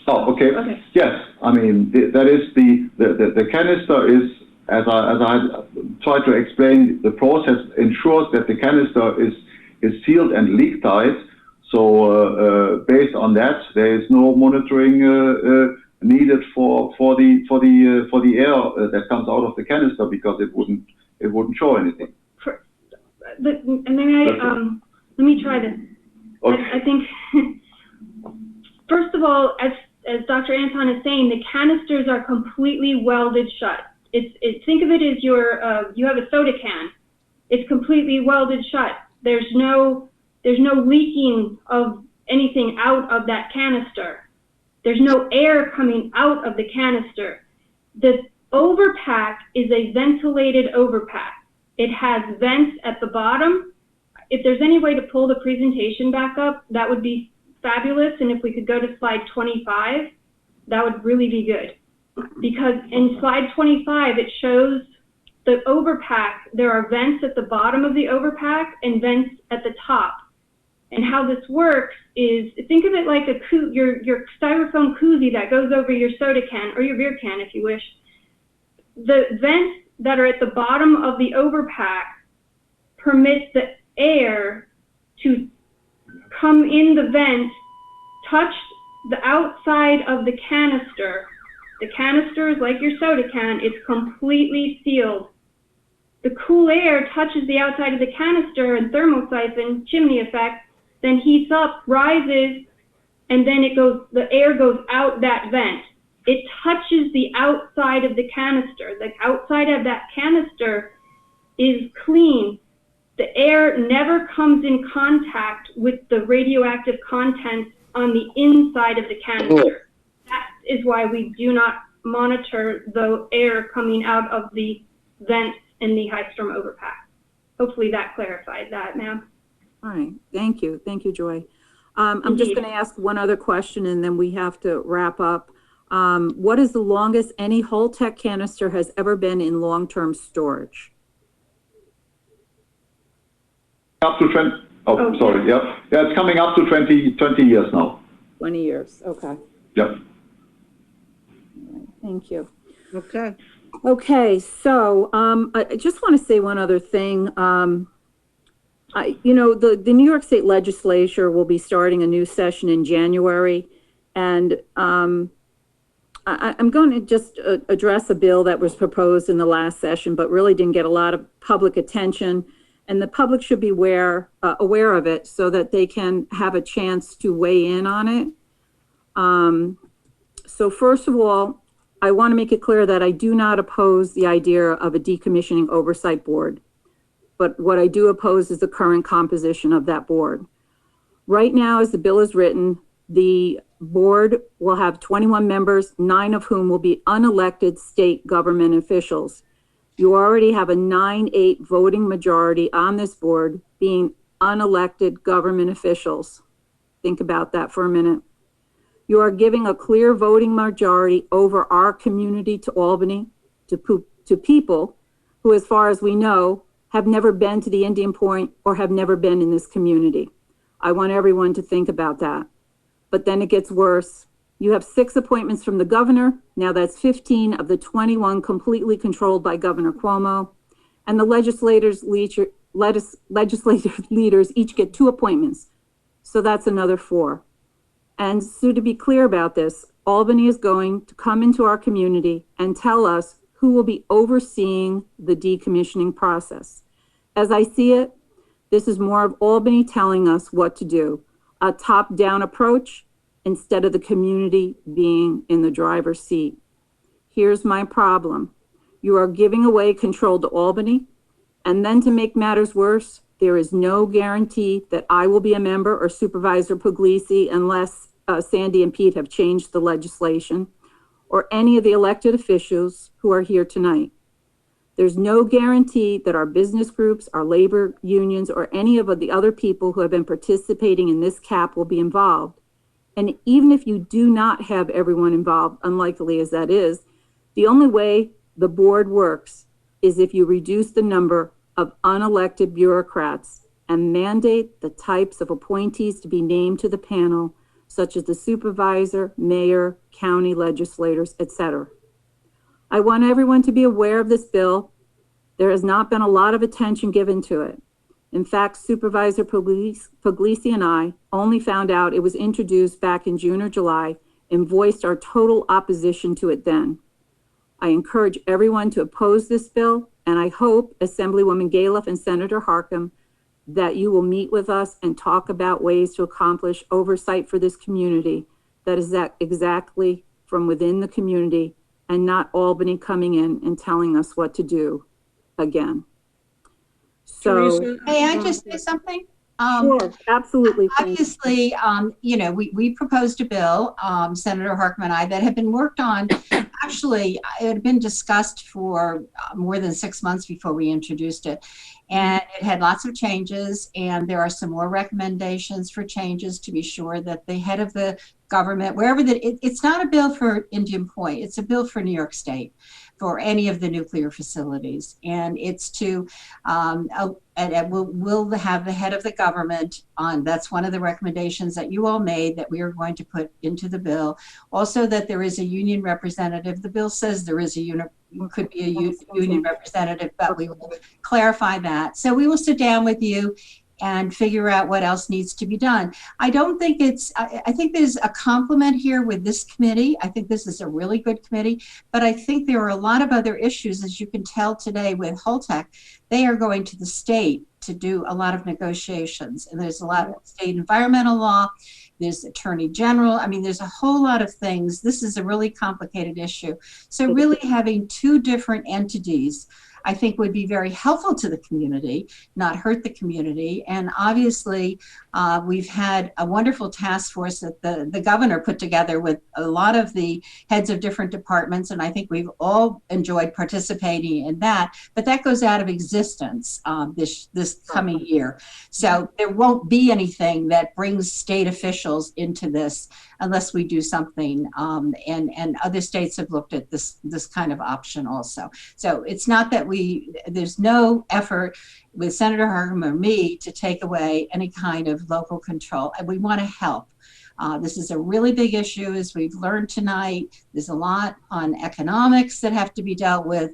Speaker 7: Oh, okay. Yes, I mean that is the canister is, as I tried to explain, the process ensures that the canister is sealed and leak tight. So based on that, there is no monitoring needed for the air that comes out of the canister, because it wouldn't show anything.
Speaker 6: Let me try this.
Speaker 7: Okay.
Speaker 6: I think first of all, as Dr. Anton is saying, the canisters are completely welded shut. Think of it as you have a soda can. It's completely welded shut. There's no leaking of anything out of that canister. There's no air coming out of the canister. The overpack is a ventilated overpack. It has vents at the bottom. If there's any way to pull the presentation back up, that would be fabulous. And if we could go to slide 25, that would really be good. Because in slide 25, it shows the overpack. There are vents at the bottom of the overpack and vents at the top. And how this works is, think of it like your styrofoam koozie that goes over your soda can, or your beer can if you wish. The vents that are at the bottom of the overpack permits the air to come in the vent, touch the outside of the canister. The canister is like your soda can, it's completely sealed. The cool air touches the outside of the canister and thermosiphon, chimney effect, then heats up, rises, and then the air goes out that vent. It touches the outside of the canister. The outside of that canister is clean. The air never comes in contact with the radioactive content on the inside of the canister. That is why we do not monitor the air coming out of the vents in the high storm overpack. Hopefully that clarified that, ma'am.
Speaker 2: All right, thank you. Thank you, Joy. I'm just going to ask one other question and then we have to wrap up. What is the longest any Holtec canister has ever been in long-term storage?
Speaker 7: Up to 20, sorry, yeah. Yeah, it's coming up to 20 years now.
Speaker 2: 20 years, okay.
Speaker 7: Yep.
Speaker 2: Thank you.
Speaker 3: Okay.
Speaker 2: Okay, so I just want to say one other thing. The New York State Legislature will be starting a new session in January, and I'm going to just address a bill that was proposed in the last session, but really didn't get a lot of public attention, and the public should be aware of it so that they can have a chance to weigh in on it. So first of all, I want to make it clear that I do not oppose the idea of a decommissioning oversight board, but what I do oppose is the current composition of that board. Right now, as the bill is written, the board will have 21 members, 9 of whom will be unelected state government officials. You already have a 9-8 voting majority on this board being unelected government officials. Think about that for a minute. You are giving a clear voting majority over our community to Albany, to people who, as far as we know, have never been to the Indian Point or have never been in this community. I want everyone to think about that. But then it gets worse. You have 6 appointments from the governor. Now that's 15 of the 21 completely controlled by Governor Cuomo. And the legislative leaders each get 2 appointments. So that's another 4. And so to be clear about this, Albany is going to come into our community and tell us who will be overseeing the decommissioning process. As I see it, this is more of Albany telling us what to do, a top-down approach instead of the community being in the driver's seat. Here's my problem. You are giving away control to Albany, and then to make matters worse, there is no guarantee that I will be a member or Supervisor Puglisi unless Sandy and Pete have changed the legislation, or any of the elected officials who are here tonight. There's no guarantee that our business groups, our labor unions, or any of the other people who have been participating in this cap will be involved. And even if you do not have everyone involved, unlikely as that is, the only way the board works is if you reduce the number of unelected bureaucrats and mandate the types of appointees to be named to the panel, such as the supervisor, mayor, county legislators, etc. I want everyone to be aware of this bill. There has not been a lot of attention given to it. In fact, Supervisor Puglisi and I only found out it was introduced back in June or July and voiced our total opposition to it then. I encourage everyone to oppose this bill, and I hope, Assemblywoman Galoff and Senator Harkin, that you will meet with us and talk about ways to accomplish oversight for this community that is exactly from within the community and not Albany coming in and telling us what to do again. So,
Speaker 9: may I just say something?
Speaker 2: Sure, absolutely.
Speaker 9: Obviously, you know, we proposed a bill, Senator Harkin and I, that had been worked on. Actually, it had been discussed for more than 6 months before we introduced it. And it had lots of changes, and there are some more recommendations for changes to be sure that the head of the government, wherever it's not a bill for Indian Point, it's a bill for New York State, for any of the nuclear facilities. And it's to, we'll have the head of the government on, that's one of the recommendations that you all made that we are going to put into the bill. Also that there is a union representative. The bill says there is could be a union representative, but we will clarify that. So we will sit down with you and figure out what else needs to be done. I don't think I think there's a compliment here with this committee. I think this is a really good committee, but I think there are a lot of other issues, as you can tell today with Holtec. They are going to the state to do a lot of negotiations, and there's a lot of state environmental law, there's attorney general. I mean, there's a whole lot of things. This is a really complicated issue. So really having two different entities, I think, would be very helpful to the community, not hurt the community. And obviously, we've had a wonderful task force that the governor put together with a lot of the heads of different departments, and I think we've all enjoyed participating in that. But that goes out of existence this coming year. So there won't be anything that brings state officials into this unless we do something. And other states have looked at this kind of option also. So it's not that there's no effort with Senator Harkin or me to take away any kind of local control, and we want to help. This is a really big issue, as we've learned tonight. There's a lot on economics that have to be dealt with.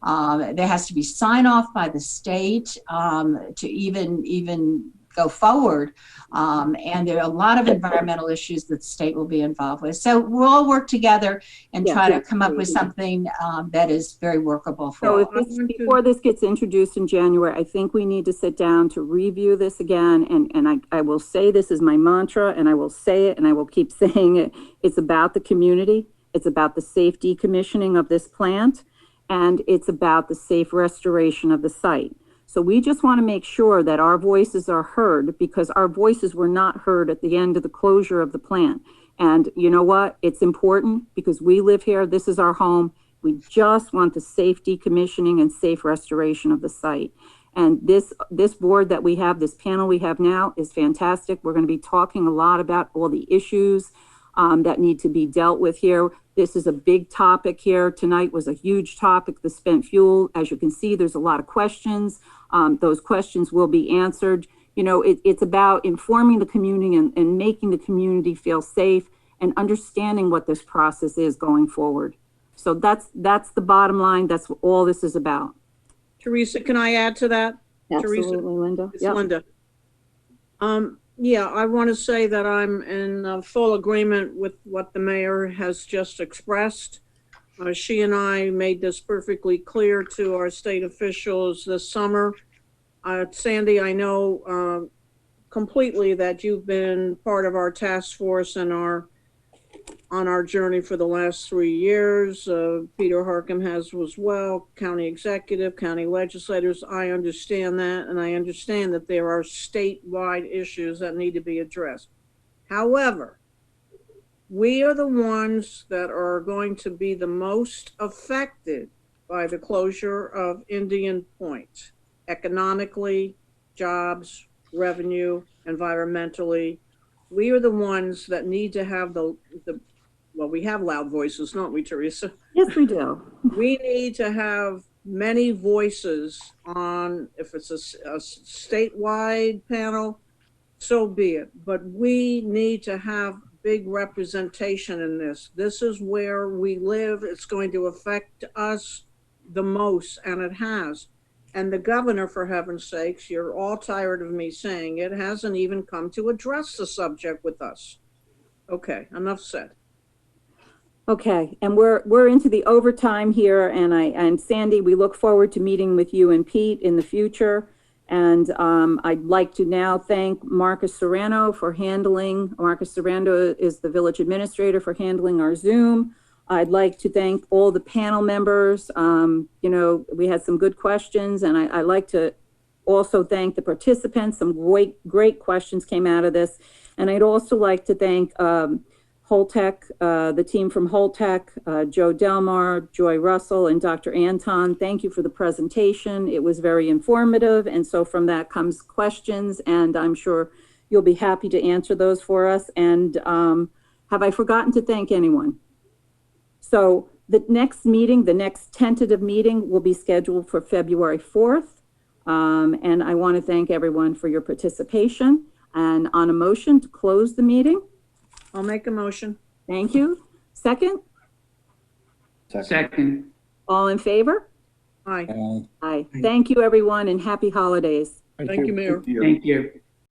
Speaker 9: There has to be sign off by the state to even go forward. And there are a lot of environmental issues that the state will be involved with. So we'll all work together and try to come up with something that is very workable for
Speaker 2: all.
Speaker 9: So
Speaker 2: before this gets introduced in January, I think we need to sit down to review this again. And I will say this is my mantra, and I will say it, and I will keep saying it. It's about the community. It's about the safe decommissioning of this plant, and it's about the safe restoration of the site. So we just want to make sure that our voices are heard, because our voices were not heard at the end of the closure of the plant. And you know what? It's important because we live here. This is our home. We just want the safe decommissioning and safe restoration of the site. And this board that we have, this panel we have now, is fantastic. We're going to be talking a lot about all the issues that need to be dealt with here. This is a big topic here. Tonight was a huge topic, the spent fuel. As you can see, there's a lot of questions. Those questions will be answered. You know, it's about informing the community and making the community feel safe and understanding what this process is going forward. So that's the bottom line. That's what all this is about.
Speaker 3: Teresa, can I add to that?
Speaker 2: Absolutely,
Speaker 3: Teresa?
Speaker 2: Linda.
Speaker 3: It's Linda. Yeah, I want to say that I'm in full agreement with what the mayor has just expressed. She and I made this perfectly clear to our state officials this summer. Sandy, I know completely that you've been part of our task force and on our journey for the last 3 years. Peter Harkin has as well, county executive, county legislators. I understand that, and I understand that there are statewide issues that need to be addressed. However, we are the ones that are going to be the most affected by the closure of Indian Point, economically, jobs, revenue, environmentally. We are the ones that need to have well, we have loud voices, don't we, Teresa?
Speaker 2: Yes, we do.
Speaker 3: We need to have many voices on, if it's a statewide panel, so be it. But we need to have big representation in this. This is where we live. It's going to affect us the most, and it has. And the governor, for heaven's sakes, you're all tired of me saying it, hasn't even come to address the subject with us. Okay, enough said.
Speaker 2: Okay, and we're into the overtime here, and Sandy, we look forward to meeting with you and Pete in the future. And I'd like to now thank Marcus Serrano for handling. Marcus Serrano is the village administrator for handling our Zoom. I'd like to thank all the panel members. You know, we had some good questions, and I'd like to also thank the participants. Some great questions came out of this. And I'd also like to thank Holtec, the team from Holtec, Joe Delmar, Joy Russell, and Dr. Anton. Thank you for the presentation. It was very informative. And so from that comes questions, and I'm sure you'll be happy to answer those for us. And have I forgotten to thank anyone? So the next meeting, the next tentative meeting will be scheduled for February 4th. And I want to thank everyone for your participation. And on a motion to close the meeting.
Speaker 3: I'll make a motion.
Speaker 2: Thank you. Second?
Speaker 12: Second.
Speaker 2: All in favor?
Speaker 3: Aye.
Speaker 2: Aye. Thank you, everyone, and happy holidays.
Speaker 3: Thank you, Mayor.
Speaker 12: Thank you.